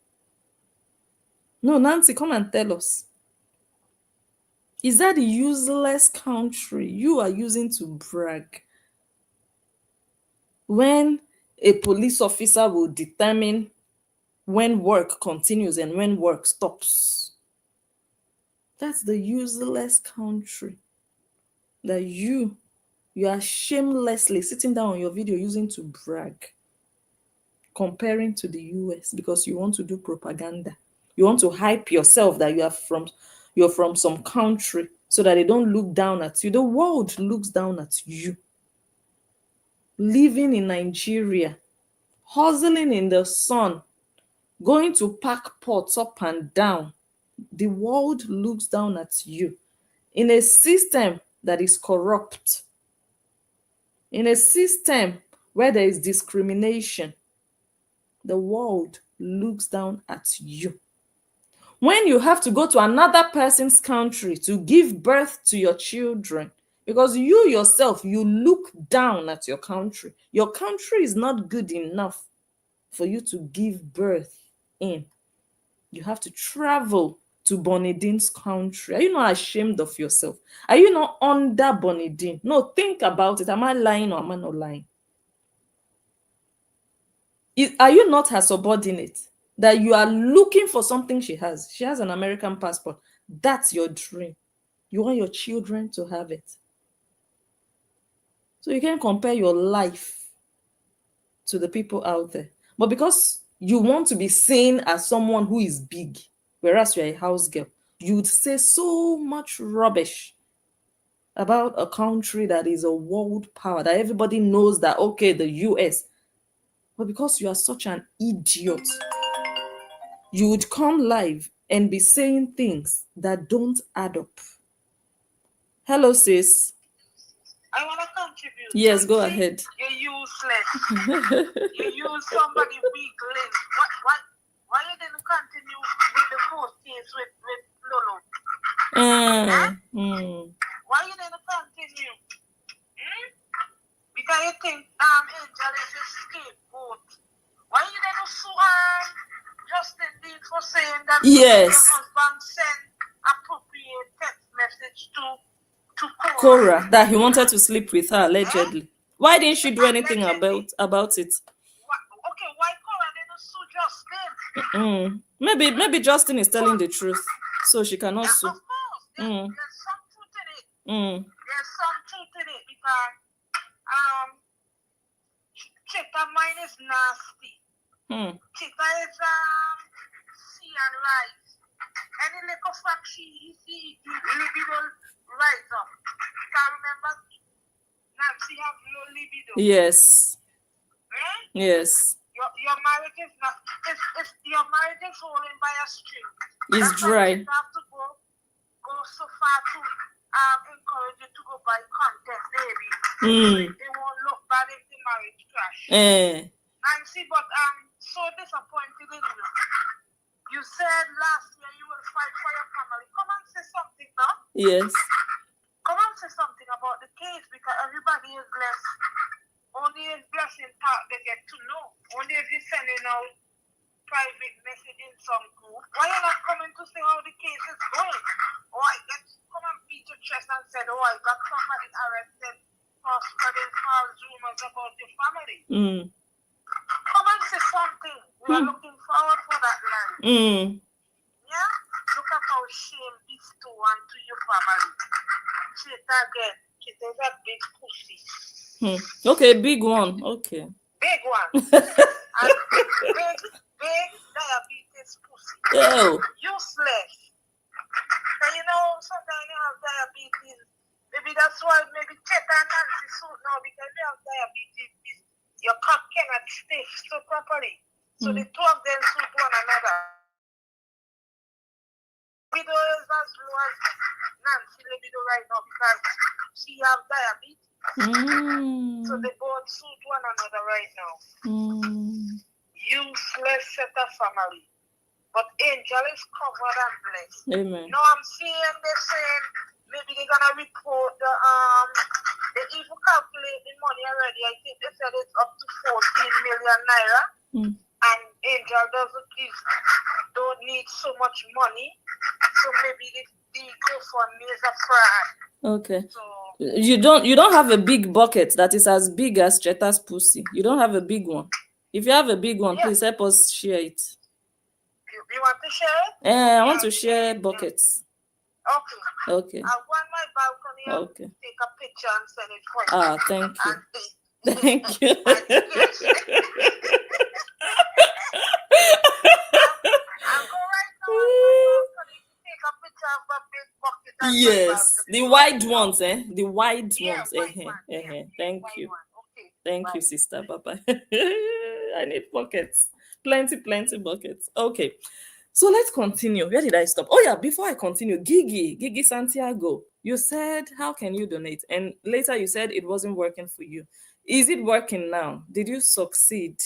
No, Nancy, come and tell us. Is that the useless country you are using to brag? When a police officer will determine when work continues and when work stops. That's the useless country that you are shamelessly sitting down on your video using to brag, comparing to the US because you want to do propaganda. You want to hype yourself that you're from some country so that they don't look down at you. The world looks down at you. Living in Nigeria, hustling in the sun, going to pack pots up and down. The world looks down at you in a system that is corrupt, in a system where there is discrimination. The world looks down at you. When you have to go to another person's country to give birth to your children, because you yourself, you look down at your country. Your country is not good enough for you to give birth in. You have to travel to Bonidin's country. Are you not ashamed of yourself? Are you not under Bonidin? No, think about it. Am I lying or am I not lying? Are you not her subordinate? That you are looking for something she has. She has an American passport. That's your dream. You want your children to have it. So you can compare your life to the people out there. But because you want to be seen as someone who is big, whereas you're a house girl, you would say so much rubbish about a country that is a world power, that everybody knows that, okay, the US. But because you are such an idiot, you would come live and be saying things that don't add up. Hello, sis. I want to contribute. Yes, go ahead. You're useless. You use somebody weak link. Why you didn't continue with the court case with Lolo? Why you didn't continue? Because you think Angel is a scapegoat. Why you didn't sue Justin Dean for saying that yes, your husband sent appropriate text message to Cora, that he wanted to sleep with her allegedly? Why didn't she do anything about it? Okay, why Cora didn't sue Justin? Maybe Justin is telling the truth, so she cannot sue. Of course, there's some truth in it. There's some truth in it because Chita mine is nasty. Chita is sea and rice. Any little fact she see libido rise up. Because remember, Nancy have no libido. Yes. Yes. Your marriage is not. If your marriage is holding by a string, it's dry. You have to go so far to encourage you to go by content, baby. They won't look bad if the marriage crash. Nancy, but so disappointed in you. You said last year you will fight for your family. Come and say something now. Yes. Come and say something about the case because everybody is blessed. Only if blessing part they get to know. Only if you're sending out private message in some group. Why are you not coming to say how the case is going? Or I get come and beat your chest and said, oh, I got somebody arrested for spreading false rumors about your family. Come and say something. We are looking forward for that line. Yeah? Look at how shame bestow onto your family. Chita again. Chita is a big pussy. Okay, big one. Okay. Big one. And big diabetes pussy. Oh. Useless. So you know, sometimes you have diabetes Maybe that's why maybe Cheta and Nancy suit now because they have diabetes. Your cock cannot stiff so properly. So the two of them suit one another. Libido is as low as Nancy libido right now because she have diabetes. So they both suit one another right now. Useless set of family. But Angel is covered and blessed. Amen. Now I'm seeing they saying maybe they're gonna report they even calculate the money already. I think they said it's up to 14 million naira. And Angel don't need so much money. So maybe the GoFundMe is a fraud. Okay. So you don't have a big bucket that is as big as Cheta's pussy. You don't have a big one. If you have a big one, please help us share it. You want to share it? I want to share buckets. Okay. I want my balcony to take a picture and send it for you. Thank you. Thank you. I'll go right now on my balcony to take a picture of a big bucket. Yes, the wide ones, The wide ones. Thank you. Okay. Thank you, sister. Bye-bye. I need buckets. Plenty buckets. Okay. So let's continue. Where did I stop? Oh yeah, before I continue, Gigi Santiago, you said, how can you donate? And later you said it wasn't working for you. Is it working now? Did you succeed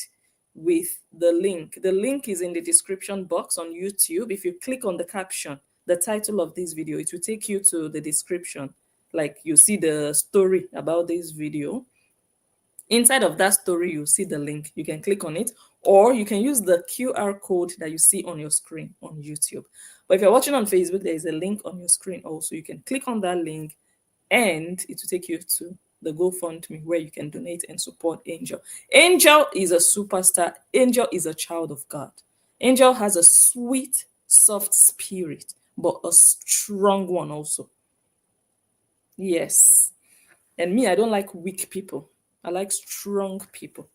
with the link? The link is in the description box on YouTube. If you click on the caption, the title of this video, it will take you to the description. Like you see the story about this video. Inside of that story, you see the link. You can click on it, or you can use the QR code that you see on your screen on YouTube. But if you're watching on Facebook, there is a link on your screen also. You can click on that link and it will take you to the GoFundMe where you can donate and support Angel. Angel is a superstar. Angel is a child of God. Angel has a sweet, soft spirit, but a strong one also. Yes. And me, I don't like weak people. I like strong people.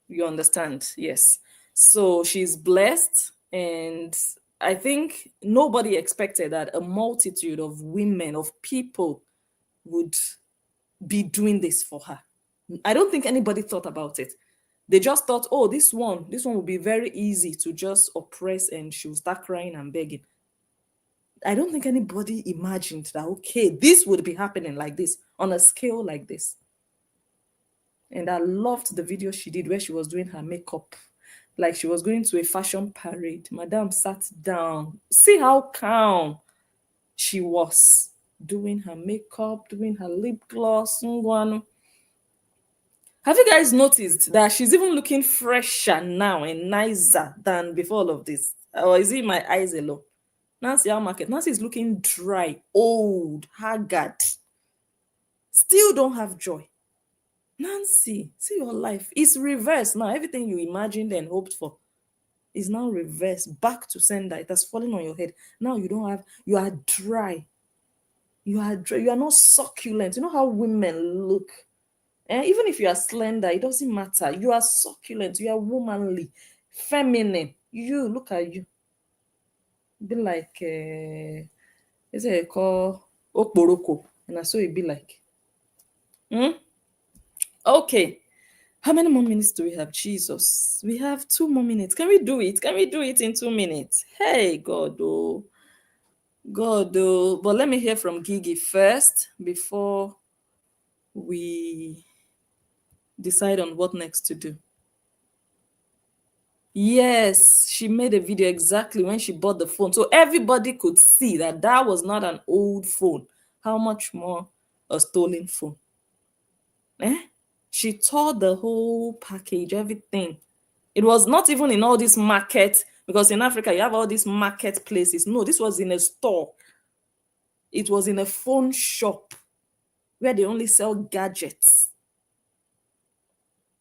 You understand? Yes. So she's blessed. And I think nobody expected that a multitude of women, of people would be doing this for her. I don't think anybody thought about it. They just thought, oh, this one will be very easy to just oppress and she'll start crying and begging. I don't think anybody imagined that, okay, this would be happening like this, on a scale like this. And I loved the video she did where she was doing her makeup. Like she was going to a fashion parade. Madame sat down. See how calm she was. Doing her makeup, doing her lip gloss. Have you guys noticed that she's even looking fresher now and nicer than before all of this? Or is it my eyes alone? Nancy Almarket. Nancy is looking dry, old, haggard. Still don't have joy. Nancy, see your life. It's reversed now. Everything you imagined and hoped for is now reversed. Back to sender. It has fallen on your head. Now you don't have, you are dry. You are dry. You are not succulent. You know how women look. Even if you are slender, it doesn't matter. You are succulent. You are womanly, feminine. You, look at you. Be like, is it called Okporoko? And so it be like. Okay. How many more minutes do we have? Jesus. We have 2 more minutes. Can we do it? Can we do it in 2 minutes? Hey, God, oh. God, oh. But let me hear from Gigi first before we decide on what next to do. Yes, she made a video exactly when she bought the phone. So everybody could see that that was not an old phone. How much more a stolen phone? She tore the whole package, everything. It was not even in all these markets, because in Africa, you have all these marketplaces. No, this was in a store. It was in a phone shop where they only sell gadgets.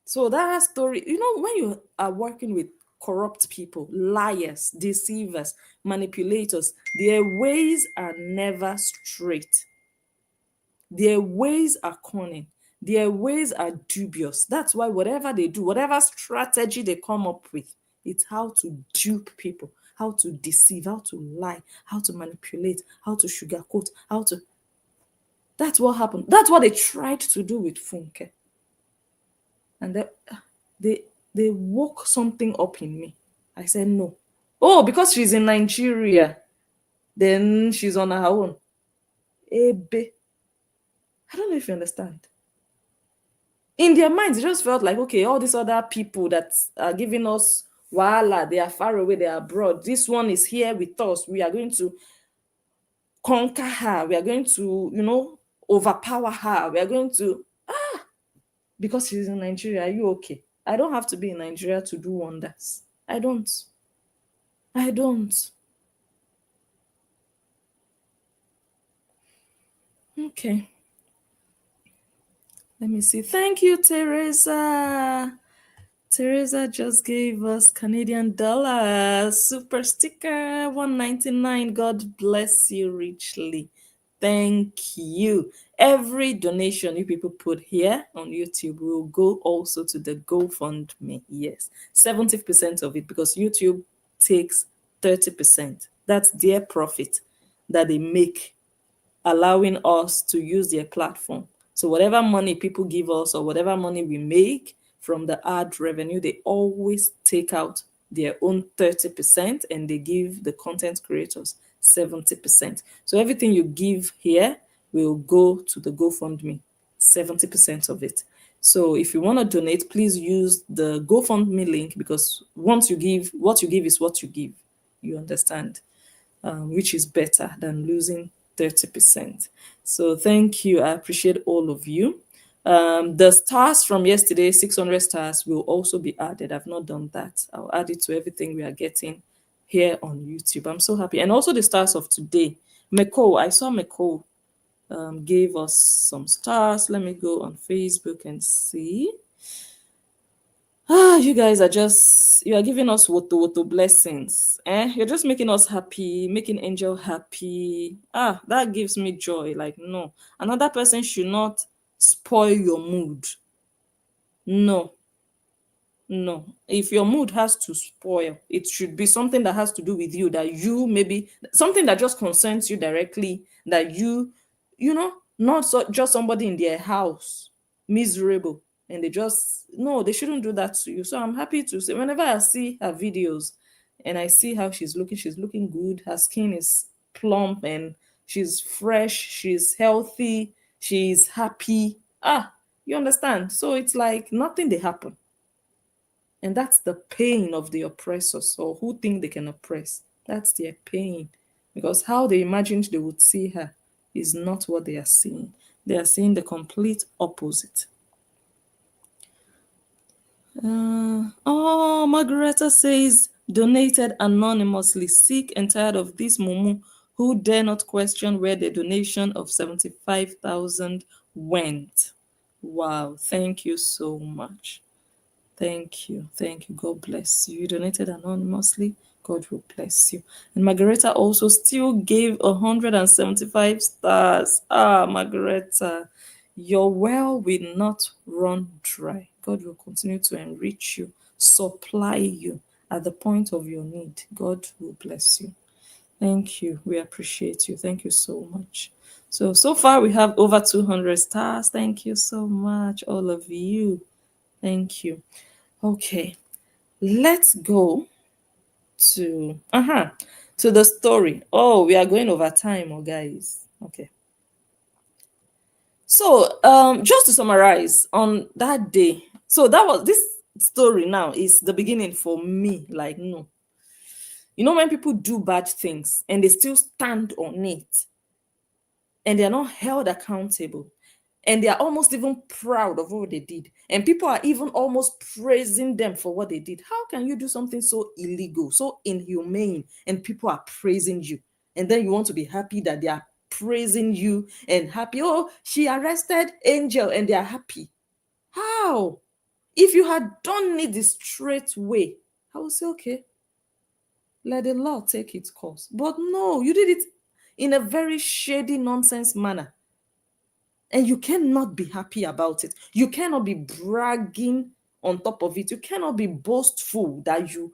So that story, when you are working with corrupt people, liars, deceivers, manipulators, their ways are never straight. Their ways are cunning. Their ways are dubious. That's why whatever they do, whatever strategy they come up with, it's how to dupe people, how to deceive, how to lie, how to manipulate, how to sugarcoat, how to... That's what happened. That's what they tried to do with Funke. And they they woke something up in me. I said no. Oh, because she's in Nigeria, then she's on her own. Ebe. I don't know if you understand. In their minds, it just felt like, okay, all these other people that are giving us wahala, they are far away, they are abroad. This one is here with us. We are going to conquer her. We are going to, overpower her. We are going to, because she's in Nigeria, are you okay? I don't have to be in Nigeria to do wonders. I don't. I don't. Okay. Let me see. Thank you, Teresa. Teresa just gave us Canadian dollar super sticker 199. God bless you richly. Thank you. Every donation you people put here on YouTube will go also to the GoFundMe. Yes, 70% of it, because YouTube takes 30%. That's their profit that they make allowing us to use their platform. So whatever money people give us or whatever money we make from the ad revenue, they always take out their own 30% and they give the content creators 70%. So everything you give here will go to the GoFundMe, 70% of it. So if you want to donate, please use the GoFundMe link, because once you give, what you give is what you give. You understand? Which is better than losing 30%. So thank you. I appreciate all of you. The stars from yesterday, 600 stars, will also be added. I've not done that. I'll add it to everything we are getting here on YouTube. I'm so happy. And also the stars of today. Meko, I saw Meko gave us some stars. Let me go on Facebook and see. You guys are just, you are giving us woto blessings. You're just making us happy, making Angel happy. That gives me joy. Like, no, another person should not spoil your mood. No, no. If your mood has to spoil, it should be something that has to do with you, that you, maybe something that just concerns you directly, that not just somebody in their house miserable, and they just, no, they shouldn't do that to you. So I'm happy to say, whenever I see her videos and I see how she's looking good, her skin is plump and she's fresh, she's healthy, she's happy. You understand? So it's like nothing they happen. And that's the pain of the oppressors, or who think they can oppress. That's their pain. Because how they imagined they would see her is not what they are seeing. They are seeing the complete opposite. Margareta says, donated anonymously, sick and tired of this mumu who dare not question where the donation of 75,000 went. Wow, thank you so much. Thank you. Thank you. God bless you. You donated anonymously. God will bless you. And Margareta also still gave 175 stars. Margareta, your well will not run dry. God will continue to enrich you, supply you at the point of your need. God will bless you. Thank you. We appreciate you. Thank you so much. So far we have over 200 stars. Thank you so much, all of you. Thank you. Okay, let's go to the story. Oh, we are going over time, guys. Okay. So, just to summarize, on that day, so that was this story now is the beginning for me. Like, no, when people do bad things and they still stand on it and they're not held accountable, and they are almost even proud of what they did, and people are even almost praising them for what they did. How can you do something so illegal, so inhumane, and people are praising you, and then you want to be happy that they are praising you and happy? Oh, she arrested Angel and they are happy. How? If you had done it the straight way, I would say, okay, let the law take its course. But no, you did it in a very shady nonsense manner. And you cannot be happy about it. You cannot be bragging on top of it. You cannot be boastful that you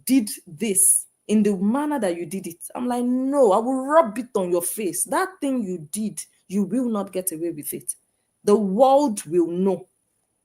did this in the manner that you did it. I'm like, no, I will rub it on your face. That thing you did, you will not get away with it. The world will know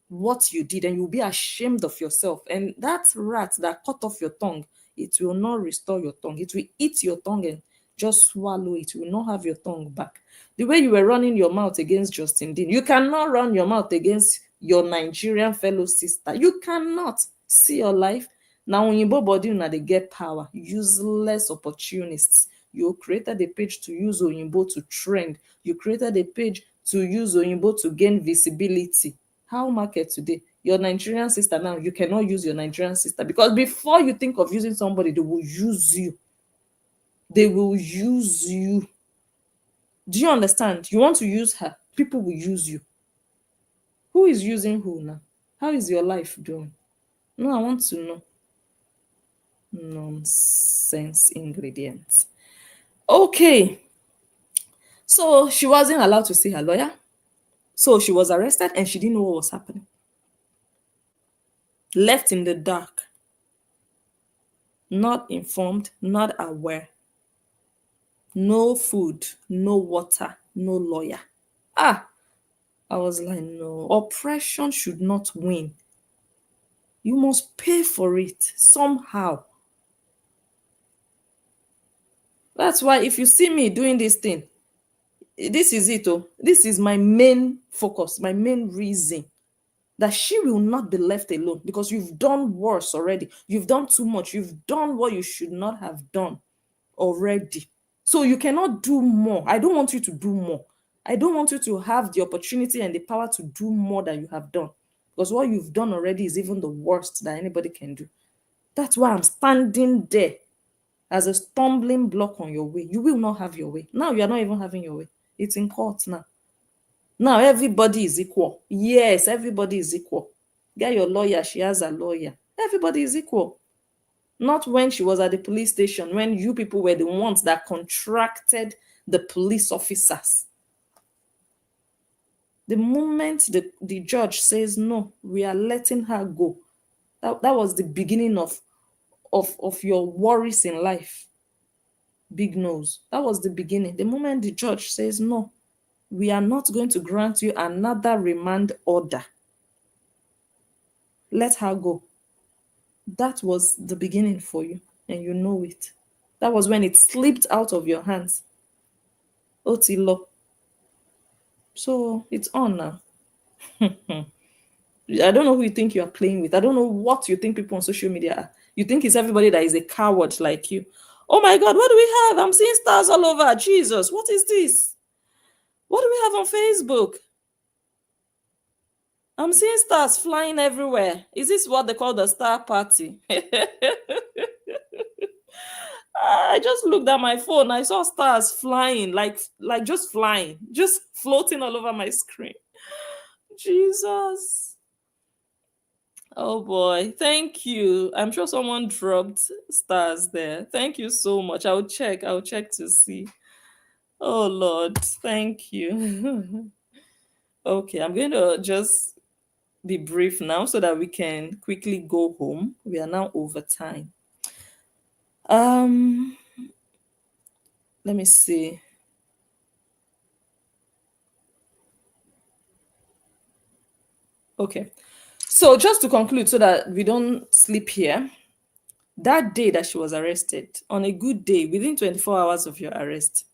what you did and you'll be ashamed of yourself. And that rat that cut off your tongue, it will not restore your tongue. It will eat your tongue and just swallow it. You will not have your tongue back. The way you were running your mouth against Justin Dean, you cannot run your mouth against your Nigerian fellow sister. You cannot. See your life. Now, when you body, now they get power. Useless opportunists. You created a page to use Oyinbo to trend. You created a page to use Oyinbo to gain visibility. How market today? Your Nigerian sister now, you cannot use your Nigerian sister because before you think of using somebody, they will use you. They will use you. Do you understand? You want to use her, people will use you. Who is using who now? How is your life doing? No, I want to know. Nonsense ingredients. Okay. So she wasn't allowed to see her lawyer. So she was arrested and she didn't know what was happening. Left in the dark. Not informed, not aware. No food, no water, no lawyer. Ah, I was like, no, oppression should not win. You must pay for it somehow. That's why if you see me doing this thing, this is it. Oh, this is my main focus, my main reason that she will not be left alone because you've done worse already. You've done too much. You've done what you should not have done already. So you cannot do more. I don't want you to do more. I don't want you to have the opportunity and the power to do more than you have done because what you've done already is even the worst that anybody can do. That's why I'm standing there as a stumbling block on your way. You will not have your way. Now you are not even having your way. It's in court now. Now everybody is equal. Yes, everybody is equal. Get your lawyer. She has a lawyer. Everybody is equal. Not when she was at the police station, when you people were the ones that contracted the police officers. The moment the judge says, no, we are letting her go, that was the beginning of your worries in life. Big nose. That was the beginning. The moment the judge says, no, we are not going to grant you another remand order, let her go. That was the beginning for you, and you know it. That was when it slipped out of your hands. Otilo. So it's on now. I don't know who you think you are playing with. I don't know what you think people on social media are. You think it's everybody that is a coward like you. Oh my God, what do we have? I'm seeing stars all over. Jesus, what is this? What do we have on Facebook? I'm seeing stars flying everywhere. Is this what they call the star party? I just looked at my phone. I saw stars flying, like just flying, just floating all over my screen. Jesus. Oh boy, thank you. I'm sure someone dropped stars there. Thank you so much. I'll check to see. Oh Lord, thank you. Okay, I'm going to just be brief now so that we can quickly go home. We are now over time. Let me see. Okay. So just to conclude so that we don't sleep here, that day that she was arrested, on a good day, within 24 hours of your arrest,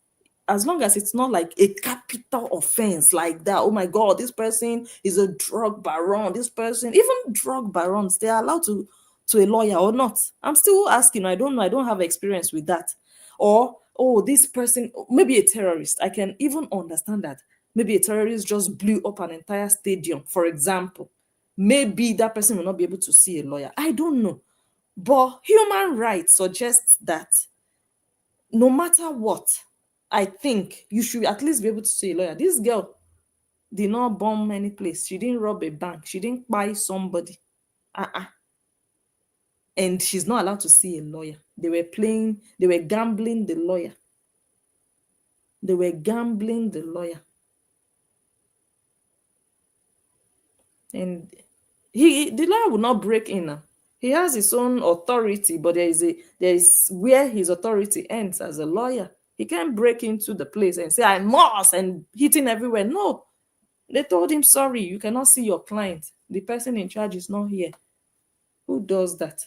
as long as it's not like a capital offense like that, oh my God, this person is a drug baron, this person, even drug barons, they are allowed to a lawyer or not. I'm still asking, I don't know, I don't have experience with that. Or, oh, this person, maybe a terrorist, I can even understand that. Maybe a terrorist just blew up an entire stadium, for example. Maybe that person will not be able to see a lawyer. I don't know. But human rights suggests that no matter what, I think you should at least be able to see a lawyer. This girl did not bomb any place. She didn't rob a bank. She didn't buy somebody. And she's not allowed to see a lawyer. They were gambling the lawyer. They were gambling the lawyer. And the lawyer will not break in now. He has his own authority, but there is where his authority ends as a lawyer. He can't break into the place and say, I must, and hitting everywhere. No. They told him, sorry, you cannot see your client. The person in charge is not here. Who does that?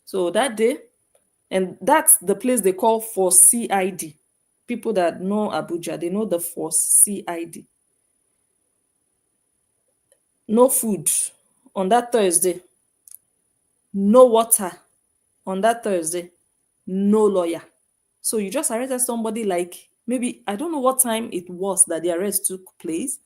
So that day, and that's the place they call Force CID. People that know Abuja, they know the Force CID. No food on that Thursday. No water on that Thursday. No lawyer. So you just arrested somebody like maybe, I don't know what time it was that the arrest took place.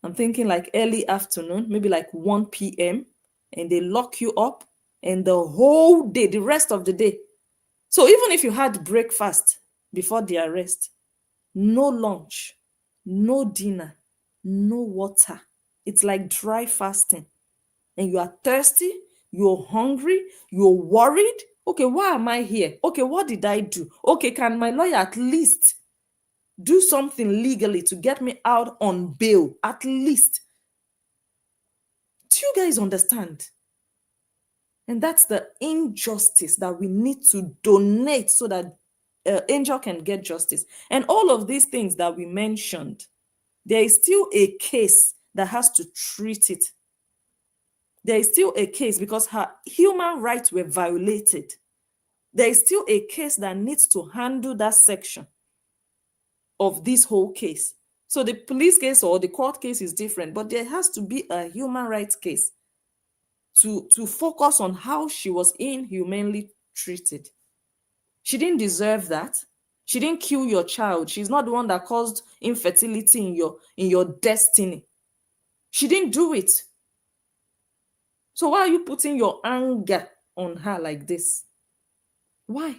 I'm thinking like early afternoon, maybe like 1 p.m. And they lock you up and the whole day, the rest of the day. So even if you had breakfast before the arrest, no lunch, no dinner, no water. It's like dry fasting. And you are thirsty, you're hungry, you're worried. Okay, why am I here? Okay, what did I do? Okay, can my lawyer at least do something legally to get me out on bail? At least. Do you guys understand? And that's the injustice that we need to donate so that Angel can get justice. And all of these things that we mentioned, there is still a case that has to treat it. There is still a case because her human rights were violated. There is still a case that needs to handle that section of this whole case. So the police case or the court case is different, but there has to be a human rights case to focus on how she was inhumanely treated. She didn't deserve that. She didn't kill your child. She's not the one that caused infertility in your destiny. She didn't do it. So why are you putting your anger on her like this? Why?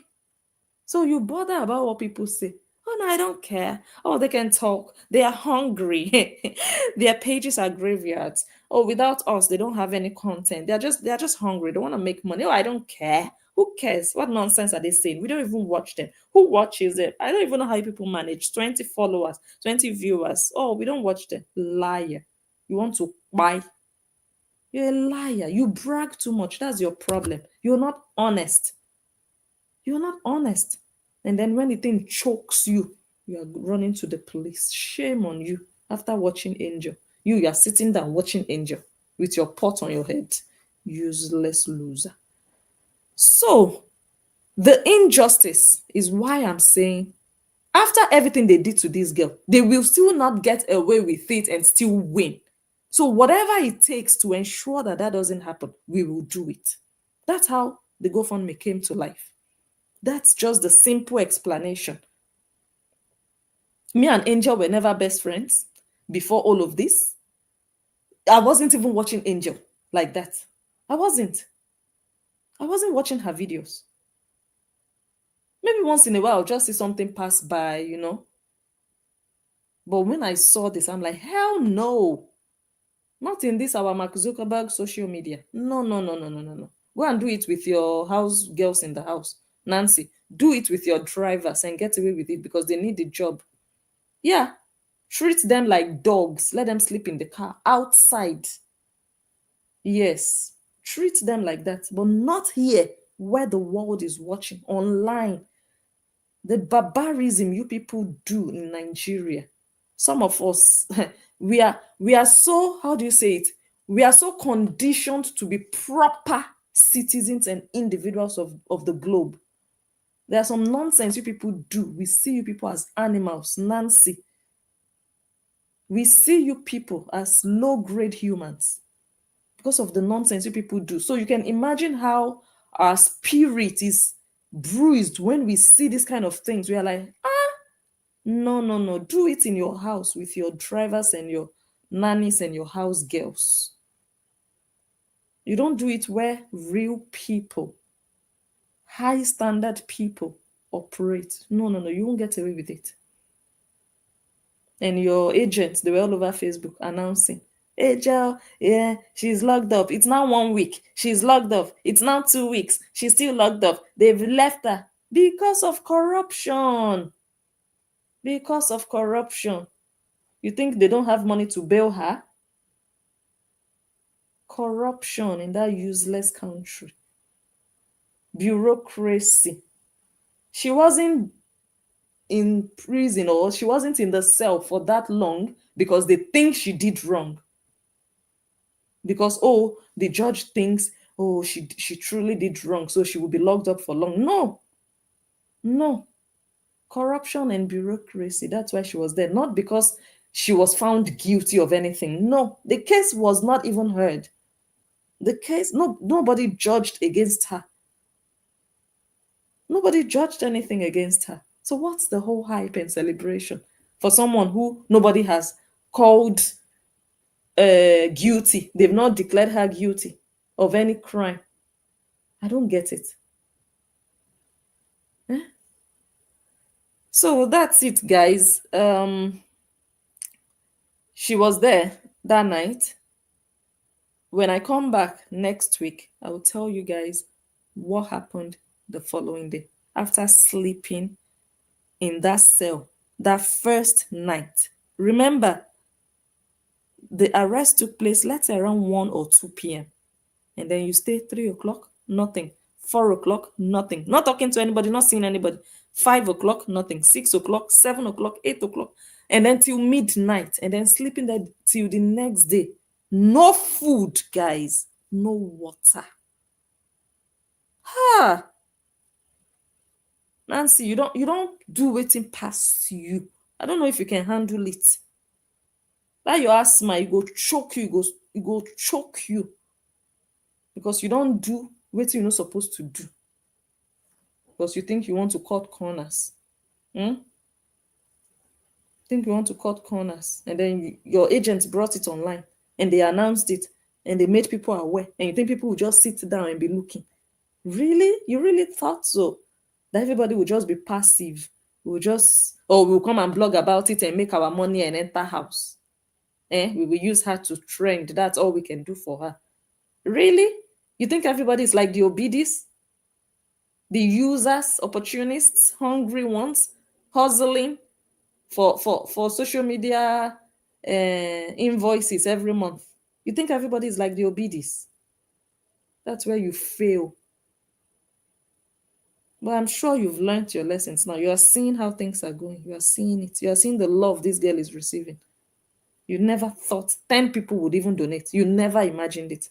So you bother about what people say. Oh no, I don't care. Oh, they can talk. They are hungry. Their pages are graveyards. Oh, without us, they don't have any content. They're just hungry. They want to make money. Oh, I don't care. Who cares? What nonsense are they saying? We don't even watch them. Who watches it? I don't even know how people manage 20 followers, 20 viewers. Oh, we don't watch them. Liar. You want to buy? You're a liar. You brag too much. That's your problem. You're not honest. You're not honest. And then when the thing chokes you, you are running to the police. Shame on you after watching Angel. You are sitting down watching Angel with your pot on your head. Useless loser. So, the injustice is why I'm saying after everything they did to this girl, they will still not get away with it and still win. So, whatever it takes to ensure that that doesn't happen, we will do it. That's how the GoFundMe came to life. That's just the simple explanation. Me and Angel were never best friends before all of this. I wasn't even watching Angel like that. I wasn't. I wasn't watching her videos. Maybe once in a while, I'll just see something pass by. But when I saw this, I'm like, hell no. Not in this our Mark Zuckerberg social media. No, no, no, no, no, no, no. Go and do it with your house girls in the house. Nancy, do it with your drivers and get away with it because they need the job. Yeah, treat them like dogs. Let them sleep in the car outside. Yes, treat them like that, but not here where the world is watching online. The barbarism you people do in Nigeria. Some of us, we are so, how do you say it? We are so conditioned to be proper citizens and individuals of the globe. There are some nonsense you people do. We see you people as animals. Nancy, we see you people as low-grade humans because of the nonsense you people do. So you can imagine how our spirit is bruised when we see this kind of things. We are like, no, no, no. Do it in your house with your drivers and your nannies and your house girls. You don't do it where real people, high standard people operate. No, no, no. You won't get away with it. And your agents, they were all over Facebook announcing, Angel, yeah, she's locked up. It's now 1 week. She's locked up. It's now 2 weeks. She's still locked up. They've left her because of corruption. Because of corruption. You think they don't have money to bail her? Corruption in that useless country. Bureaucracy. She wasn't in prison, or she wasn't in the cell for that long because they think she did wrong. Because, oh, the judge thinks, oh, she truly did wrong, so she will be locked up for long. No, no. Corruption and bureaucracy. That's why she was there. Not because she was found guilty of anything. No, the case was not even heard. The case, no, nobody judged against her. Nobody judged anything against her. So what's the whole hype and celebration for someone who nobody has called guilty? They've not declared her guilty of any crime. I don't get it. Eh? So that's it, guys. She was there that night. When I come back next week, I will tell you guys what happened the following day after sleeping in that cell that first night. Remember, the arrest took place, let's say around 1 or 2 p.m. And then you stay 3 o'clock, nothing. 4 o'clock, nothing. Not talking to anybody, not seeing anybody. 5 o'clock, nothing. 6 o'clock, 7 o'clock, 8 o'clock, and then till midnight, and then sleeping there till the next day. No food, guys. No water. Ah, Nancy, you don't do waiting past you. I don't know if you can handle it. That your asthma, it go choke you, it go choke you because you don't do what you're not supposed to do because you think you want to cut corners. Hmm? Think you want to cut corners, and then your agents brought it online and they announced it and they made people aware, and you think people will just sit down and be looking? Really? You really thought so? That everybody will just be passive? We'll just, or we'll come and blog about it and make our money and enter house? We will use her to trend. That's all we can do for her. Really? You think everybody is like the obedis? The users, opportunists, hungry ones, hustling for social media invoices every month? You think everybody is like the obedis? That's where you fail. But I'm sure you've learned your lessons now. You are seeing how things are going. You are seeing it. You are seeing the love this girl is receiving. You never thought 10 people would even donate. You never imagined it.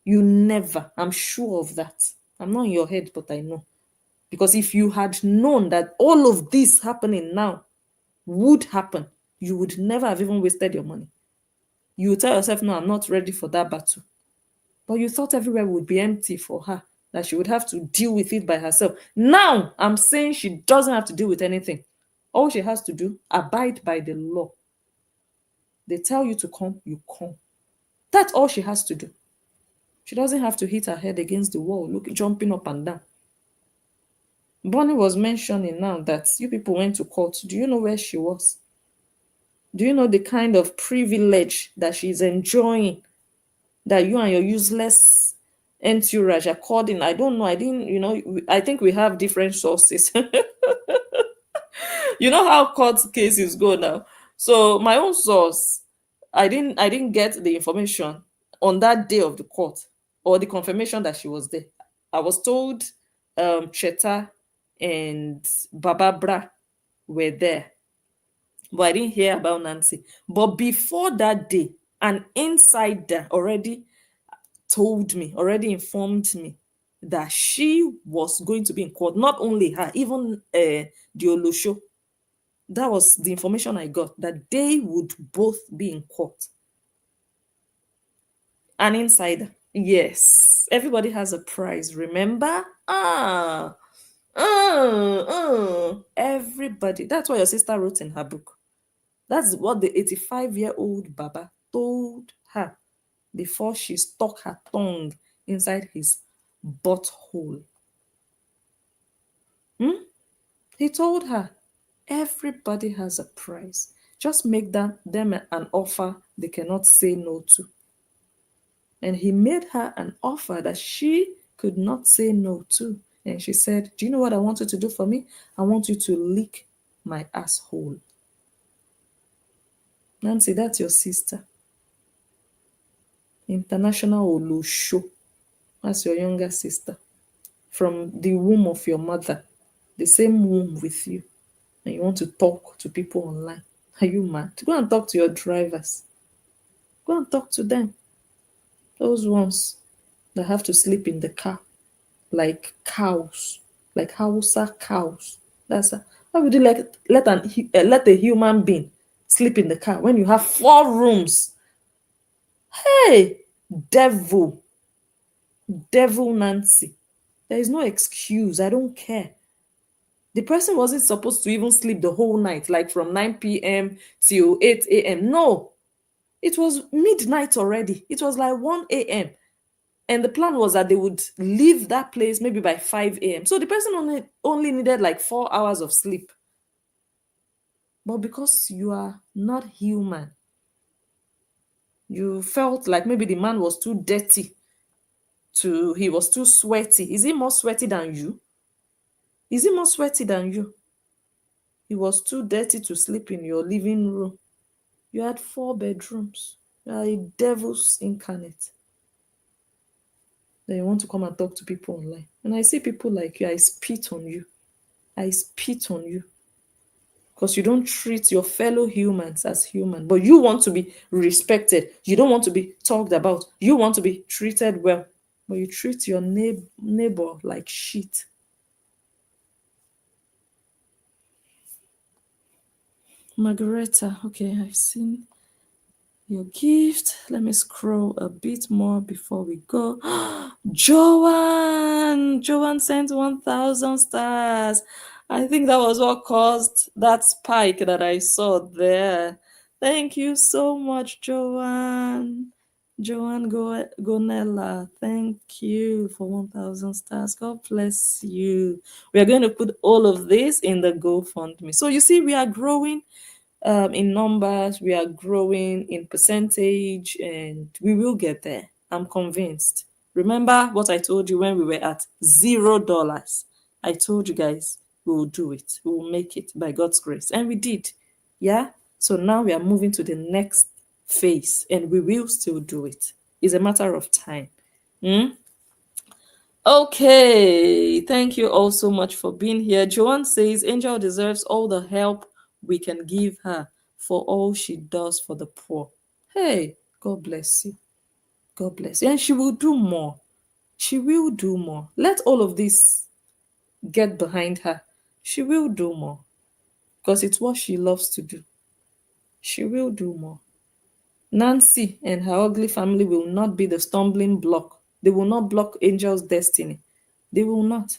You never. I'm sure of that. I'm not in your head, but I know. Because if you had known that all of this happening now would happen, you would never have even wasted your money. You would tell yourself, no, I'm not ready for that battle. But you thought everywhere would be empty for her, that she would have to deal with it by herself. Now, I'm saying she doesn't have to deal with anything. All she has to do, abide by the law. They tell you to come, you come. That's all she has to do. She doesn't have to hit her head against the wall, look, jumping up and down. Bonnie was mentioning now that you people went to court. Do you know where she was? Do you know the kind of privilege that she's enjoying, that you and your useless entourage are calling? I don't know. I didn't, I think we have different sources. You know how court cases go now. So my own source, I didn't get the information on that day of the court or the confirmation that she was there. I was told Cheta and Baba Bra were there, but I didn't hear about Nancy. But before that day, an insider already informed me that she was going to be in court. Not only her, even the Olosho. That was the information I got, that they would both be in court. An insider. Yes. Everybody has a prize, remember? Everybody. That's what your sister wrote in her book. That's what the 85-year-old Baba told her before she stuck her tongue inside his butthole. He told her, everybody has a price. Just make them an offer they cannot say no to. And he made her an offer that she could not say no to. And she said, do you know what I want you to do for me? I want you to lick my asshole. Nancy, that's your sister. International Olusho. That's your younger sister. From the womb of your mother. the same womb with you, and you want to talk to people online. Are you mad? Go and talk to your drivers. Go and talk to them. Those ones that have to sleep in the car like cows, like Hausa cows. That's how would you like let a human being sleep in the car when you have 4 rooms? Hey, devil, devil Nancy. There is no excuse. I don't care. The person wasn't supposed to even sleep the whole night, like from 9 p.m. till 8 a.m. No, it was midnight already. It was like 1 a.m. And the plan was that they would leave that place maybe by 5 a.m. So the person only needed like 4 hours of sleep. But because you are not human, you felt like maybe the man was too dirty he was too sweaty. Is he more sweaty than you? Is he more sweaty than you? He was too dirty to sleep in your living room. You had 4 bedrooms. You are a devil's incarnate. Then you want to come and talk to people online. And I see people like you, I spit on you. I spit on you. Because you don't treat your fellow humans as human, but you want to be respected. You don't want to be talked about. You want to be treated well, but you treat your neighbor like shit. Margareta, okay, I've seen your gift. Let me scroll a bit more before we go. Joanne sent 1,000 stars. I think that was what caused that spike that I saw there. Thank you so much, Joanne. Joanne Gonella, thank you for 1,000 stars. God bless you. We are going to put all of this in the GoFundMe. So you see, we are growing in numbers, we are growing in percentage, and we will get there. I'm convinced. Remember what I told you when we were at $0? I told you guys we will do it. We will make it by God's grace. And we did. Yeah? So now we are moving to the next phase, and we will still do it. It's a matter of time. Hmm? Okay, thank you all so much for being here. Joanne says Angel deserves all the help we can give her for all she does for the poor. Hey, God bless you. God bless you. And she will do more. She will do more. Let all of this get behind her. She will do more because it's what she loves to do. She will do more. Nancy and her ugly family will not be the stumbling block. They will not block Angel's destiny. They will not.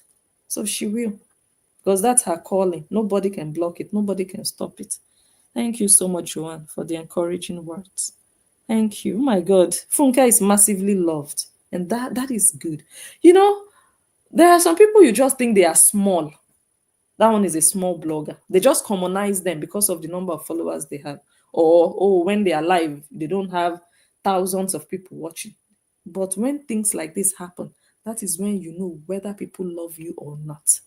So she will. Because that's her calling. Nobody can block it. Nobody can stop it. Thank you so much, Joanne, for the encouraging words. Thank you. Oh my God. Funke is massively loved. And that is good. You know, there are some people you just think they are small. That one is a small blogger. They just commonize them because of the number of followers they have. Or, oh, when they are live, they don't have thousands of people watching. But when things like this happen, that is when you know whether people love you or not.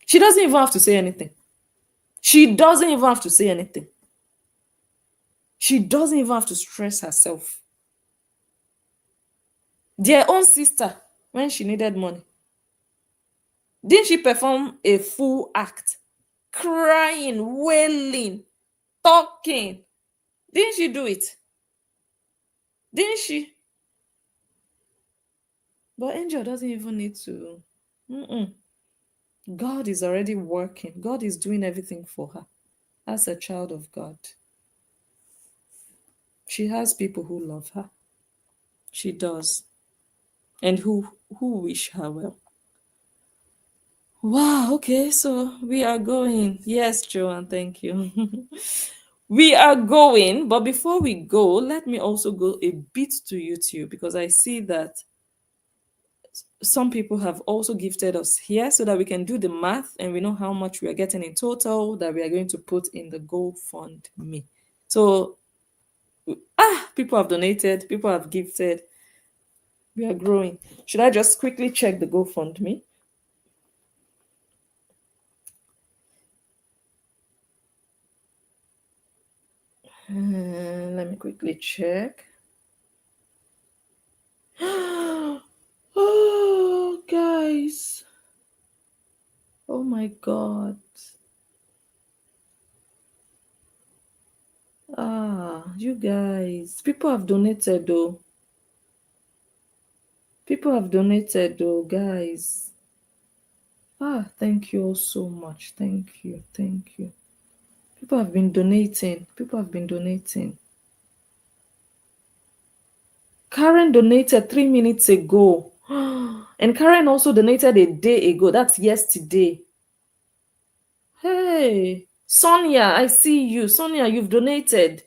She doesn't even have to say anything. She doesn't even have to say anything. She doesn't even have to stress herself. Their own sister, when she needed money, didn't she perform a full act? Crying, wailing, talking. Didn't she do it? Didn't she? But Angel doesn't even need to. Mm-mm. God is already working. God is doing everything for her. As a child of God, she has people who love her. She does. And who wish her well. Wow, okay, so we are going. Yes, Joanne, thank you. We are going, but before we go, let me also go a bit to YouTube because I see that some people have also gifted us here so that we can do the math and we know how much we are getting in total that we are going to put in the GoFundMe. So, people have donated, people have gifted. We are growing. Should I just quickly check the GoFundMe? Let me quickly check. Oh, guys. my God. You guys, people have donated though. People have donated though, guys. Thank you all so much. Thank you. Thank you. People have been donating. People have been donating. Karen donated 3 minutes ago. And Karen also donated a day ago. That's yesterday. Hey, Sonia, I see you. Sonia, you've donated.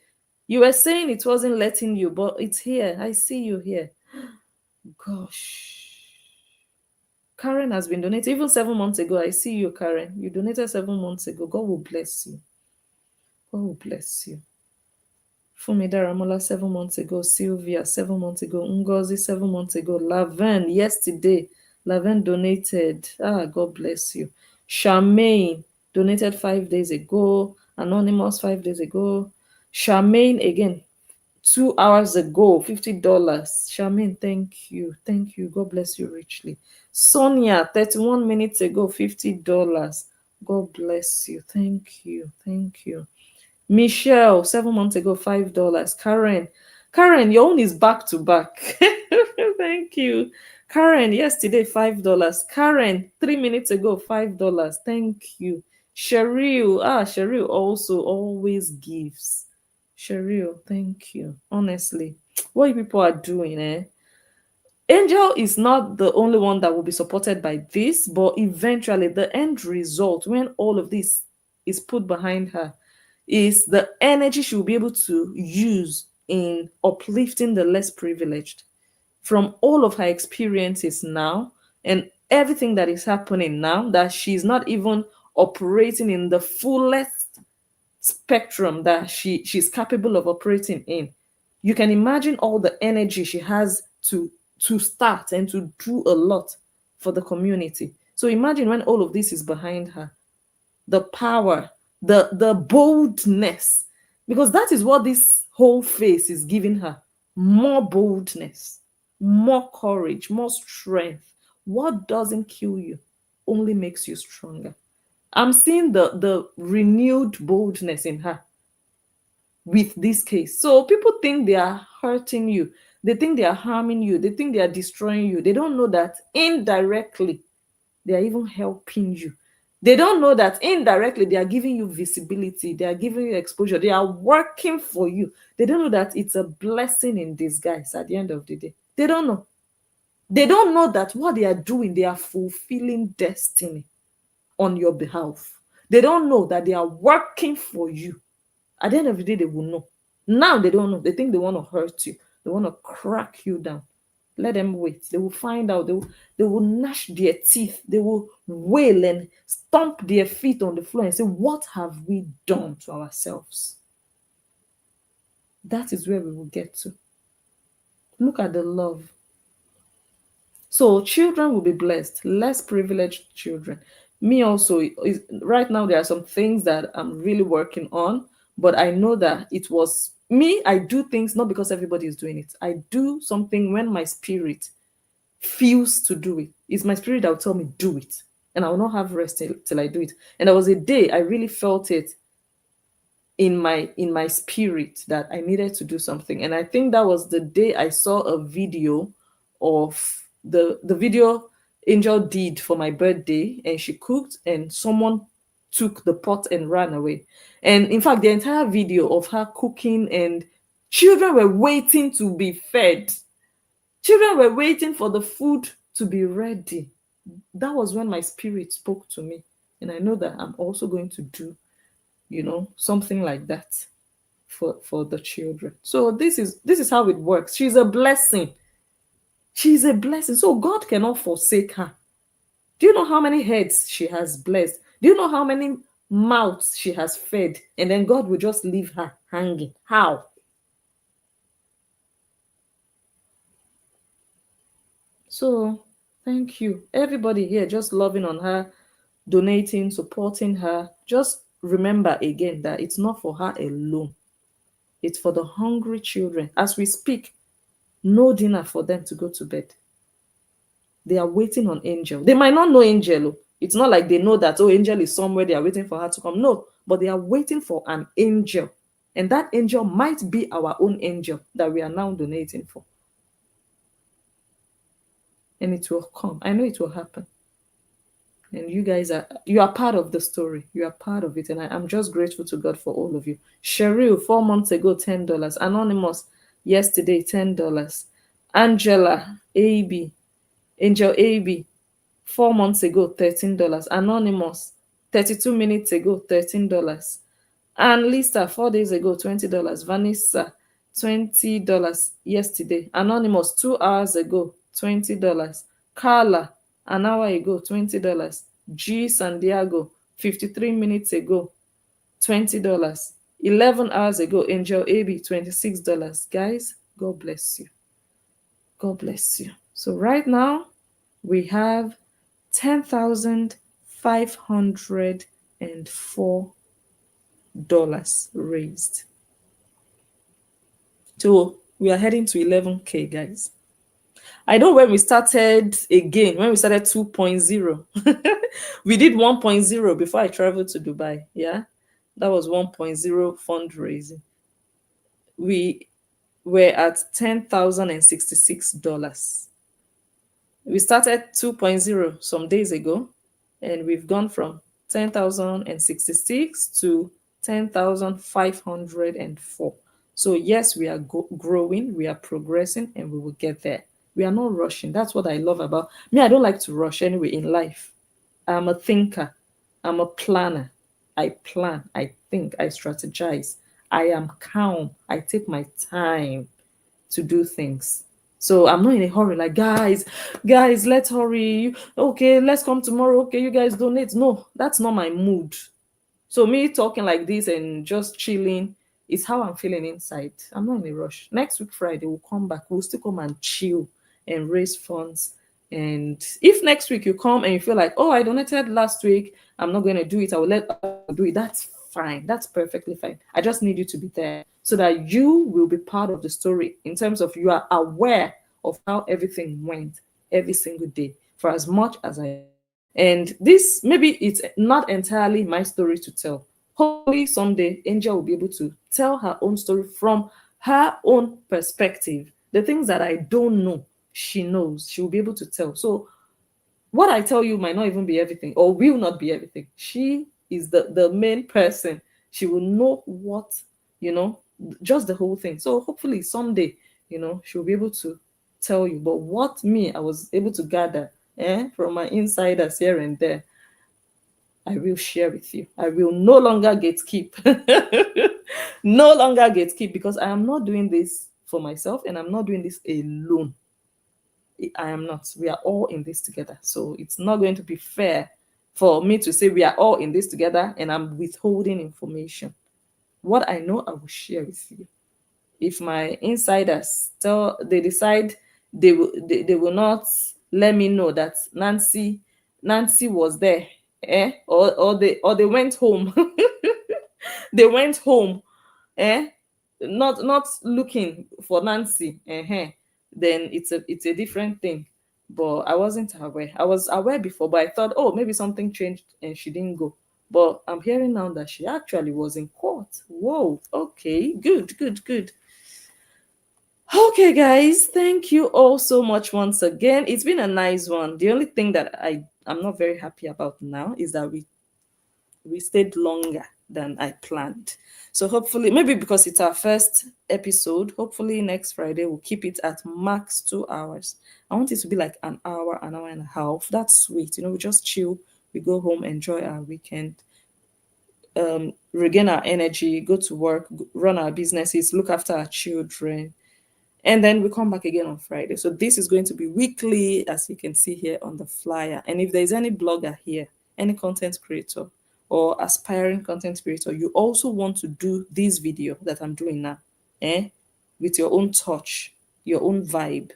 You were saying it wasn't letting you, but it's here. I see you here. Gosh. Karen has been donated even 7 months ago. I see you, Karen. You donated 7 months ago. God will bless you. God will bless you. Fumida Ramola 7 months ago. Sylvia 7 months ago. Ngozi 7 months ago. Laven yesterday. Laven donated. God bless you. Charmaine donated 5 days ago. Anonymous 5 days ago. Charmaine again 2 hours ago, $50. Charmaine, thank you. Thank you. God bless you richly. Sonia, 31 minutes ago, $50. God bless you. Thank you. Thank you. Michelle, 7 months ago, $5. Karen, your own is back to back. Thank you. Karen, yesterday, $5. Karen, 3 minutes ago, $5. Thank you. Cheryl also always gives. Cheryl, thank you. Honestly, what you people are doing, eh? Angel is not the only one that will be supported by this, but eventually the end result, when all of this is put behind her, is the energy she will be able to use in uplifting the less privileged from all of her experiences now and everything that is happening now, that she's not even operating in the fullest spectrum that she's capable of operating in. You can imagine all the energy she has to start and to do a lot for the community. So imagine when all of this is behind her, the power, the boldness, because that is what this whole phase is giving her. More boldness, more courage, more strength. What doesn't kill you only makes you stronger. I'm seeing the renewed boldness in her with this case. So people think they are hurting you, they think they are harming you, they think they are destroying you. They don't know that indirectly they are even helping you. They don't know that indirectly they are giving you visibility, they are giving you exposure, they are working for you. They don't know that it's a blessing in disguise at the end of the day. They don't know. They don't know that what they are doing, they are fulfilling destiny on your behalf. They don't know that they are working for you. At the end of the day, they will know. Now they don't know. They think they want to hurt you. They want to crack you down. Let them wait. They will find out. They will gnash their teeth. They will wail and stomp their feet on the floor and say, what have we done to ourselves? That is where we will get to. Look at the love. So children will be blessed, less privileged children. Me also, right now there are some things that I'm really working on, but I know that it was me. I do things not because everybody is doing it. I do something when my spirit feels to do it. It's my spirit that will tell me, do it. And I will not have rest till I do it. And there was a day I really felt it in my spirit that I needed to do something. And I think that was the day I saw a video of the video Angel did for my birthday, and she cooked and someone took the pot and ran away. And in fact, the entire video of her cooking, and children were waiting to be fed. Children were waiting for the food to be ready. That was when my spirit spoke to me. And I know that I'm also going to do, something like that for the children. So this is how it works. She's a blessing. She's a blessing. So God cannot forsake her. Do you know how many heads she has blessed? Do you know how many mouths she has fed? And then God will just leave her hanging. How? So thank you. Everybody here just loving on her, donating, supporting her. Just remember again that it's not for her alone. It's for the hungry children. As we speak, no dinner for them to go to bed. They are waiting on Angel. They might not know Angel. It's not like they know that, oh, Angel is somewhere, they are waiting for her to come. No, but they are waiting for an angel. And that angel might be our own angel that we are now donating for. And it will come. I know it will happen. And you are part of the story. You are part of it. And I'm just grateful to God for all of you. Cheryl, 4 months ago, $10. Anonymous, yesterday, $10. Angela, AB, Angel AB, 4 months ago, $13. Anonymous, 32 minutes ago, $13. And Lisa, 4 days ago, $20. Vanessa, $20 yesterday. Anonymous, 2 hours ago, $20. Carla, an hour ago, $20. G Santiago, 53 minutes ago, $20. 11 hours ago, Angel AB, $26. Guys, God bless you. God bless you. So right now, we have $10,504 raised. So we are heading to 11K, guys. I know when we started again, when we started 2.0, we did 1.0 before I traveled to Dubai. Yeah, that was 1.0 fundraising. We were at $10,066. We started 2.0 some days ago, and we've gone from 10,066 to 10,504. So yes, we are growing, we are progressing, and we will get there. We are not rushing. That's what I love about me. I don't like to rush anyway in life. I'm a thinker. I'm a planner. I plan, I think, I strategize. I am calm. I take my time to do things. So I'm not in a hurry, like, guys, let's hurry. Okay, let's come tomorrow. Okay, you guys donate. No, that's not my mood. So me talking like this and just chilling is how I'm feeling inside. I'm not in a rush. Next week, Friday, we'll come back. We'll still come and chill and raise funds. And if next week you come and you feel like, oh, I donated last week, I'm not going to do it, I will let others do it. That's fine. That's perfectly fine. I just need you to be there so that you will be part of the story in terms of you are aware of how everything went every single day for as much as I. And this, maybe it's not entirely my story to tell. Hopefully someday Angel will be able to tell her own story from her own perspective. The things that I don't know, she knows. She will be able to tell. So what I tell you might not even be everything or will not be everything. She is the main person. She will know what, just the whole thing. So hopefully someday, she'll be able to tell you. But what me, I was able to gather from my insiders here and there, I will share with you. I will no longer gatekeep. No longer gatekeep, because I am not doing this for myself and I'm not doing this alone. I am not. We are all in this together. So it's not going to be fair for me to say we are all in this together and I'm withholding information. What I know, I will share with you. If my insiders decide they will not let me know that Nancy was there, or they went home. They went home, not looking for Nancy, then it's a different thing. But I wasn't aware. I was aware before, but I thought, oh, maybe something changed and she didn't go. But I'm hearing now that she actually was in court. Whoa, okay, good. Okay, guys, thank you all so much once again. It's been a nice one. The only thing that I'm not very happy about now is that we stayed longer than I planned. So hopefully, maybe because it's our first episode, hopefully next Friday we'll keep it at max 2 hours. I want it to be like an hour and a half. That's sweet. We just chill, we go home, enjoy our weekend, regain our energy, go to work, run our businesses, look after our children, and then we come back again on Friday. So this is going to be weekly, as you can see here on the flyer. And if there's any blogger here, any content creator or aspiring content creator, you also want to do this video that I'm doing now, with your own touch, your own vibe,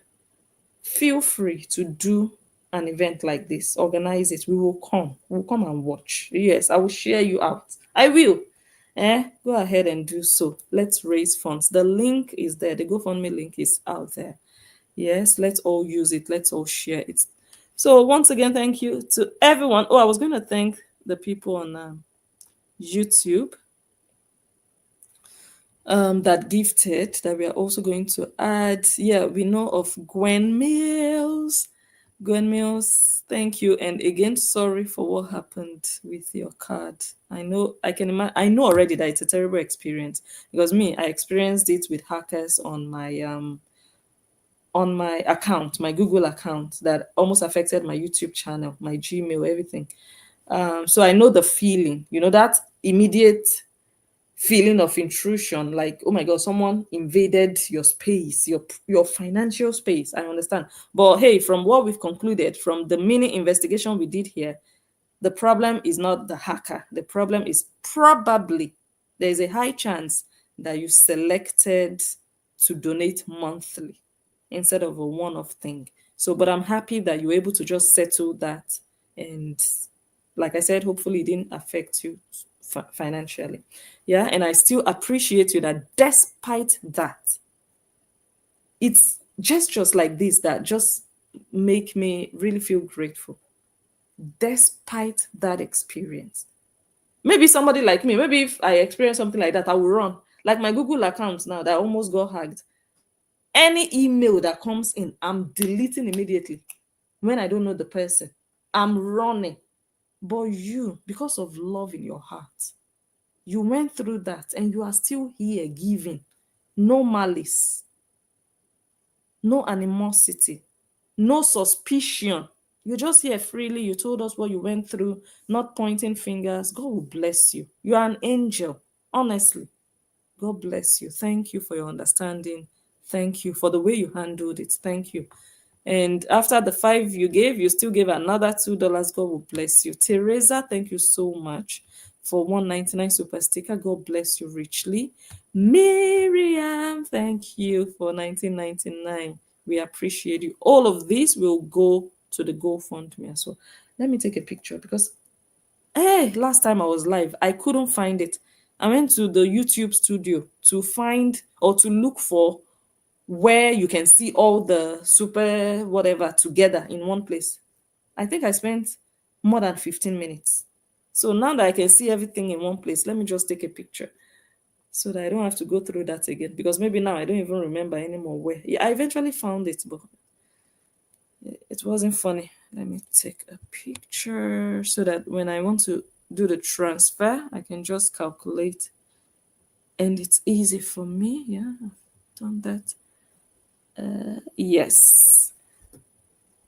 feel free to do an event like this. Organize it. We'll come and watch. Yes, I will share you out. I will. Go ahead and do so. Let's raise funds. The link is there. The GoFundMe link is out there. Yes, let's all use it. Let's all share it. So once again, thank you to everyone. Oh, I was going to thank the people on YouTube that gifted, that we are also going to add. Yeah, we know of Gwen Mills. Gwen Mills, thank you. And again, sorry for what happened with your card. I know I can imagine. I know already that it's a terrible experience because me, I experienced it with hackers on my account, my Google account, that almost affected my YouTube channel, my Gmail, everything. So I know the feeling, that immediate feeling of intrusion, like, oh my god, someone invaded your space, your financial space. I understand. But hey, from what we've concluded from the mini investigation we did here, the problem is not the hacker. The problem is probably there's a high chance that you selected to donate monthly instead of a one-off thing. So, but I'm happy that you were able to just settle that. And like I said, hopefully it didn't affect you financially. Yeah. And I still appreciate you that despite that, it's gestures like this that just make me really feel grateful despite that experience. Maybe somebody like me, maybe if I experience something like that, I will run. Like my Google account now that almost got hacked. Any email that comes in, I'm deleting immediately when I don't know the person. I'm running. But you, because of love in your heart, you went through that and you are still here giving. No malice, no animosity, no suspicion. You're just here freely. You told us what you went through, not pointing fingers. God will bless you. You are an angel, honestly. God bless you. Thank you for your understanding. Thank you for the way you handled it. Thank you. And after the five you gave, you still gave another $2. God will bless you. Teresa, thank you so much for 199 super sticker. God bless you richly. Miriam, thank you for 1999. We appreciate you. All of this will go to the GoFundMe as well. Let me take a picture because last time I was live, I couldn't find it. I went to the YouTube studio to find or to look for where you can see all the super whatever together in one place. I think I spent more than 15 minutes. So now that I can see everything in one place, let me just take a picture so that I don't have to go through that again. Because maybe now I don't even remember anymore where. Yeah, I eventually found it, but it wasn't funny. Let me take a picture so that when I want to do the transfer, I can just calculate and it's easy for me. Yeah, I've done that. Yes.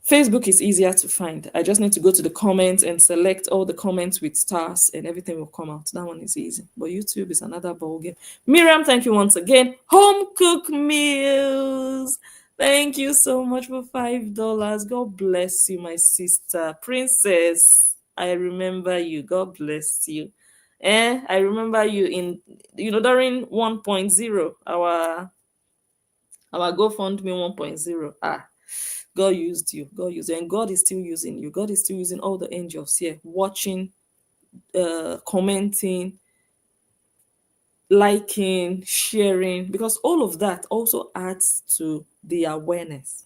Facebook is easier to find. I just need to go to the comments and select all the comments with stars and everything will come out. That one is easy. But YouTube is another ball game. Miriam, thank you once again. Home cooked meals. Thank you so much for $5. God bless you, my sister. Princess, I remember you. God bless you. I remember you in during 1.0, our GoFundMe 1.0. God used you. God used you. And God is still using you. God is still using all the angels here, watching, commenting, liking, sharing, because all of that also adds to the awareness.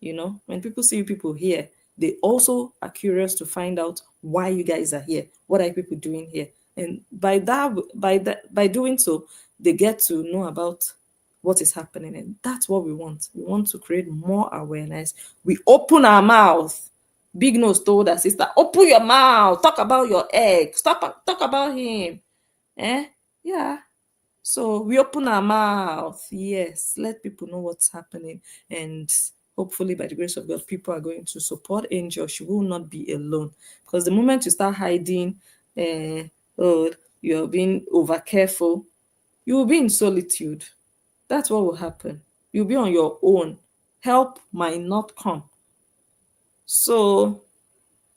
When people see people here, they also are curious to find out why you guys are here. What are people doing here? And by doing so, they get to know about what is happening. And that's what we want. We want to create more awareness. We open our mouth. Big Nose told her sister, open your mouth, talk about your egg, stop talk about him. Yeah. So we open our mouth. Yes, let people know what's happening. And hopefully, by the grace of God, people are going to support Angel. She will not be alone. Because the moment you start hiding, oh, you're being over careful, you will be in solitude. That's what will happen. You'll be on your own. Help might not come. So,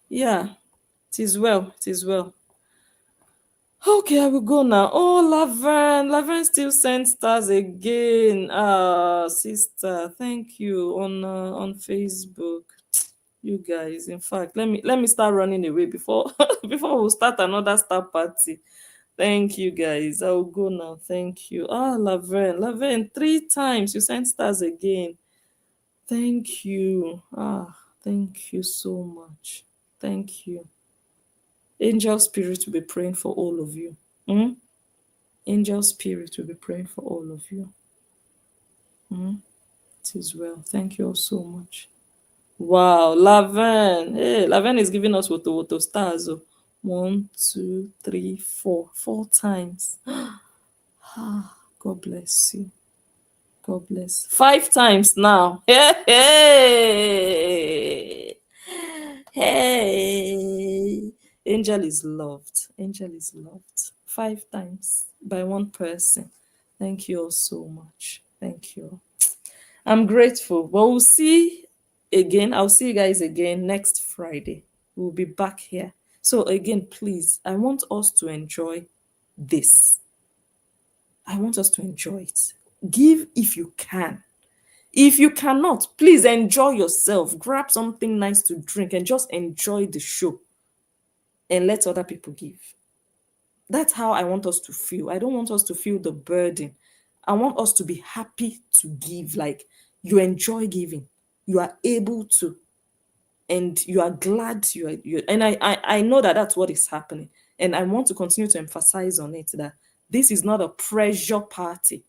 yeah, it is well. It is well. Okay, I will go now. Oh, Laverne. Laverne still sends stars again. Sister, thank you on Facebook. You guys, in fact, let me start running away before before we start another star party. Thank you guys. I will go now. Thank you. Laverne. Laverne, 3 times you sent stars again. Thank you. Thank you so much. Thank you. Angel Spirit will be praying for all of you. Hmm? Angel Spirit will be praying for all of you. It is well. Thank you all so much. Wow, Laven. Hey, Laven is giving us woto stars. Oh. 1, 2, 3, 4. 4 times. God bless you. God bless. 5 times now. Hey, hey. Hey. Angel is loved. Angel is loved. 5 times by one person. Thank you all so much. Thank you. I'm grateful. But we'll see again. I'll see you guys again next Friday. We'll be back here. So, again, please, I want us to enjoy this. I want us to enjoy it. Give if you can. If you cannot, please enjoy yourself. Grab something nice to drink and just enjoy the show and let other people give. That's how I want us to feel. I don't want us to feel the burden. I want us to be happy to give. Like you enjoy giving, you are able to, and you are glad you. And I know that that's what is happening, and I want to continue to emphasize on it that this is not a pressure party.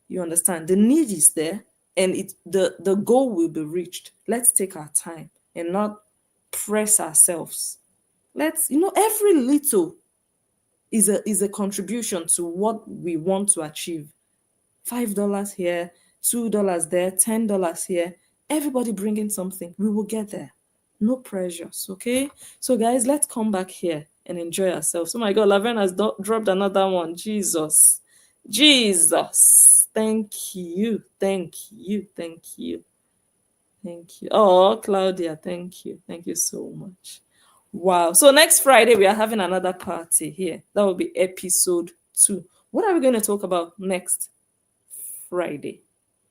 You understand? The need is there, and the goal will be reached. Let's take our time and not press ourselves. Let's every little is a contribution to what we want to achieve. $5 here, $2 there, $10 here. Everybody bringing something. We will get there. No pressures, okay? So, guys, let's come back here and enjoy ourselves. Oh my God, Laverne has dropped another one. Jesus. Jesus. Thank you. Thank you. Thank you. Thank you. Oh, Claudia, thank you. Thank you so much. Wow. So next Friday, we are having another party here. That will be episode 2. What are we going to talk about next Friday?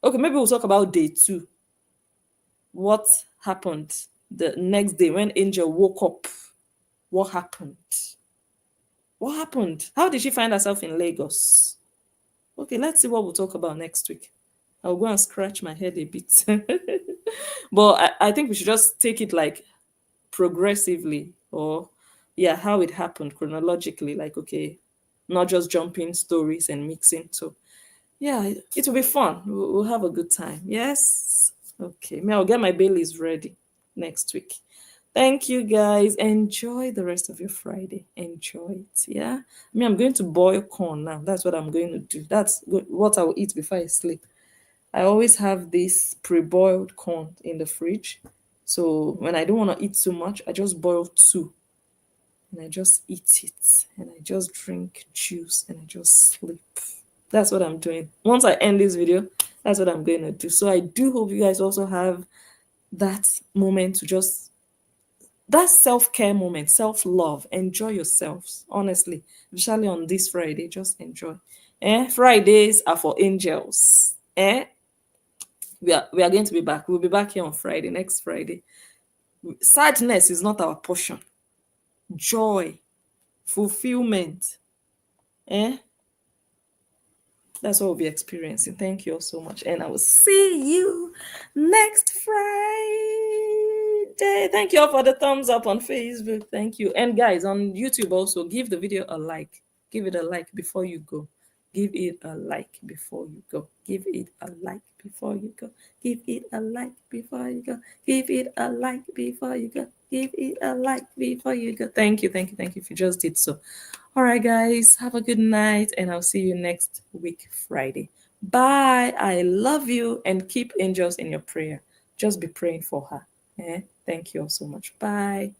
Okay, maybe we'll talk about day 2. What happened the next day when Angel woke up? What happened? What happened? How did she find herself in Lagos? Okay, let's see what we'll talk about next week. I'll go and scratch my head a bit. But I think we should just take it like progressively, or yeah, how it happened chronologically, like okay, not just jumping stories and mixing. So yeah, it will be fun. We'll have a good time. Yes. Okay, me, I'll get my Baileys ready next week. Thank you guys. Enjoy the rest of your Friday. Enjoy it. Yeah, I'm going to boil corn now. That's what I'm going to do. That's what I will eat before I sleep. I always have this pre-boiled corn in the fridge. So when I don't want to eat too much, I just boil 2 and I just eat it. And I just drink juice and I just sleep. That's what I'm doing. Once I end this video, that's what I'm going to do. So I do hope you guys also have that moment to just, that self-care moment, self-love. Enjoy yourselves, honestly. Especially on this Friday, just enjoy. Fridays are for angels. We are going to be back. We'll be back here on Friday, next Friday. Sadness is not our portion. Joy, fulfillment. That's what we'll be experiencing. Thank you all so much. And I will see you next Friday. Thank you all for the thumbs up on Facebook. Thank you. And guys, on YouTube also, give the video a like. Give it a like before you go. Give it a like before you go. Give it a like before you go. Give it a like before you go. Give it a like before you go. Give it a like before you go. Thank you, thank you, thank you if you just did so. All right, guys, have a good night, and I'll see you next week, Friday. Bye. I love you, and keep angels in your prayer. Just be praying for her. Thank you all so much. Bye.